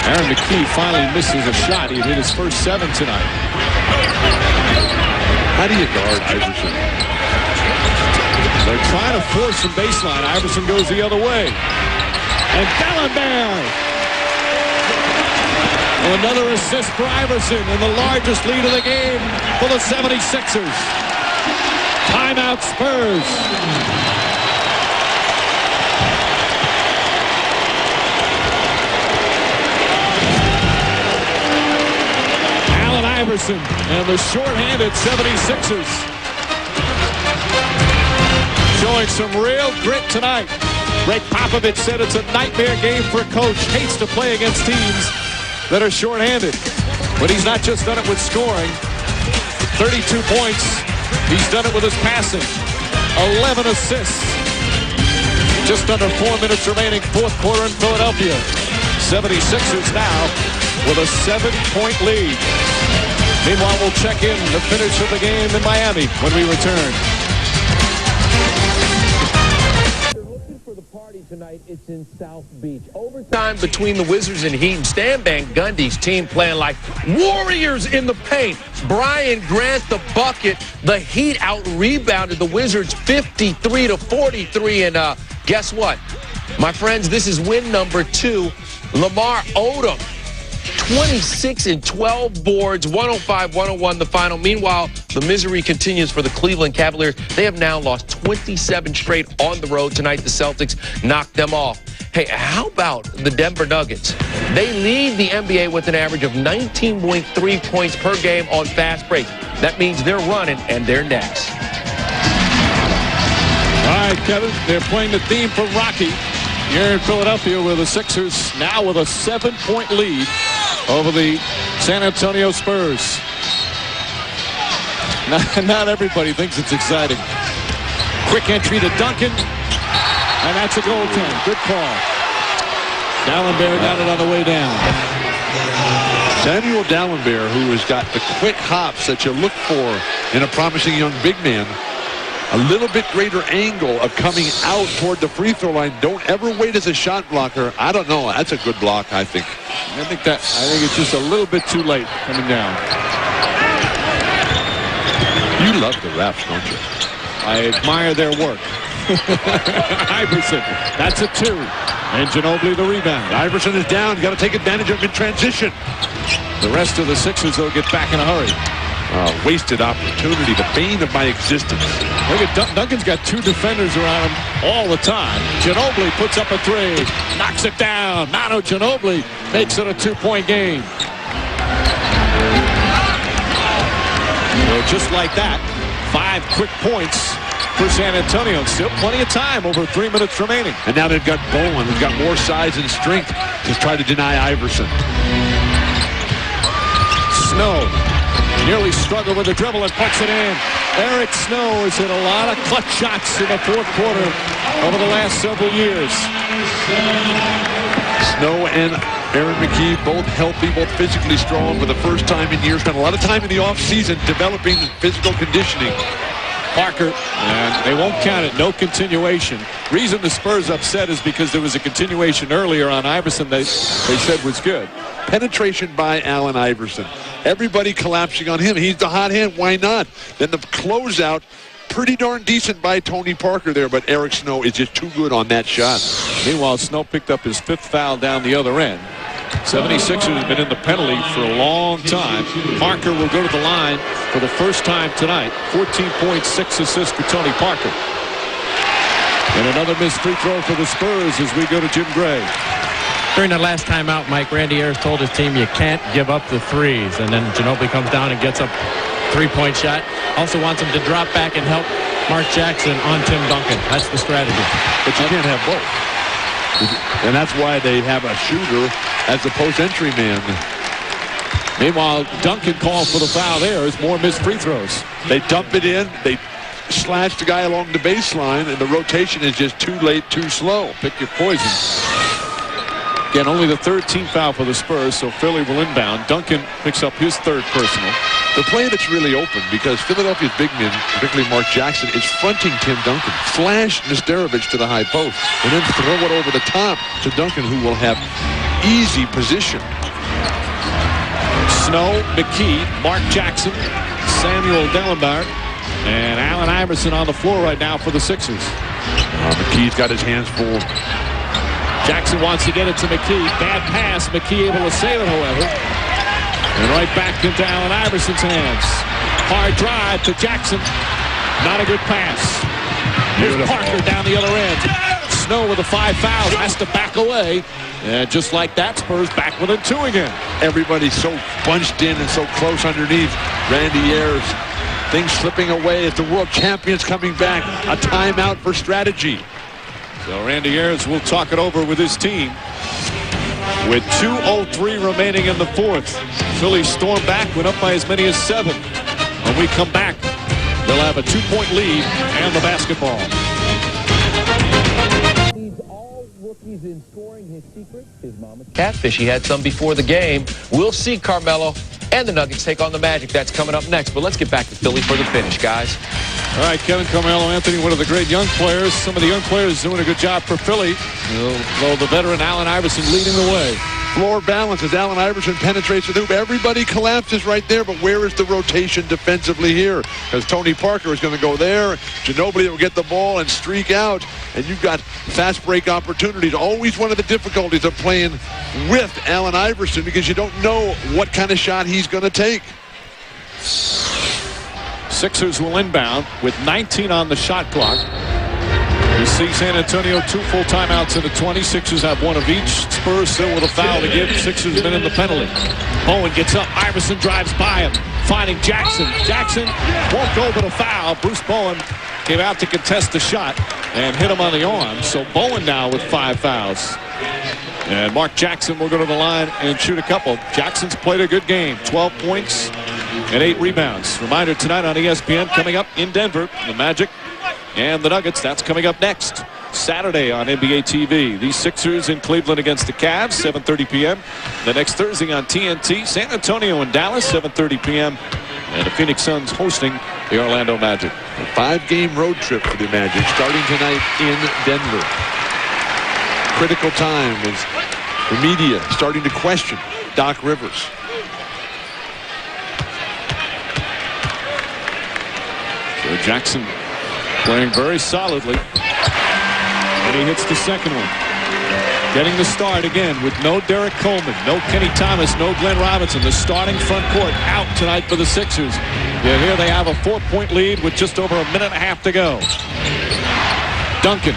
Aaron McKee finally misses a shot. He hit his first 7 tonight. How do you guard Iverson? They're trying to force some baseline. Iverson goes the other way. And Dallenberg. Another assist for Iverson and the largest lead of the game for the 76ers. Timeout Spurs. Allen Iverson and the short-handed 76ers. Showing some real grit tonight. Greg Popovich said it's a nightmare game for a coach. Hates to play against teams that are short-handed. But he's not just done it with scoring. 32 points. He's done it with his passing. 11 assists. Just under 4 minutes remaining, fourth quarter in Philadelphia. 76ers now with a 7-point lead. Meanwhile, we'll check in the finish of the game in Miami when we return. Tonight, it's in South Beach. Overtime between the Wizards and Heat, and Stan Van Gundy's team playing like warriors in the paint. Brian Grant the bucket. The Heat out-rebounded the Wizards 53-43. And guess what? My friends, this is win number 2. Lamar Odom, 26 and 12 boards, 105-101 the final. Meanwhile, the misery continues for the Cleveland Cavaliers. They have now lost 27 straight on the road. Tonight, the Celtics knocked them off. Hey, how about the Denver Nuggets? They lead the NBA with an average of 19.3 points per game on fast break. That means they're running, and they're next. All right, Kevin, they're playing the theme for Rocky here in Philadelphia, where the Sixers now with a 7-point lead over the San Antonio Spurs. Not everybody thinks it's exciting. Quick entry to Duncan, and that's a goaltend. Good call. Dallenberg got it on the way down. Samuel Dallenberg, who has got the quick hops that you look for in a promising young big man. A little bit greater angle of coming out toward the free throw line. Don't ever wait as a shot blocker. I don't know. That's a good block, I think. I think it's just a little bit too late coming down. You love the refs, don't you? I admire their work. Iverson, that's a 2. And Ginobili the rebound. Iverson is down. Got to take advantage of it in transition. The rest of the Sixers will get back in a hurry. Wasted opportunity, the bane of my existence. Look at Duncan's got 2 defenders around him all the time. Ginobili puts up a 3, knocks it down. Manu Ginobili makes it a 2-point game. Well, just like that, 5 quick points for San Antonio. Still plenty of time, over 3 minutes remaining. And now they've got Bowen, who's got more size and strength to try to deny Iverson. Snow nearly struggled with the dribble and puts it in. Eric Snow has hit a lot of clutch shots in the fourth quarter over the last several years. Snow and Aaron McKee, both healthy, both physically strong for the first time in years. Spent a lot of time in the offseason developing physical conditioning. Parker, and they won't count it. No continuation. Reason the Spurs upset is because there was a continuation earlier on Iverson they said was good. Penetration by Allen Iverson. Everybody collapsing on him. He's the hot hand. Why not? Then the closeout, pretty darn decent by Tony Parker there, but Eric Snow is just too good on that shot. Meanwhile, Snow picked up his 5th foul down the other end. 76ers has been in the penalty for a long time. Parker will go to the line for the first time tonight. 14 points, 6 assists for Tony Parker. And another missed free throw for the Spurs as we go to Jim Gray. During that last timeout, Mike, Randy Ayers told his team you can't give up the threes. And then Ginobili comes down and gets a 3-point shot. Also wants him to drop back and help Mark Jackson on Tim Duncan. That's the strategy. But you can't have both. And that's why they have a shooter as the post-entry man. Meanwhile, Duncan called for the foul there as more missed free throws. They dump it in. They slash the guy along the baseline, and the rotation is just too late, too slow. Pick your poison. Again, only the third team foul for the Spurs, so Philly will inbound. Duncan picks up his third personal. The play that's really open because Philadelphia's big men, particularly Mark Jackson, is fronting Tim Duncan. Flash Nesterovic to the high post and then throw it over the top to Duncan, who will have easy position. Snow, McKee, Mark Jackson, Samuel Dellenbart, and Allen Iverson on the floor right now for the Sixers. McKee's got his hands full. Jackson wants to get it to McKee. Bad pass. McKee able to save it, however. And right back into Allen Iverson's hands. Hard drive to Jackson. Not a good pass. Here's Parker down the other end. Snow with the 5 fouls. Has to back away. And just like that, Spurs back within 2 again. Everybody's so bunched in and so close underneath. Randy Ayers. Things slipping away as the world champions coming back. A timeout for strategy. So Randy Ayers will talk it over with his team. With 2:03 remaining in the fourth. Philly stormed back, went up by as many as 7. When we come back, they'll have a 2-point lead and the basketball. He's all rookies in scoring. His secret, his mama. Catfish, he had some before the game. We'll see Carmelo and the Nuggets take on the Magic. That's coming up next. But let's get back to Philly for the finish, guys. All right, Kevin Carmelo Anthony, one of the great young players. Some of the young players doing a good job for Philly. Though the veteran Allen Iverson leading the way. Floor balance as Allen Iverson penetrates the hoop. Everybody collapses right there, but where is the rotation defensively here? Because Tony Parker is going to go there. Ginobili will get the ball and streak out, and you've got fast break opportunities. Always one of the difficulties of playing with Allen Iverson because you don't know what kind of shot he's going to take. Sixers will inbound with 19 on the shot clock. You see San Antonio 2 full timeouts in the 20. Sixers have 1 of each. Spurs still with a foul to give. Sixers been in the penalty. Bowen gets up. Iverson drives by him, finding Jackson. Jackson won't go but a foul. Bruce Bowen came out to contest the shot and hit him on the arm. So Bowen now with 5 fouls. And Mark Jackson will go to the line and shoot a couple. Jackson's played a good game. 12 points and 8 rebounds. Reminder tonight on ESPN coming up in Denver. The Magic and the Nuggets. That's coming up next. Saturday on NBA TV. The Sixers in Cleveland against the Cavs, 7:30 p.m. The next Thursday on TNT, San Antonio and Dallas, 7:30 p.m. And the Phoenix Suns hosting the Orlando Magic. A 5-game road trip for the Magic starting tonight in Denver. Critical time as the media starting to question Doc Rivers. So Jackson playing very solidly. And he hits the second one. Getting the start again with no Derek Coleman, no Kenny Thomas, no Glenn Robinson. The starting front court out tonight for the Sixers. Yeah, here they have a 4-point lead with just over a minute and a half to go. Duncan.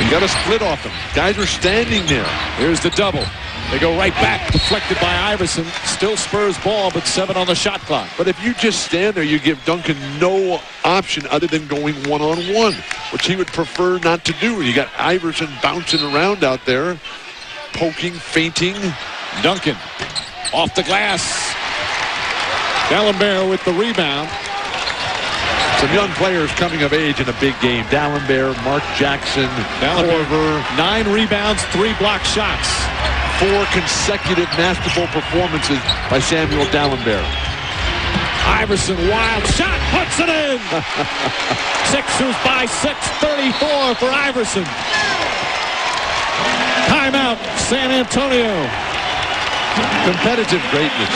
You got to split off them. Guys are standing there. Here's the double. They go right back, deflected by Iverson. Still Spurs ball, but 7 on the shot clock. But if you just stand there, you give Duncan no option other than going one-on-one, which he would prefer not to do. You got Iverson bouncing around out there, poking, feinting. Duncan off the glass. Dallenberg with the rebound. Some young players coming of age in a big game. Dallenberg, Mark Jackson, Dallenberg, 9 rebounds, 3 block shots. 4 consecutive masterful performances by Samuel Dallenberg. Iverson, wild shot, puts it in. Sixers by 6, 34 for Iverson. Timeout, San Antonio. Competitive greatness,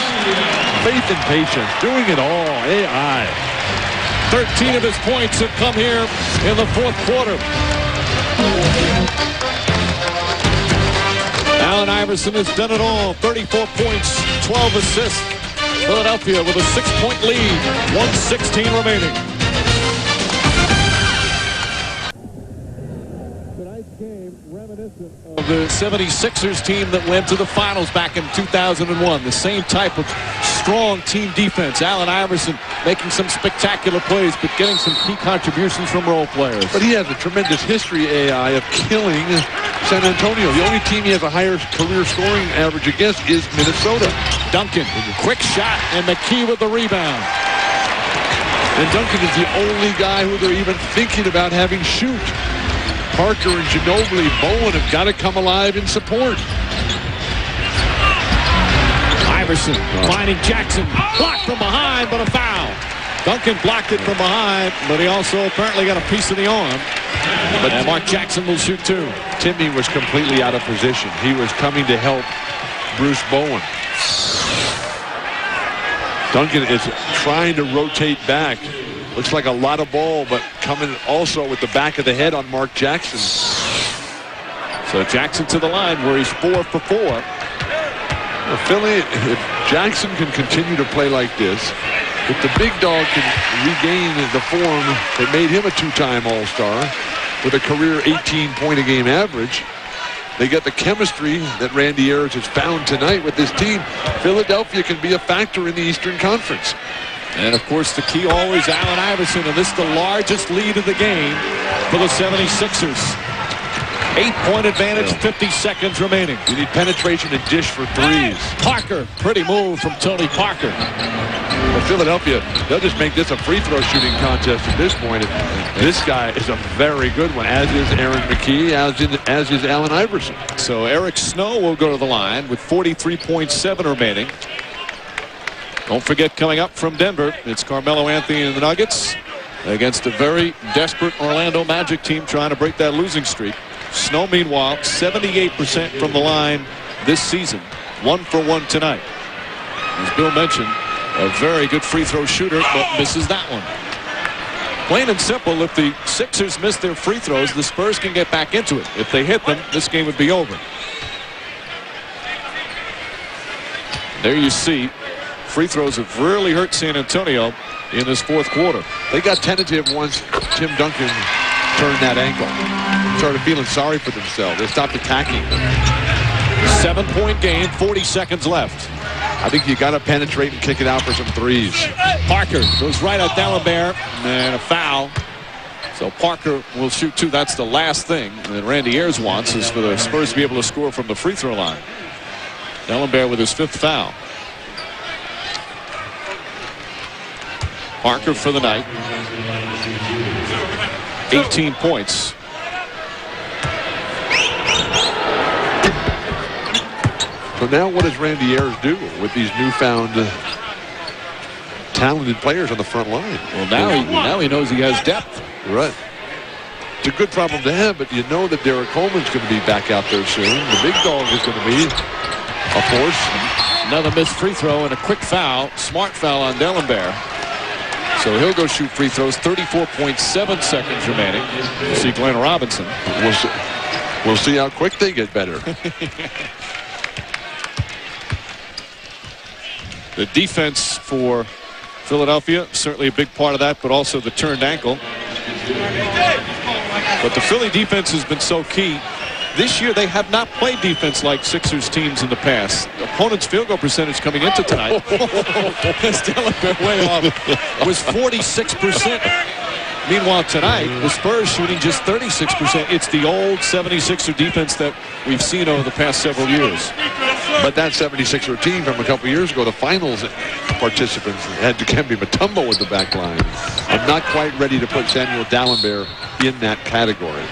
faith and patience, doing it all. AI. 13 of his points have come here in the fourth quarter. Allen Iverson has done it all. 34 points, 12 assists. Philadelphia with a 6-point lead. 1:16 remaining. Tonight's game reminiscent Of the 76ers team that went to the finals back in 2001. The same type of strong team defense. Allen Iverson making some spectacular plays, but getting some key contributions from role players. But he has a tremendous history, AI, of killing San Antonio. The only team he has a higher career scoring average against is Minnesota. Duncan, quick shot, and McKee with the rebound. And Duncan is the only guy who they're even thinking about having shoot. Parker and Ginobili, Bowen have got to come alive in support. Iverson finding Jackson. Blocked from behind, but a foul. Duncan blocked it from behind, but he also apparently got a piece of the arm. But Mark Jackson will shoot two. Timmy was completely out of position. He was coming to help Bruce Bowen. Duncan is trying to rotate back. Looks like a lot of ball, but coming also with the back of the head on Mark Jackson. So Jackson to the line where he's 4 for 4. Well, Philly, if Jackson can continue to play like this, if the big dog can regain the form that made him a two-time All-Star with a career 18-point-a-game average, they get the chemistry that Randy Ayers has found tonight with this team. Philadelphia can be a factor in the Eastern Conference. And, of course, the key always Allen Iverson, and this is the largest lead of the game for the 76ers. 8-point advantage, 50 seconds remaining. You need penetration and dish for threes. Parker, pretty move from Tony Parker. Well, Philadelphia, they'll just make this a free throw shooting contest at this point. This guy is a very good one, as is Aaron McKee, as is Allen Iverson. So Eric Snow will go to the line with 43.7 remaining. Don't forget, coming up from Denver, it's Carmelo Anthony and the Nuggets against a very desperate Orlando Magic team trying to break that losing streak. Snow, meanwhile, 78% from the line this season. 1 for 1 tonight. As Bill mentioned, a very good free throw shooter, but misses that one. Plain and simple, if the Sixers miss their free throws, the Spurs can get back into it. If they hit them, this game would be over. There you see, free throws have really hurt San Antonio in this fourth quarter. They got tentative once Tim Duncan turned that ankle. Started feeling sorry for themselves. They stopped attacking. 7-point game, 40 seconds left. I think you got to penetrate and kick it out for some threes. Parker goes right at D'Alembert, and a foul. So Parker will shoot two. That's the last thing that Randy Ayers wants, is for the Spurs to be able to score from the free throw line. D'Alembert with his 5th foul. Parker for the night. 18 points. So now what does Randy Ayers do with these newfound talented players on the front line? Well, now he knows he has depth. Right. It's a good problem to have, but you know that Derek Coleman's going to be back out there soon. The big dog is going to be a force. Another missed free throw and a quick foul. Smart foul on D'Alembert. So he'll go shoot free throws. 34.7 seconds remaining. We'll see Glenn Robinson. We'll see how quick they get better. The defense for Philadelphia, certainly a big part of that, but also the turned ankle. But the Philly defense has been so key. This year, they have not played defense like Sixers teams in the past. The opponent's field goal percentage coming into tonight, D'Alembert way off, was 46%. Meanwhile, tonight, the Spurs shooting just 36%. It's the old 76er defense that we've seen over the past several years. But that 76er team from a couple years ago, the finals participants, had Dikembe Mutombo with the back line. I'm not quite ready to put Samuel D'Alembert in that category.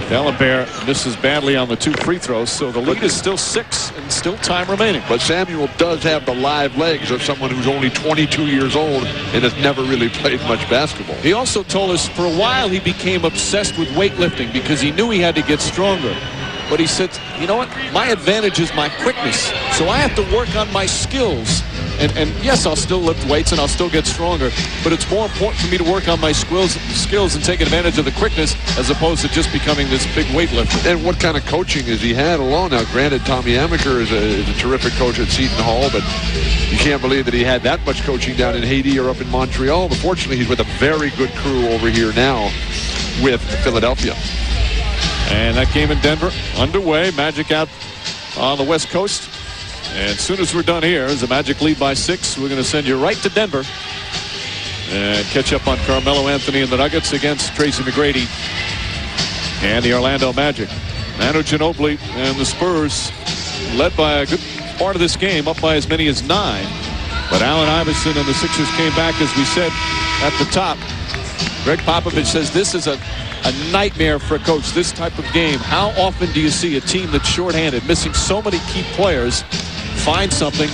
D'Alembert misses badly on the 2 free throws, so the lead is still 6 and still time remaining. But Samuel does have the live legs of someone who's only 22 years old and has never really played much basketball. He also told us for a while he became obsessed with weightlifting because he knew he had to get stronger. But he said, you know what, my advantage is my quickness, so I have to work on my skills. And yes, I'll still lift weights and I'll still get stronger, but it's more important for me to work on my skills and take advantage of the quickness as opposed to just becoming this big weightlifter. And what kind of coaching has he had alone? Now, granted, Tommy Amaker is a terrific coach at Seton Hall, but you can't believe that he had that much coaching down in Haiti or up in Montreal. But fortunately, he's with a very good crew over here now with Philadelphia. And that game in Denver underway. Magic out on the West Coast. And as soon as we're done here, as the Magic lead by 6, we're going to send you right to Denver and catch up on Carmelo Anthony and the Nuggets against Tracy McGrady and the Orlando Magic. Manu Ginobili and the Spurs led by a good part of this game, up by as many as 9. But Allen Iverson and the Sixers came back, as we said at the top. Greg Popovich says this is a nightmare for a coach, this type of game. How often do you see a team that's shorthanded, missing so many key players, find something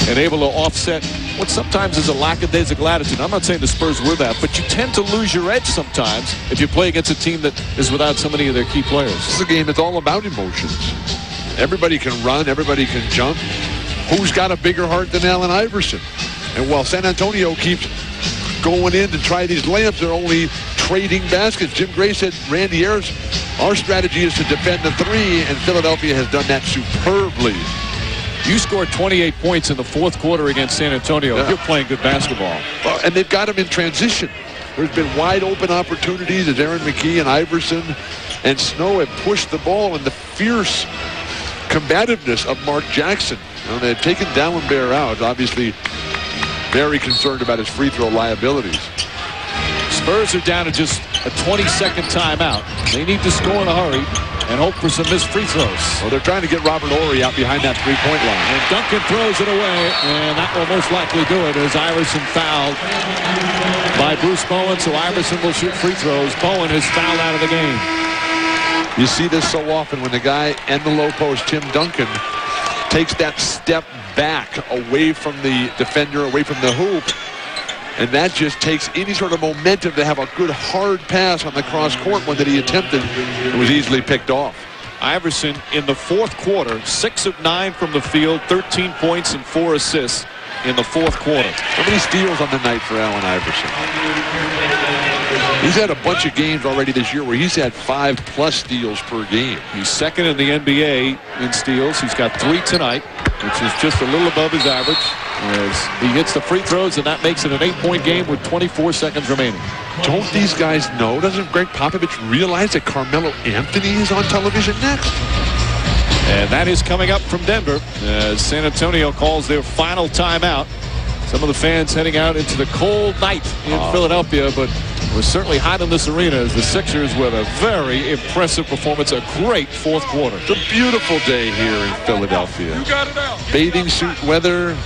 and able to offset what sometimes is a lackadaisical attitude. I'm not saying the Spurs were that, but you tend to lose your edge sometimes if you play against a team that is without so many of their key players. This is a game that's all about emotions. Everybody can run, everybody can jump. Who's got a bigger heart than Allen Iverson? And while San Antonio keeps going in to try these layups, they're only trading baskets. Jim Gray said, Randy Ayers, our strategy is to defend the three, and Philadelphia has done that superbly. You scored 28 points in the fourth quarter against San Antonio. Yeah. You're playing good basketball. And they've got them in transition. There's been wide open opportunities as Aaron McKee and Iverson and Snow have pushed the ball, and the fierce combativeness of Mark Jackson. They've taken Dallenberg out, obviously very concerned about his free throw liabilities. Spurs are down to just a 20-second timeout. They need to score in a hurry and hope for some missed free throws. Well, they're trying to get Robert Horry out behind that three-point line. And Duncan throws it away, and that will most likely do it as Iverson fouled by Bruce Bowen, so Iverson will shoot free throws. Bowen is fouled out of the game. You see this so often when the guy in the low post, Tim Duncan, takes that step back away from the defender, away from the hoop, and that just takes any sort of momentum to have a good hard pass on the cross-court one that he attempted. It was easily picked off. Iverson in the fourth quarter, 6 of 9 from the field, 13 points and 4 assists in the fourth quarter. How many steals on the night for Allen Iverson? He's had a bunch of games already this year where he's had 5+ steals per game. He's second in the NBA in steals. He's got 3 tonight, which is just a little above his average. As he hits the free throws, and that makes it an 8-point game with 24 seconds remaining. Don't these guys know? Doesn't Greg Popovich realize that Carmelo Anthony is on television next? And that is coming up from Denver as San Antonio calls their final timeout. Some of the fans heading out into the cold night in Philadelphia, but it was certainly hot in this arena as the Sixers with a very impressive performance, a great fourth quarter. It's a beautiful day here in Philadelphia. You got it out. Bathing suit weather,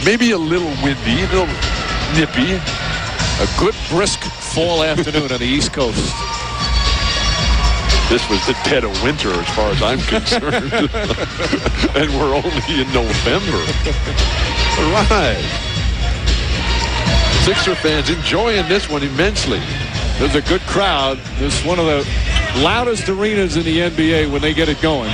maybe a little windy, a little nippy. A good brisk fall afternoon on the East Coast. This was the dead of winter as far as I'm concerned. And we're only in November. All right. Sixer fans enjoying this one immensely. There's a good crowd. This is one of the loudest arenas in the NBA when they get it going.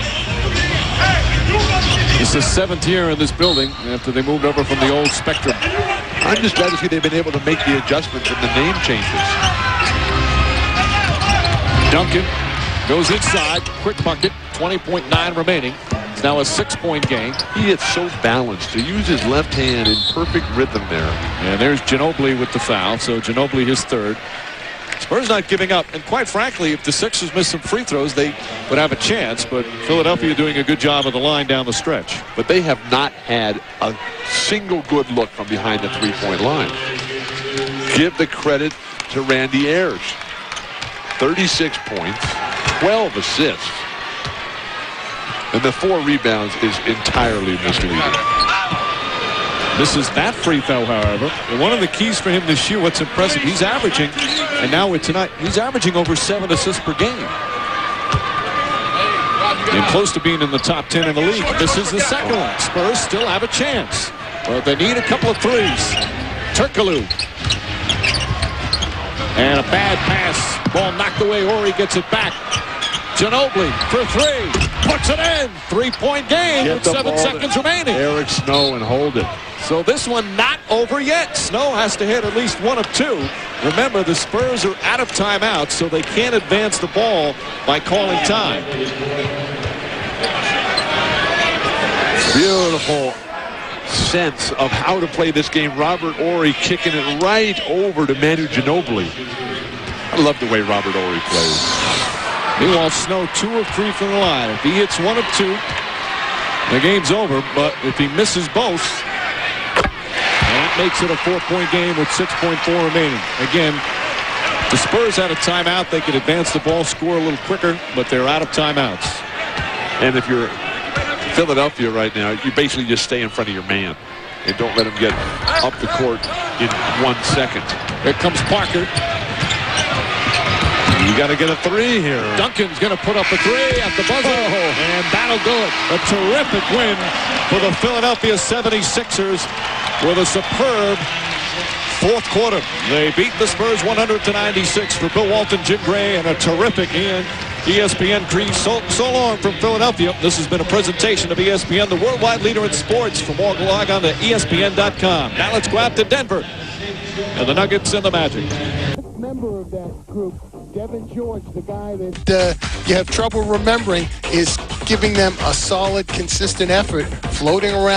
It's the 7th year in this building after they moved over from the old Spectrum. I'm just glad to see they've been able to make the adjustments and the name changes. Duncan goes inside, quick bucket, 20.9 remaining. It's now a 6-point game. He is so balanced to use his left hand in perfect rhythm there. And there's Ginobili with the foul, so Ginobili his third. Spurs not giving up, and quite frankly, if the Sixers miss some free throws, they would have a chance, but Philadelphia doing a good job of the line down the stretch. But they have not had a single good look from behind the three-point line. Give the credit to Randy Ayers. 36 points, 12 assists, and the 4 rebounds is entirely misleading. Misses that free throw, however. And one of the keys for him this year, what's impressive, he's averaging, and now with tonight, he's averaging over 7 assists per game. And close to being in the top 10 in the league. This is the second one. Spurs still have a chance. But they need a couple of threes. Turkoglu. And a bad pass. Ball knocked away. Horry gets it back. Ginobili for 3. Puts it in. 3-point game with 7 seconds remaining. Eric Snow and hold it. So this one not over yet. Snow has to hit at least 1 of 2. Remember, the Spurs are out of timeouts, so they can't advance the ball by calling time. Beautiful sense of how to play this game. Robert Horry kicking it right over to Manu Ginobili. I love the way Robert Horry plays. Meanwhile, Snow 2 of 3 from the line. If he hits 1 of 2, the game's over. But if he misses both, that makes it a 4-point game with 6.4 remaining. Again, the Spurs had a timeout. They could advance the ball, score a little quicker, but they're out of timeouts. And if you're Philadelphia right now, you basically just stay in front of your man and don't let him get up the court in 1 second. Here comes Parker. You got to get a three here. Duncan's going to put up a three at the buzzer, and that'll do it. A terrific win for the Philadelphia 76ers with a superb fourth quarter. They beat the Spurs 100-96 for Bill Walton, Jim Gray, and a terrific ESPN crew. So long from Philadelphia. This has been a presentation of ESPN, the worldwide leader in sports. For more, log on to ESPN.com. Now let's go out to Denver and the Nuggets and the Magic. Member of that group, Devin George, the guy that you have trouble remembering, is giving them a solid, consistent effort, floating around.